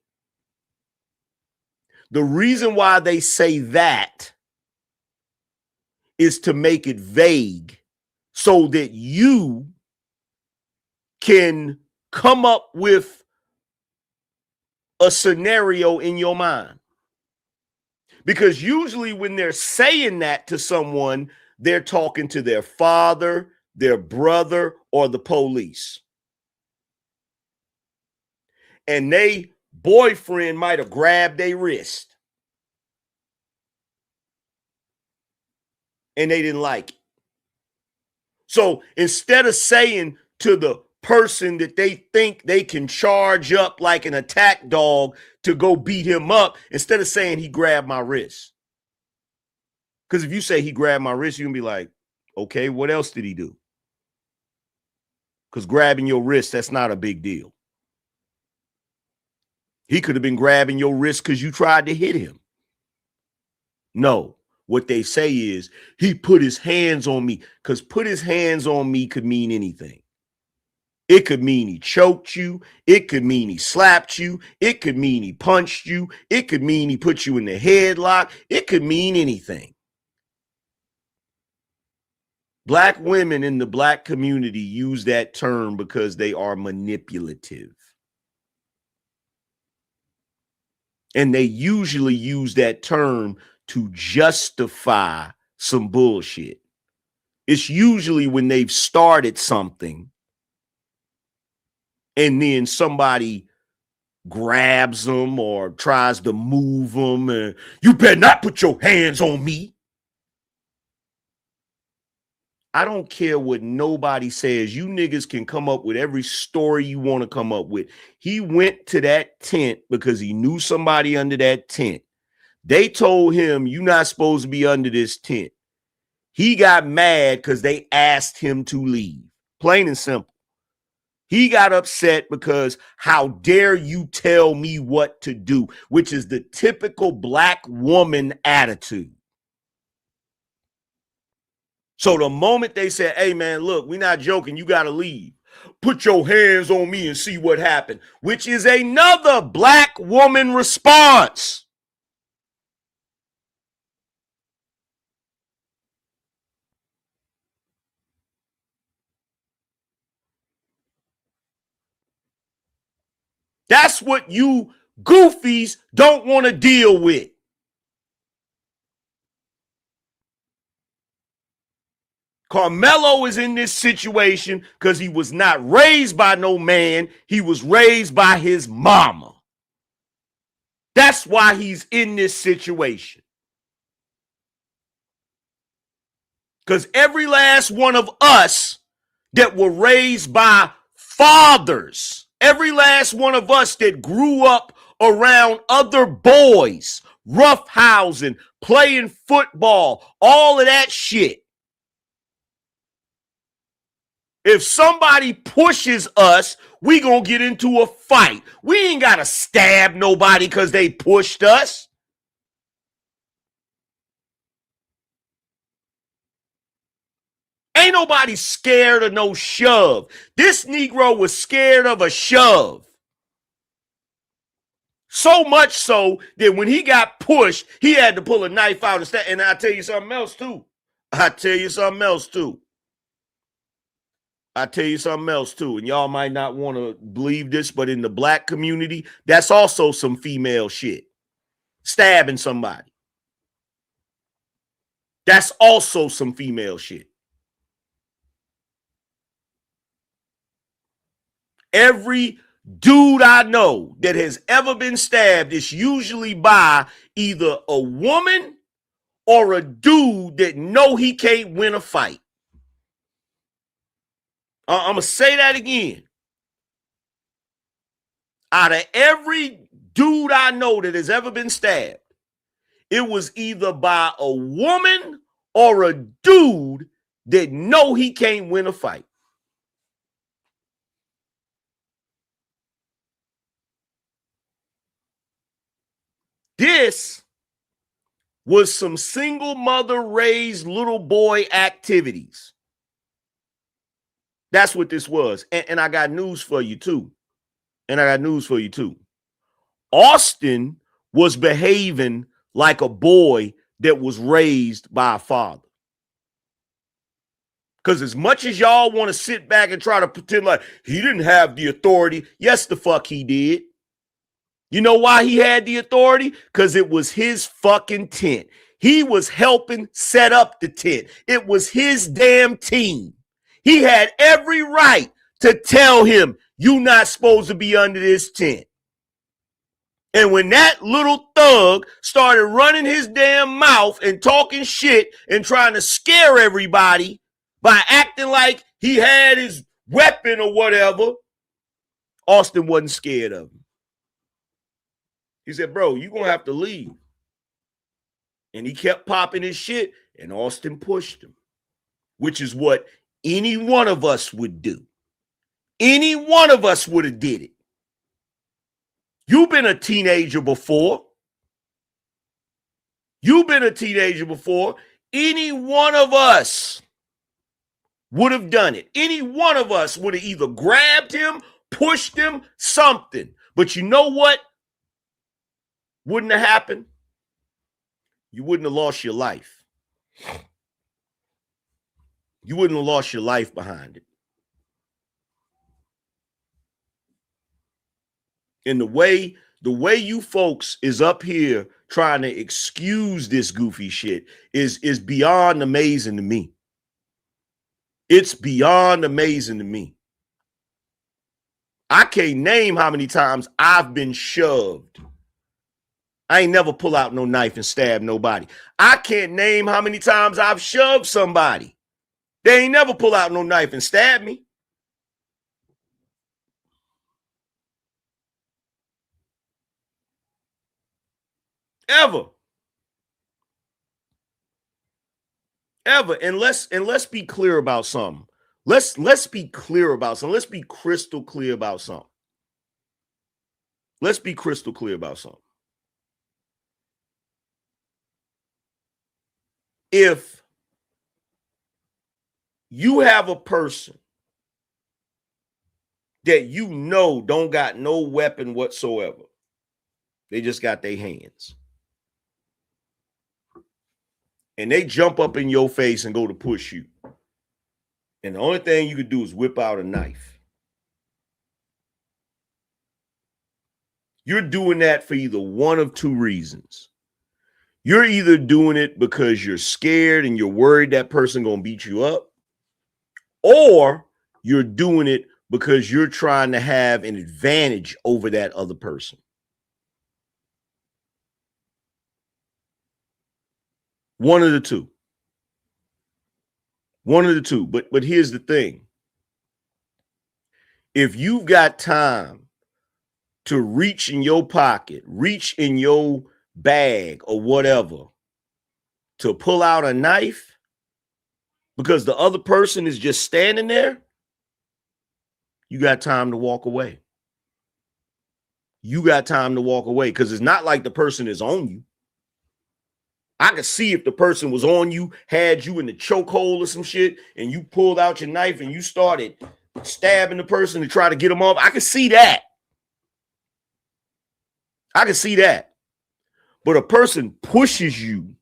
the reason why they say that is to make it vague so that you can come up with a scenario in your mind. Because usually when they're saying that to someone, they're talking to their father, their brother, or the police. And they boyfriend might have grabbed their wrist. And they didn't like it. So instead of saying to the person that they think they can charge up like an attack dog to go beat him up, instead of saying he grabbed my wrist. Because if you say he grabbed my wrist, you're going to be like, okay, what else did he do? Because grabbing your wrist, that's not a big deal. He could have been grabbing your wrist because you tried to hit him. No, what they say is he put his hands on me, because put his hands on me could mean anything. It could mean he choked you. It could mean he slapped you. It could mean he punched you. It could mean he put you in the headlock. It could mean anything. Black women in the black community use that term because they are manipulative. And they usually use that term to justify some bullshit. It's usually when they've started something and then somebody grabs them or tries to move them and you better not put your hands on me. I don't care what nobody says. You niggas can come up with every story you want to come up with. He went to that tent because he knew somebody under that tent. They told him, you're not supposed to be under this tent. He got mad because they asked him to leave. Plain and simple. He got upset because how dare you tell me what to do, which is the typical black woman attitude. So the moment they said, hey, man, look, we're not joking. You got to leave. Put your hands on me and see what happened, which is another black woman response. That's what you goofies don't want to deal with. Karmelo is in this situation because he was not raised by no man. He was raised by his mama. That's why he's in this situation. Because every last one of us that were raised by fathers, every last one of us that grew up around other boys, roughhousing, playing football, all of that shit. If somebody pushes us, we gonna get into a fight. We ain't gotta stab nobody because they pushed us. Ain't nobody scared of no shove. This Negro was scared of a shove. So much so that when he got pushed, he had to pull a knife out and stab. And I'll tell you something else too. And y'all might not want to believe this, but in the black community, that's also some female shit. Stabbing somebody. That's also some female shit. Every dude I know that has ever been stabbed is usually by either a woman or a dude that know he can't win a fight. I'm going to say that again. Out of every dude I know that has ever been stabbed, it was either by a woman or a dude that know he can't win a fight. This was some single mother raised little boy activities. That's what this was. And I got news for you too. Austin was behaving like a boy that was raised by a father. Because as much as y'all want to sit back and try to pretend like he didn't have the authority, yes, the fuck he did. You know why he had the authority? Because it was his fucking tent. He was helping set up the tent. It was his damn team. He had every right to tell him, you're not supposed to be under this tent. And when that little thug started running his damn mouth and talking shit and trying to scare everybody by acting like he had his weapon or whatever, Austin wasn't scared of him. He said, bro, you're going to have to leave. And he kept popping his shit, and Austin pushed him, which is what any one of us would do. Any one of us would have did it. You've been a teenager before. Any one of us would have done it. Any one of us would have either grabbed him, pushed him, something. But you know what wouldn't have happened? You wouldn't have lost your life. You wouldn't have lost your life behind it. And the way you folks is up here trying to excuse this goofy shit is beyond amazing to me. It's beyond amazing to me. I can't name how many times I've been shoved. I ain't never pull out no knife and stab nobody. I can't name how many times I've shoved somebody. They ain't never pull out no knife and stab me. Ever. And let's be clear about something. Let's be clear about something. Let's be crystal clear about something. If you have a person that you know don't got no weapon whatsoever, they just got their hands, and they jump up in your face and go to push you, and the only thing you could do is whip out a knife, you're doing that for either one of two reasons. You're either doing it because you're scared and you're worried that person gonna beat you up, or you're doing it because you're trying to have an advantage over that other person. One of the two. One of the two. But here's the thing. If you've got time to reach in your pocket, reach in your bag or whatever, to pull out a knife because the other person is just standing there, you got time to walk away. You got time to walk away because it's not like the person is on you. I could see if the person was on you, had you in the chokehold or some shit, and you pulled out your knife and you started stabbing the person to try to get them off. I could see that. I could see that. But a person pushes you.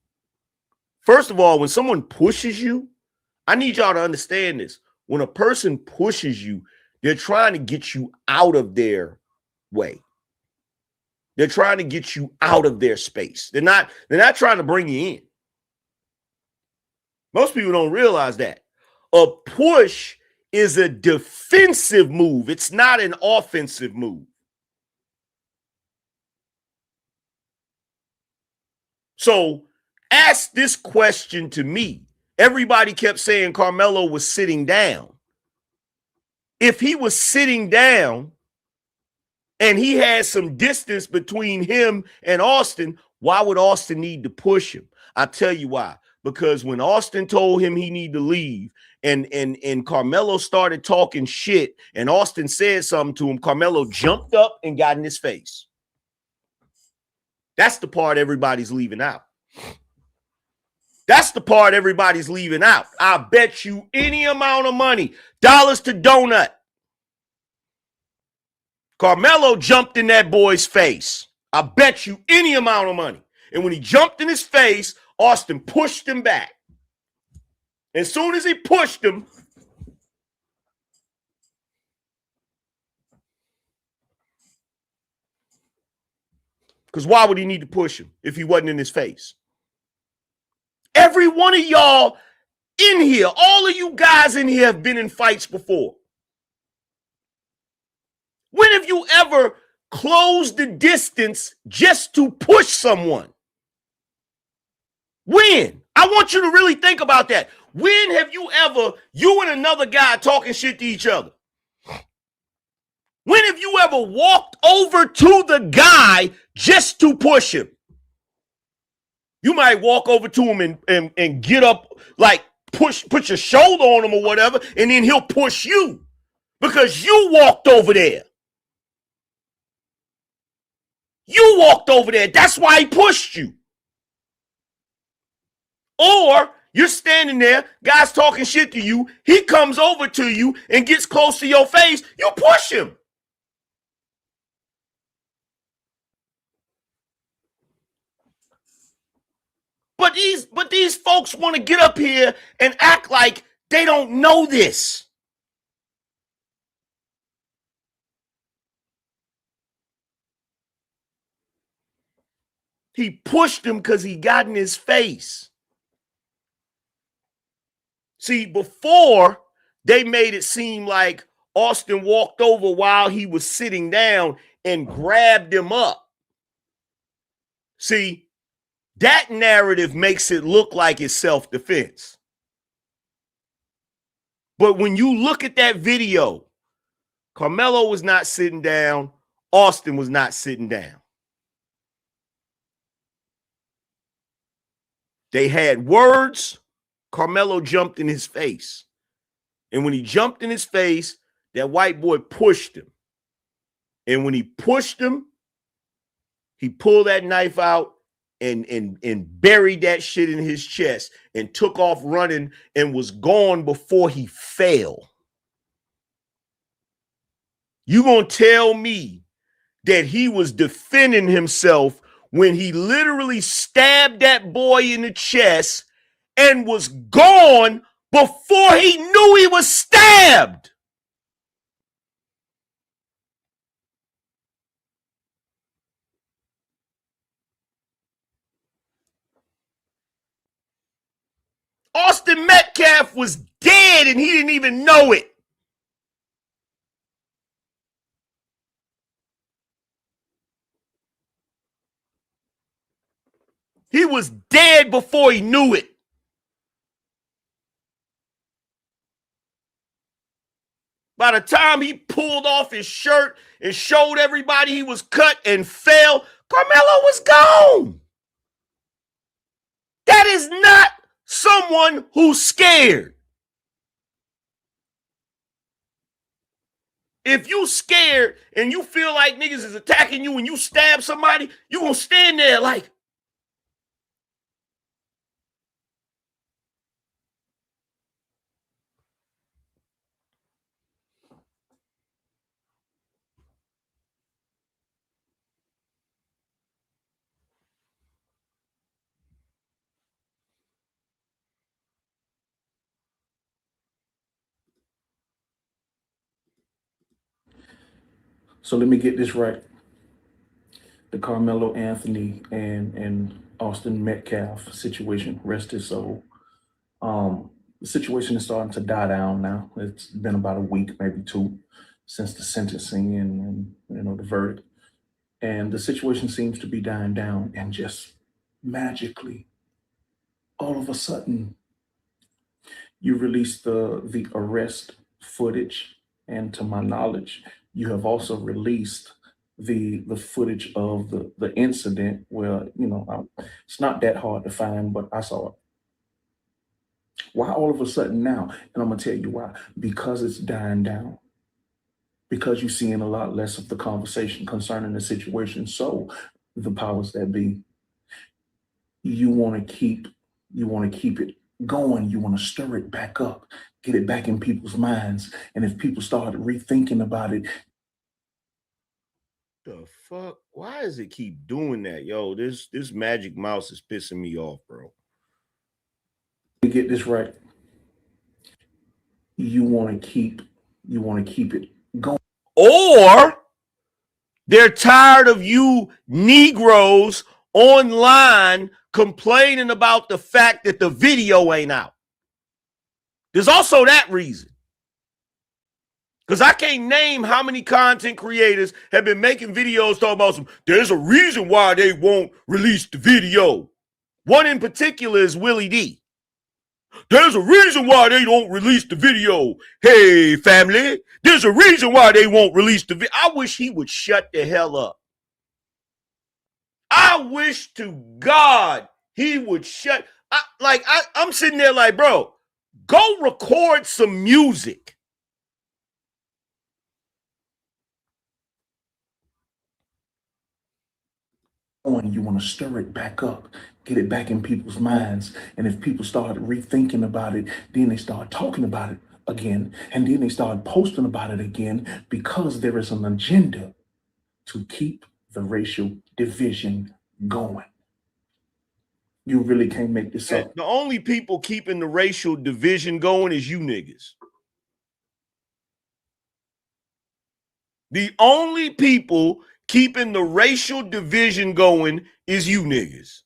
First of all, when someone pushes you, I need y'all to understand this. When a person pushes you, they're trying to get you out of their way. They're trying to get you out of their space. They're not trying to bring you in. Most people don't realize that. A push is a defensive move. It's not an offensive move. So ask this question to me. Everybody kept saying Karmelo was sitting down. If he was sitting down and he had some distance between him and Austin, why would Austin need to push him? I'll tell you why. Because when Austin told him he needed to leave and Karmelo started talking shit and Austin said something to him, Karmelo jumped up and got in his face. That's the part everybody's leaving out. That's the part everybody's leaving out. I bet you any amount of money, dollars to donut. Karmelo jumped in that boy's face. I bet you any amount of money. And when he jumped in his face, Austin pushed him back. As soon as he pushed him, because why would he need to push him if he wasn't in his face? Every one of y'all in here, all of you guys in here have been in fights before. When have you ever closed the distance just to push someone? When? I want you to really think about that. When have you ever, you and another guy talking shit to each other? When have you ever walked over to the guy just to push him? You might walk over to him and get up, like put your shoulder on him or whatever, and then he'll push you because you walked over there. You walked over there. That's why he pushed you. Or you're standing there, guy's talking shit to you. He comes over to you and gets close to your face. You push him. But these folks want to get up here and act like they don't know this. He pushed him because he got in his face. See, before they made it seem like Austin walked over while he was sitting down and grabbed him up. See, that narrative makes it look like it's self-defense. But when you look at that video, Karmelo was not sitting down. Austin was not sitting down. They had words. Karmelo jumped in his face. And when he jumped in his face, that white boy pushed him. And when he pushed him, he pulled that knife out and buried that shit in his chest and took off running and was gone before he fell. You gonna tell me that he was defending himself when he literally stabbed that boy in the chest and was gone before he knew he was stabbed? Austin Metcalf was dead and he didn't even know it. He was dead before he knew it. By the time he pulled off his shirt and showed everybody he was cut and fell, Karmelo was gone. That is not someone who's scared. If you scared and you feel like niggas is attacking you and you stab somebody, you gonna stand there like, So let me get this right. The Karmelo Anthony and Austin Metcalf situation, rest his soul. The situation is starting to die down now. It's been about a week, maybe two, since the sentencing and the verdict. And the situation seems to be dying down, and just magically, all of a sudden, you release the arrest footage, and to my knowledge, you have also released the footage of the incident where, it's not that hard to find, but I saw it. Why all of a sudden now? And I'm gonna tell you why. Because it's dying down. Because you're seeing a lot less of the conversation concerning the situation. So the powers that be, you want to keep it going. You want to stir it back up, get it back in people's minds. And if people start rethinking about it, the fuck? Why does it keep doing that? Yo, this magic mouse is pissing me off, bro. to get this right, you want to keep it going. Or they're tired of you Negroes online complaining about the fact that the video ain't out. There's also that reason. Because I can't name how many content creators have been making videos talking about there's a reason why they won't release the video. One in particular is Willie D. There's a reason why they don't release the video. Hey, family, there's a reason why they won't release the video. I wish he would shut the hell up. I wish to God he would shut. I'm sitting there like, bro, go record some music. You want to stir it back up, get it back in people's minds. And if people start rethinking about it, then they start talking about it again. And then they start posting about it again, because there is an agenda to keep the racial division going. You really can't make this up. The only people keeping the racial division going is you niggas. The only people keeping the racial division going is you niggas.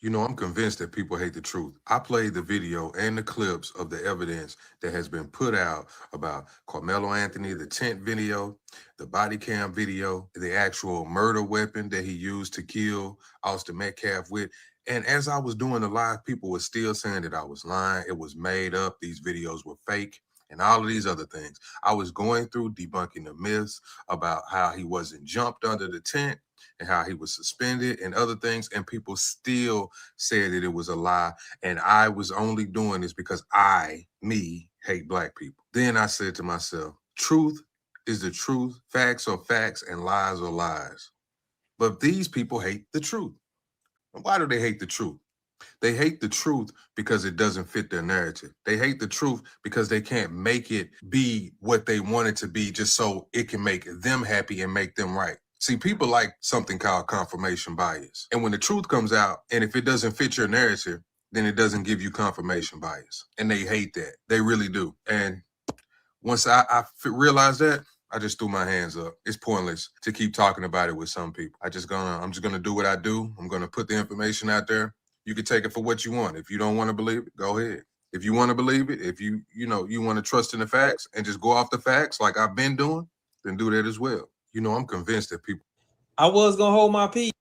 You know, I'm convinced that people hate the truth. I played the video and the clips of the evidence that has been put out about Karmelo Anthony, the tent video, the body cam video, the actual murder weapon that he used to kill Austin Metcalf with. And as I was doing the live, people were still saying that I was lying. It was made up. These videos were fake and all of these other things. I was going through debunking the myths about how he wasn't jumped under the tent and how he was suspended and other things. And people still said that it was a lie. And I was only doing this because me, hate black people. Then I said to myself, truth is the truth. Facts are facts and lies are lies. But these people hate the truth. Why do they hate the truth? They hate the truth because it doesn't fit their narrative. They hate the truth because they can't make it be what they want it to be just so it can make them happy and make them right. See, people like something called confirmation bias. And when the truth comes out, and if it doesn't fit your narrative, then it doesn't give you confirmation bias. And they hate that. They really do. And once I realized that, I just threw my hands up. It's pointless to keep talking about it with some people. I'm just gonna do what I do. I'm gonna put the information out there. You can take it for what you want. If you don't want to believe it, go ahead. If you want to believe it, if you want to trust in the facts and just go off the facts like I've been doing, then do that as well. I'm convinced that people. I was gonna hold my peace.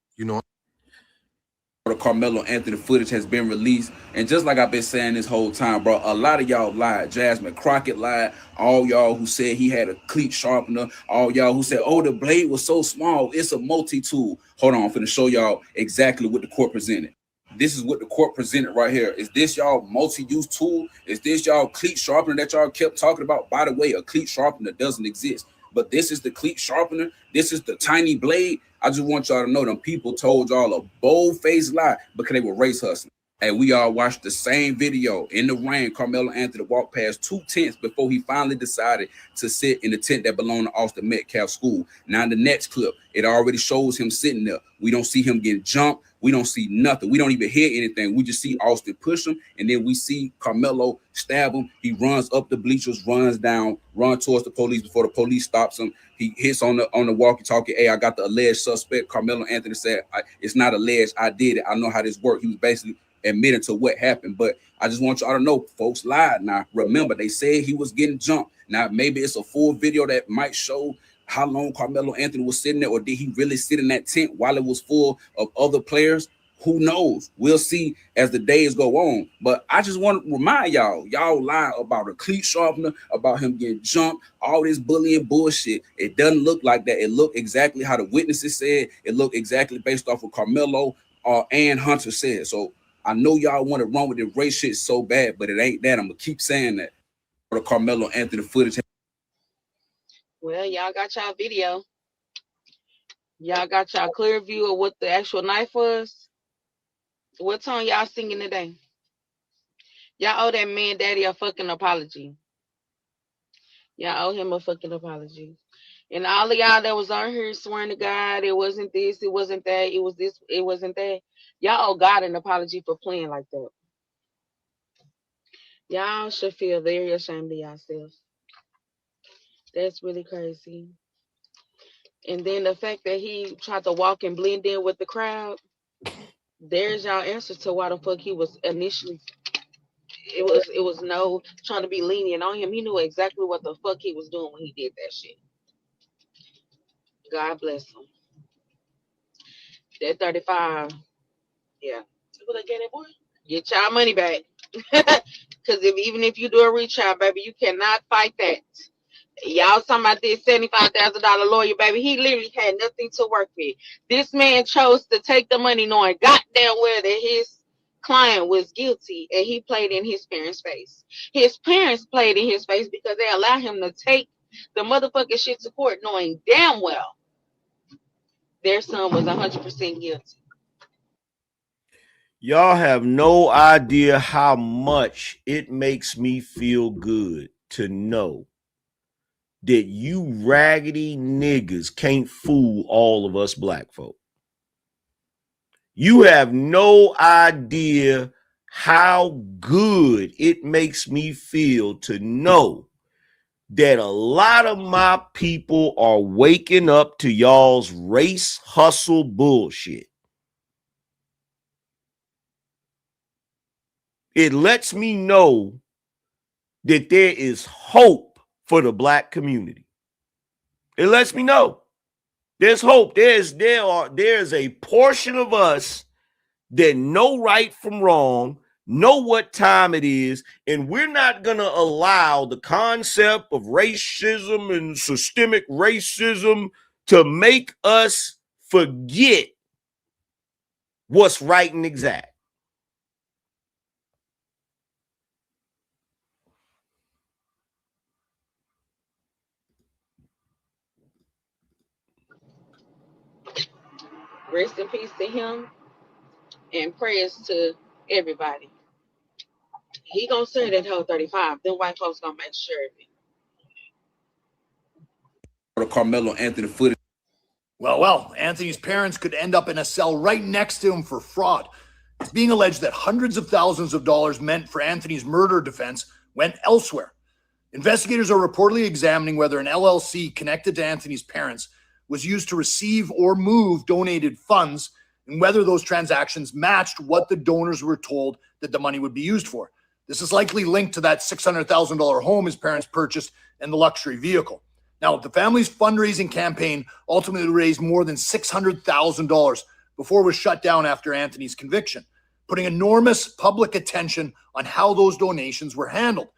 The Karmelo Anthony footage has been released, and just like I've been saying this whole time, bro, a lot of y'all lied. Jasmine Crockett lied. All y'all who said he had a cleat sharpener. All y'all who said, oh, the blade was so small, it's a multi-tool. Hold on, I'm finna show y'all exactly what the court presented. This is what the court presented right here. Is this y'all multi-use tool? Is this y'all cleat sharpener that y'all kept talking about? By the way, a cleat sharpener doesn't exist. But this is the cleat sharpener. This is the tiny blade. I just want y'all to know them people told y'all a bold-faced lie because they were race hustling. And we all watched the same video in the rain. Karmelo Anthony walked past 2 tents before he finally decided to sit in the tent that belonged to Austin Metcalf school. Now in the next clip, it already shows him sitting there. We don't see him getting jumped. We don't see nothing. We don't even hear anything. We just see Austin push him, and then we see Karmelo stab him. He runs up the bleachers, runs down, runs towards the police before the police stops him. He hits on the walkie-talkie. Hey, I got the alleged suspect. Karmelo Anthony said, it's not alleged. I did it. I know how this works. He was basically admitting to what happened. But I just want y'all to know, folks lied. Now, remember, they said he was getting jumped. Now, maybe it's a full video that might show how long Karmelo Anthony was sitting there, or did he really sit in that tent while it was full of other players? Who knows? We'll see as the days go on. But I just want to remind y'all lie about a cleat sharpener, about him getting jumped, all this bullying bullshit. It doesn't look like that. It looked exactly how the witnesses said. It looked exactly based off of Karmelo and Hunter said. So I know y'all want to run with the race shit so bad, but it ain't that. I'm going to keep saying that. The Karmelo Anthony footage. Well, y'all got y'all video. Y'all got y'all clear view of what the actual knife was. What song y'all singing today? Y'all owe that man daddy a fucking apology. Y'all owe him a fucking apology. And all of y'all that was on here swearing to God, it wasn't this, it wasn't that, it was this, it wasn't that. Y'all owe God an apology for playing like that. Y'all should feel very ashamed of yourselves. That's really crazy. And then the fact that he tried to walk and blend in with the crowd, there's y'all answer to why the fuck he was initially. It was no trying to be lenient on him. He knew exactly what the fuck he was doing when he did that shit. God bless him. That 35, yeah. Get y'all money back. Because even if you do a retrial, baby, you cannot fight that. Y'all talking about this $75,000 lawyer, baby. He literally had nothing to work with. This man chose to take the money knowing goddamn well that his client was guilty, and he played in his parents' face. His parents played in his face because they allowed him to take the motherfucking shit to court knowing damn well their son was 100% guilty. Y'all have no idea how much it makes me feel good to know that you raggedy niggas can't fool all of us black folk. You have no idea how good it makes me feel to know that a lot of my people are waking up to y'all's race hustle bullshit. It lets me know that there is hope for the black community. It lets me know there's hope. There's a portion of us that know right from wrong, know what time it is, and we're not going to allow the concept of racism and systemic racism to make us forget what's right and exact. Rest in peace to him, and prayers to everybody. He gonna serve that whole 35. Them white folks gonna make sure of it. The Karmelo Anthony footage. Well, Anthony's parents could end up in a cell right next to him for fraud. It's being alleged that hundreds of thousands of dollars meant for Anthony's murder defense went elsewhere. Investigators are reportedly examining whether an LLC connected to Anthony's parents was used to receive or move donated funds and whether those transactions matched what the donors were told that the money would be used for. This is likely linked to that $600,000 home his parents purchased and the luxury vehicle. Now, the family's fundraising campaign ultimately raised more than $600,000 before it was shut down after Anthony's conviction, putting enormous public attention on how those donations were handled.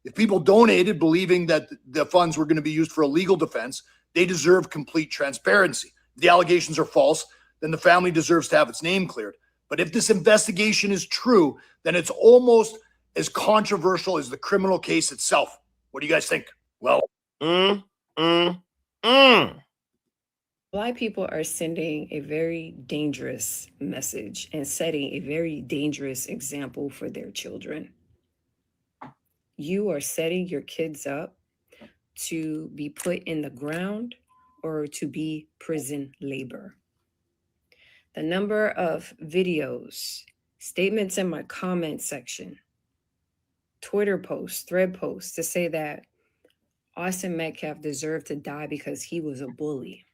If people donated believing that the funds were going to be used for a legal defense, they deserve complete transparency. If the allegations are false, then the family deserves to have its name cleared. But if this investigation is true, then it's almost as controversial as the criminal case itself. What do you guys think? Well, Black people are sending a very dangerous message and setting a very dangerous example for their children. You are setting your kids up to be put in the ground or to be prison labor. The number of videos, statements in my comment section, Twitter posts, thread posts to say that Austin Metcalf deserved to die because he was a bully.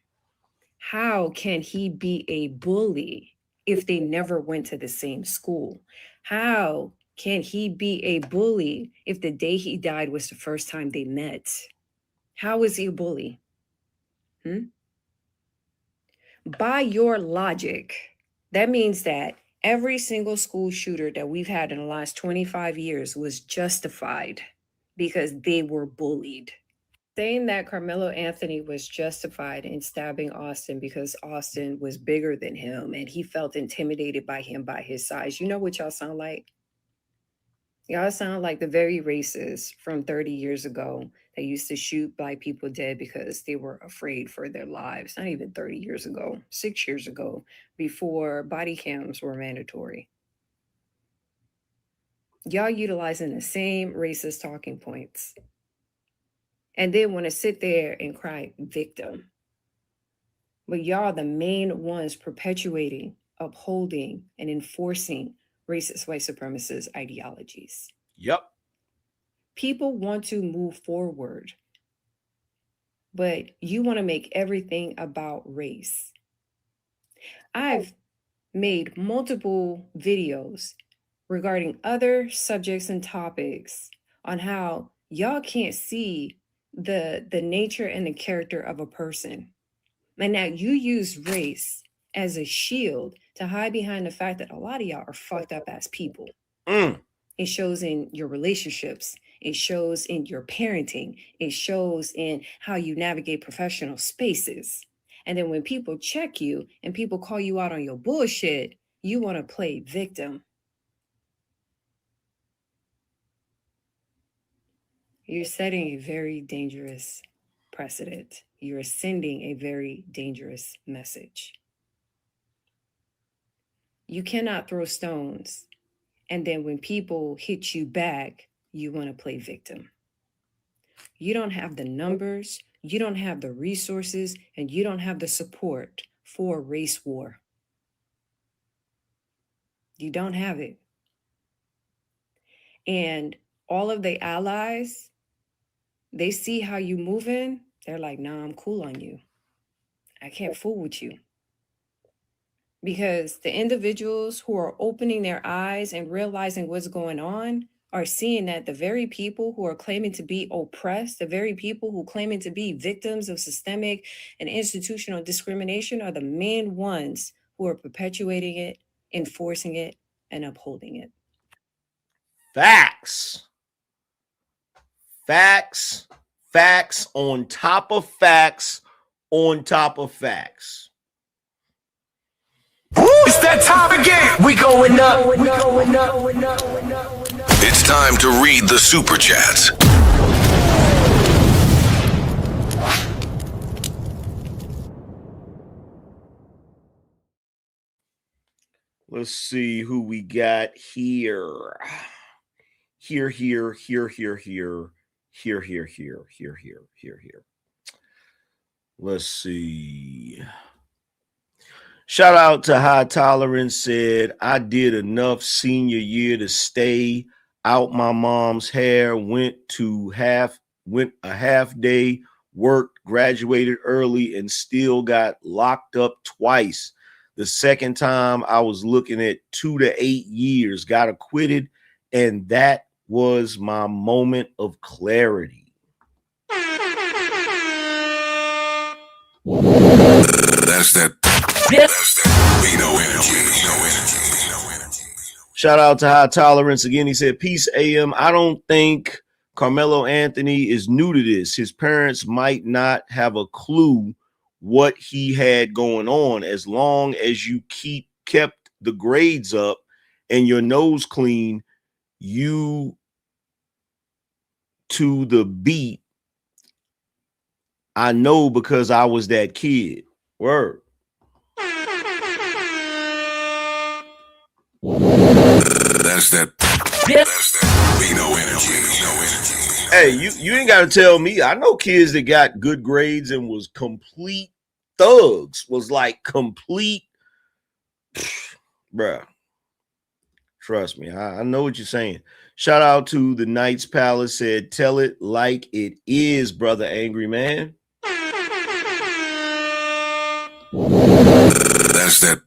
How can he be a bully if they never went to the same school? How can he be a bully if the day he died was the first time they met? How is he a bully? By your logic, that means that every single school shooter that we've had in the last 25 years was justified because they were bullied. Saying that Karmelo Anthony was justified in stabbing Austin because Austin was bigger than him and he felt intimidated by him by his size. You know what y'all sound like? Y'all sound like the very racists from 30 years ago that used to shoot Black people dead because they were afraid for their lives. Not even 30 years ago, 6 years ago, before body cams were mandatory. Y'all utilizing the same racist talking points. And then want to sit there and cry victim. But y'all are the main ones perpetuating, upholding, and enforcing racist white supremacist ideologies. Yep. People want to move forward, but you want to make everything about race. I've made multiple videos regarding other subjects and topics on how y'all can't see the nature and the character of a person. And now you use race as a shield to hide behind the fact that a lot of y'all are fucked up as people. It shows in your relationships. It shows in your parenting. It shows in how you navigate professional spaces. And then when people check you and people call you out on your bullshit, you want to play victim. You're setting a very dangerous precedent. You're sending a very dangerous message. You cannot throw stones, and then when people hit you back, you want to play victim. You don't have the numbers, you don't have the resources, and you don't have the support for a race war. You don't have it. And all of the allies, they see how you moving. They're like, nah, I'm cool on you. I can't fool with you. Because the individuals who are opening their eyes and realizing what's going on are seeing that the very people who are claiming to be oppressed, the very people who are claiming to be victims of systemic and institutional discrimination are the main ones who are perpetuating it, enforcing it, and upholding it. Facts. Facts. Facts on top of facts on top of facts. It's that time again. We going up. We going up. It's time to read the super chats. Let's see who we got here. Here. Let's see. Shout out to High Tolerance said, I did enough senior year to stay out my mom's hair, went a half day, worked, graduated early, and still got locked up twice. The second time I was looking at 2 to 8 years, got acquitted, and that was my moment of clarity. That's that Bino energy. Shout out to High Tolerance again. He said, peace, AM. I don't think Karmelo Anthony is new to this. His parents might not have a clue what he had going on. As long as you kept the grades up and your nose clean, you to the beat. I know because I was that kid. Word. That's that Bino energy. Hey, you ain't got to tell me. I know kids that got good grades and was complete thugs. Was like complete, bruh. Trust me, I know what you're saying. Shout out to the Knights Palace. Said, tell it like it is, brother Angryman. That's that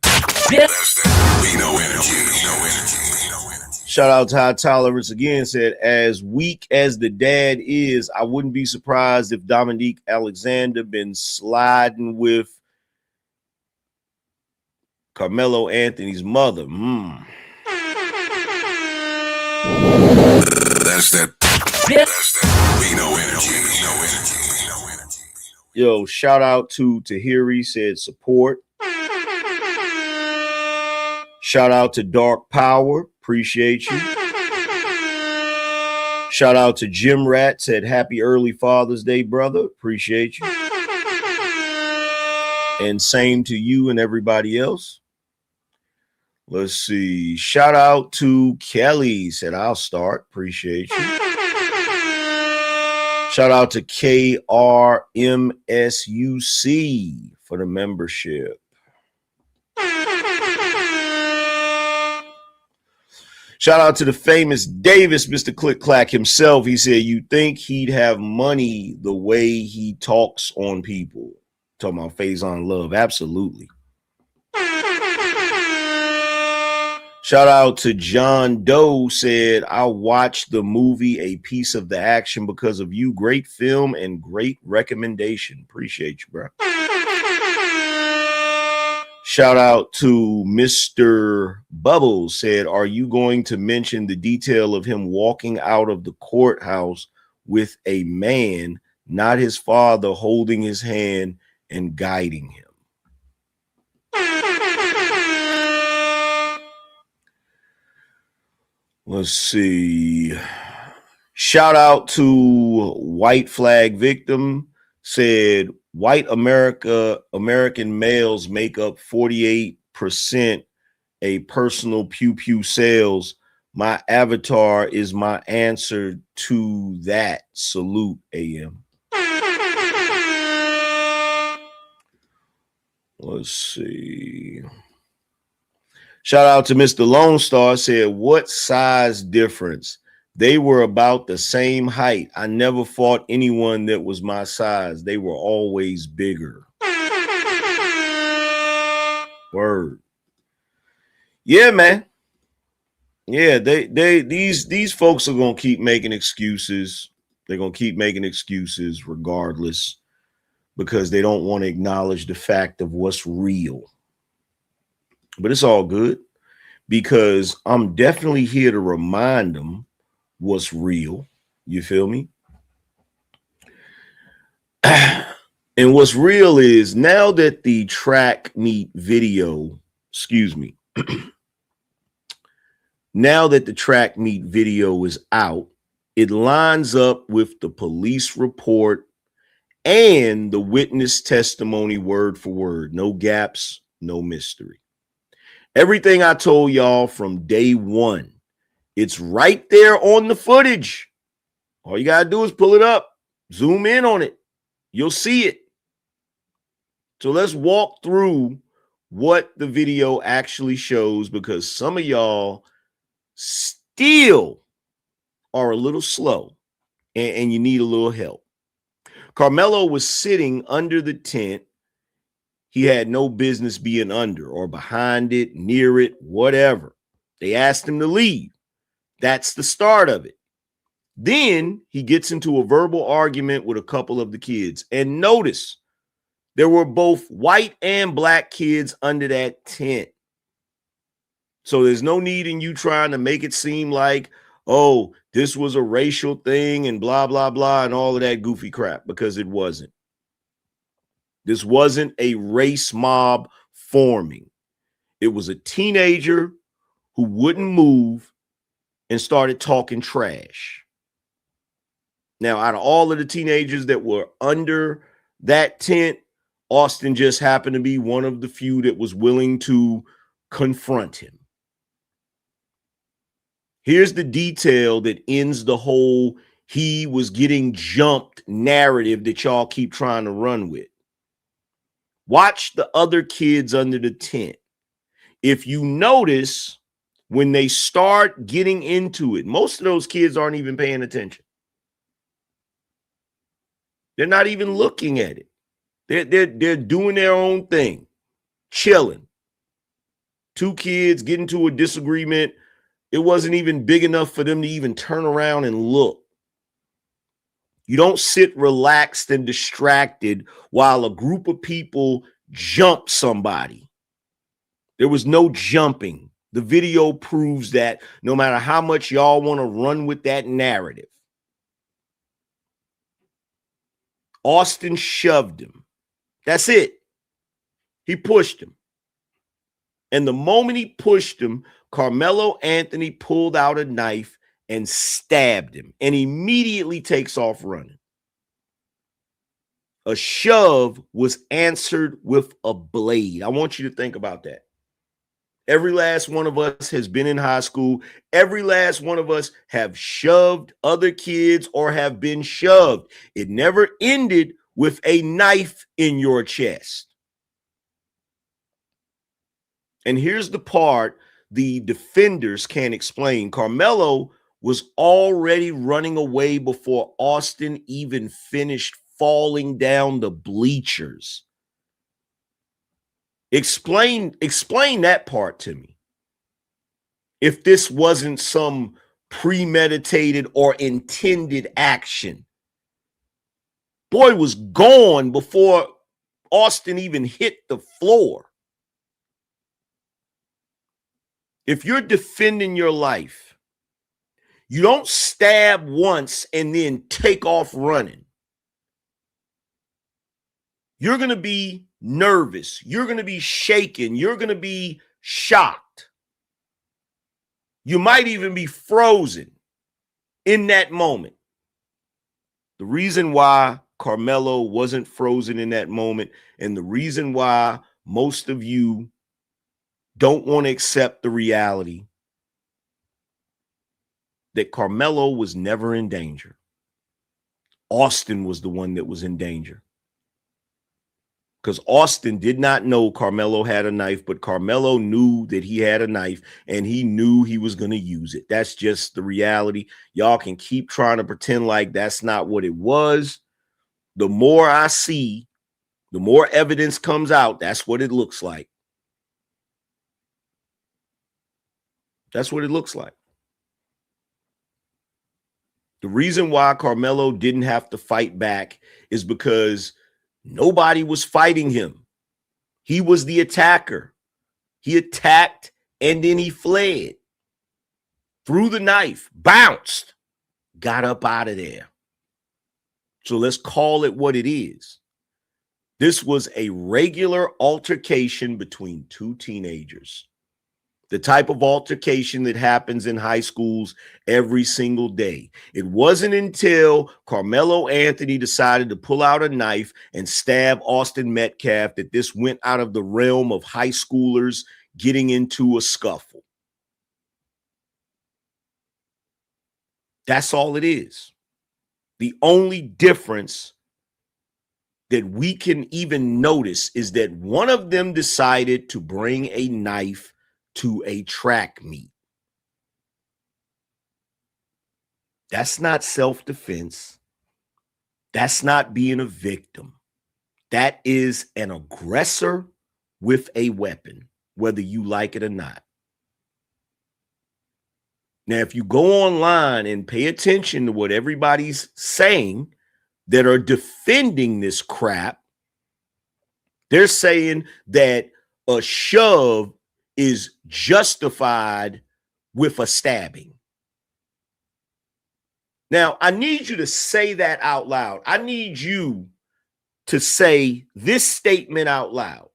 Bino energy. Shout out to High Tolerance again. Said, as weak as the dad is, I wouldn't be surprised if Dominique Alexander been sliding with Karmelo Anthony's mother. That's that Bino energy. Yo, shout out to Tahiri. Said support. Shout out to Dark Power. Appreciate you. Shout out to Jim Rat. Said happy early Father's Day, brother. Appreciate you. And same to you and everybody else. Let's see. Shout out to Kelly. Said I'll start. Appreciate you. Shout out to KRMSUC for the membership. Shout out to the famous Davis, Mr. Click Clack himself. He said, you think he'd have money the way he talks on people? Talking about Faison Love. Absolutely. Shout out to John Doe. Said, I watched the movie A Piece of the Action because of you. Great film and great recommendation. Appreciate you, bro. Shout out to Mr. Bubbles. Said, are you going to mention the detail of him walking out of the courthouse with a man, not his father, holding his hand and guiding him? Let's see. Shout out to White Flag Victim. Said, white American males make up 48% a personal pew sales. My avatar is my answer to that. Salute, AM. Let's see. Shout out to Mr. Lone Star. Said, what size difference? They were about the same height. I never fought anyone that was my size. They were always bigger. Word. Yeah, man. Yeah, these folks are gonna keep making excuses. They're gonna keep making excuses regardless, because they don't want to acknowledge the fact of what's real. But it's all good, because I'm definitely here to remind them what's real. You feel me? And what's real is, now that the track meet video, now that the track meet video is out, it lines up with the police report and the witness testimony word for word. No gaps, no mystery. Everything I told y'all from day one, it's right there on the footage. All you got to do is pull it up, zoom in on it. You'll see it. So let's walk through what the video actually shows, because some of y'all still are a little slow and you need a little help. Karmelo was sitting under the tent. he had no business being under or behind it, near it, whatever. They asked him to leave. That's the start of it. Then he gets into a verbal argument with a couple of the kids. And notice, there were both white and black kids under that tent. So there's no need in you trying to make it seem like, oh, this was a racial thing and blah, blah, blah, and all of that goofy crap, because it wasn't. This wasn't a race mob forming. It was a teenager who wouldn't move and started talking trash. Now, out of all of the teenagers that were under that tent, Austin just happened to be one of the few that was willing to confront him. Here's the detail that ends the whole he was getting jumped narrative that y'all keep trying to run with. Watch the other kids under the tent. If you notice, when they start getting into it, most of those kids aren't even paying attention. They're not even looking at it. They're doing their own thing, chilling. Two kids get into a disagreement. It wasn't even big enough for them to even turn around and look. You don't sit relaxed and distracted while a group of people jump somebody. There was no jumping. The video proves that, no matter how much y'all want to run with that narrative. Austin shoved him. That's it. He pushed him. And the moment he pushed him, Karmelo Anthony pulled out a knife and stabbed him and immediately takes off running. A shove was answered with a blade. I want you to think about that. Every last one of us has been in high school. Every last one of us have shoved other kids or have been shoved. It never ended with a knife in your chest. And here's the part the defenders can't explain. Karmelo was already running away before Austin even finished falling down the bleachers. Explain that part to me. If this wasn't some premeditated or intended action. Boy was gone before Austin even hit the floor. If you're defending your life, you don't stab once and then take off running. You're going to be nervous. You're going to be shaken. You're going to be shocked. You might even be frozen in that moment. The reason why Karmelo wasn't frozen in that moment, and the reason why most of you don't want to accept the reality that Karmelo was never in danger. Austin was the one that was in danger. Because Austin did not know Karmelo had a knife, but Karmelo knew that he had a knife and he knew he was going to use it. That's just the reality. Y'all can keep trying to pretend like that's not what it was. The more I see, the more evidence comes out. That's what it looks like. That's what it looks like. The reason why Karmelo didn't have to fight back is because nobody was fighting him. He was the attacker. He attacked and then he fled. Threw the knife, bounced, got up out of there. So let's call it what it is. This was a regular altercation between two teenagers. The type of altercation that happens in high schools every single day. It wasn't until Karmelo Anthony decided to pull out a knife and stab Austin Metcalf that this went out of the realm of high schoolers getting into a scuffle. That's all it is. The only difference that we can even notice is that one of them decided to bring a knife to a track meet. That's not self-defense. That's not being a victim. That is an aggressor with a weapon, whether you like it or not. Now, if you go online and pay attention to what everybody's saying that are defending this crap, they're saying that a shove is justified with a stabbing. Now, I need you to say that out loud. I need you to say this statement out loud.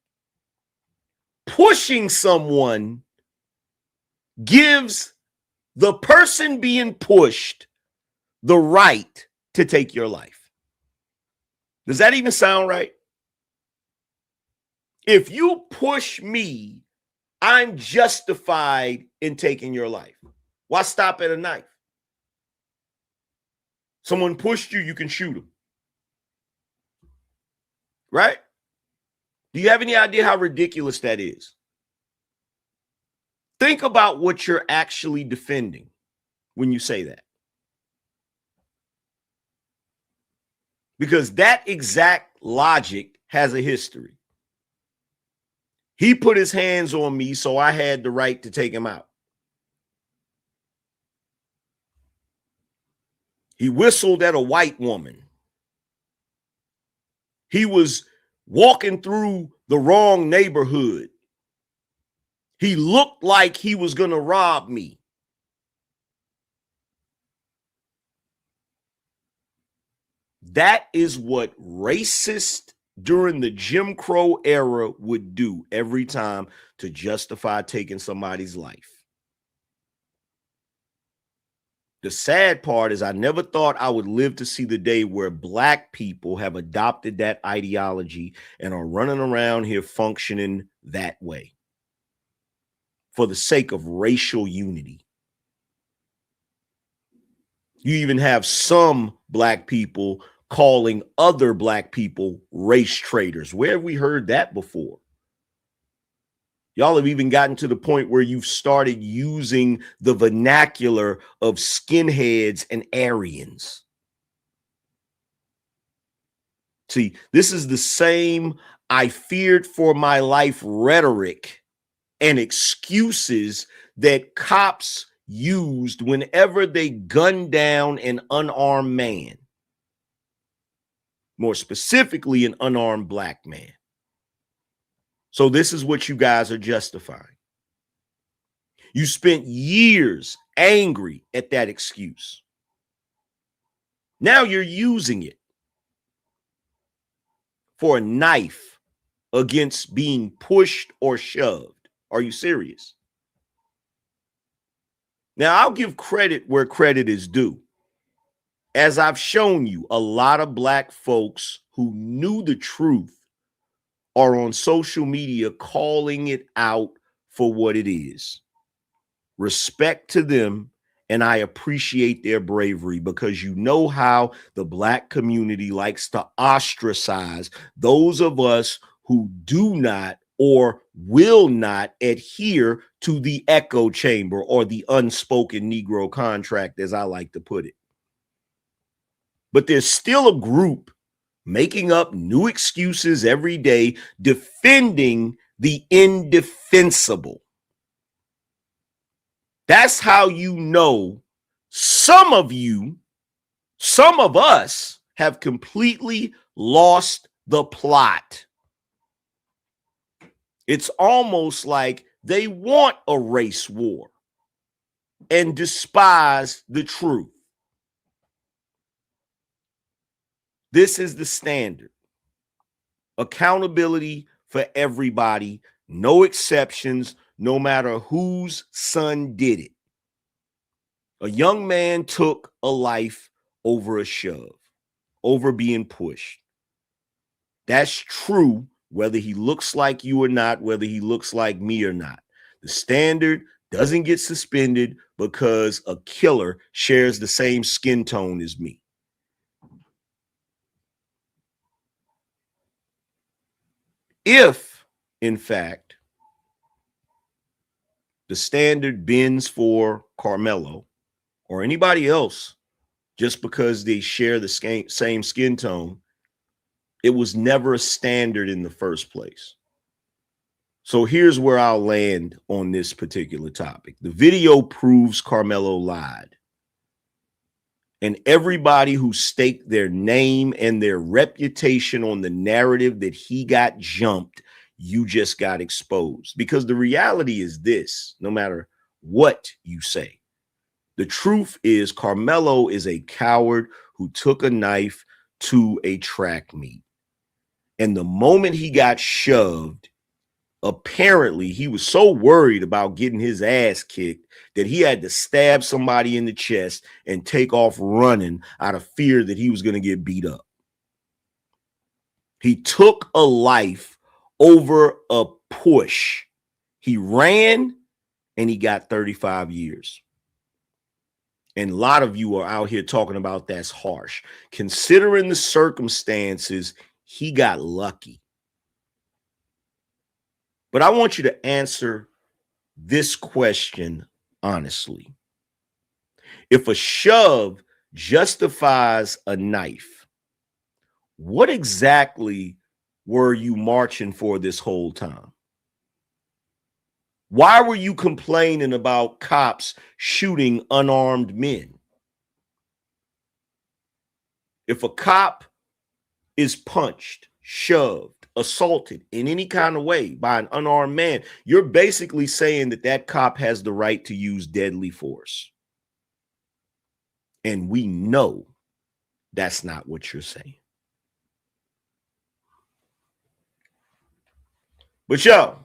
Pushing someone gives the person being pushed the right to take your life. Does that even sound right? If you push me, I'm justified in taking your life. Why stop at a knife? Someone pushed you, you can shoot them. Right? Do you have any idea how ridiculous that is? Think about what you're actually defending when you say that. Because that exact logic has a history. He put his hands on me, so I had the right to take him out. He whistled at a white woman. He was walking through the wrong neighborhood. He looked like he was going to rob me. That is what racists during the Jim Crow era would do every time to justify taking somebody's life. The sad part is I never thought I would live to see the day where black people have adopted that ideology and are running around here functioning that way for the sake of racial unity. You even have some black people calling other black people race traitors. Where have we heard that before? Y'all have even gotten to the point where you've started using the vernacular of skinheads and Aryans. See, this is the same I feared for my life rhetoric and excuses that cops used whenever they gunned down an unarmed man. More specifically, an unarmed black man. So this is what you guys are justifying. You spent years angry at that excuse. Now you're using it for a knife against being pushed or shoved. Are you serious? Now, I'll give credit where credit is due. As I've shown you, a lot of black folks who knew the truth are on social media calling it out for what it is. Respect to them, and I appreciate their bravery, because you know how the black community likes to ostracize those of us who do not or will not adhere to the echo chamber or the unspoken Negro contract, as I like to put it. But there's still a group making up new excuses every day, defending the indefensible. That's how you know some of us have completely lost the plot. It's almost like they want a race war and despise the truth. This is the standard. Accountability for everybody, no exceptions, no matter whose son did it. A young man took a life over a shove, over being pushed. That's true whether he looks like you or not, whether he looks like me or not. The standard doesn't get suspended because a killer shares the same skin tone as me. If, in fact, the standard bends for Karmelo or anybody else just because they share the same skin tone, It was never a standard in the first place. So here's where I'll land on this particular topic. The video proves Karmelo lied. And everybody who staked their name and their reputation on the narrative that he got jumped, you just got exposed. Because the reality is this, no matter what you say, the truth is Karmelo is a coward who took a knife to a track meet. And the moment he got shoved, apparently he was so worried about getting his ass kicked that he had to stab somebody in the chest and take off running out of fear that he was going to get beat up. He took a life over a push. He ran and he got 35 years. And a lot of you are out here talking about that's harsh. Considering the circumstances, he got lucky. But I want you to answer this question honestly. If a shove justifies a knife, what exactly were you marching for this whole time? Why were you complaining about cops shooting unarmed men? If a cop is punched, shoved, assaulted in any kind of way by an unarmed man, you're basically saying that that cop has the right to use deadly force. And we know that's not what you're saying. But yo,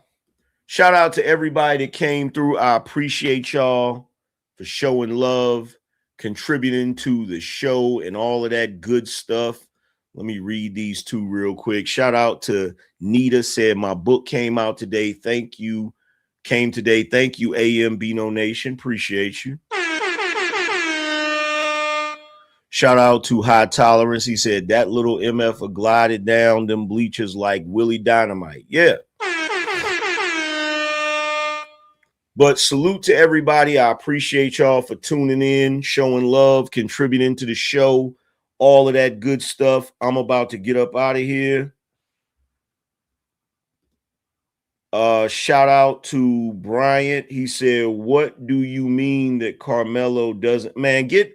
shout out to everybody that came through. I appreciate y'all for showing love, contributing to the show and all of that good stuff. Let me read these two real quick. Shout out to Nita, said my book came out today. Thank you. Came today. Thank you, AM Bino Nation. Appreciate you. Shout out to High Tolerance. He said that little MF glided down them bleachers like Willie Dynamite. Yeah. But salute to everybody. I appreciate y'all for tuning in, showing love, contributing to the show. All of that good stuff. I'm about to get up out of here. Shout out to Bryant. He said, what do you mean that Karmelo doesn't? Man, get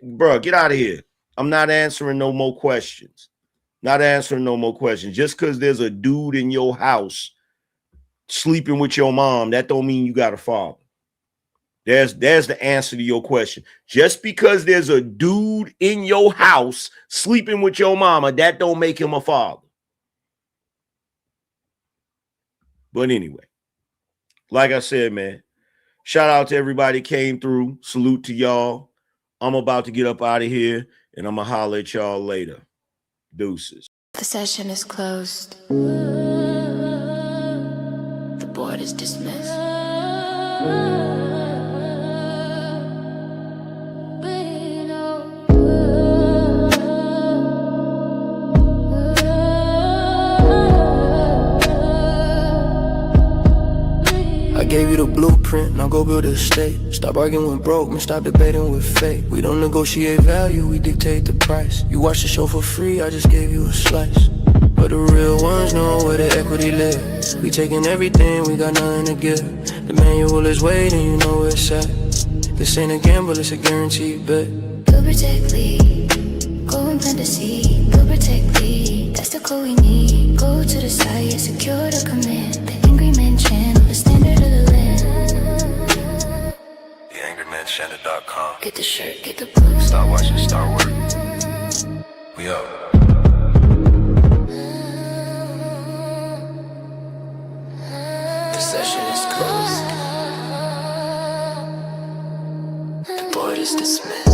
out of here. I'm not answering no more questions. Not answering no more questions. Just because there's a dude in your house sleeping with your mom, that don't mean you got a father. There's the answer to your question. Just because there's a dude in your house sleeping with your mama, that don't make him a father. But anyway, like I said, man, shout out to everybody that came through. Salute to y'all. I'm about to get up out of here, and I'm going to holler at y'all later. Deuces. The session is closed. The board is dismissed. I gave you the blueprint, now go build a estate. Stop arguing with broke, man, stop debating with fate. We don't negotiate value, we dictate the price. You watch the show for free, I just gave you a slice. But the real ones know where the equity lives. We taking everything, we got nothing to give. The manual is waiting, you know where it's at. This ain't a gamble, it's a guaranteed bet. Go protect, lead. Go and plant the seed. Go protect, lead. That's the code we need. Go to the side, secure the command. The Angryman channel, the standard of the land. TheAngrymanChannel.com. Get the shirt, get the blue. Start watching, start working. We up. The session is closed. The board is dismissed.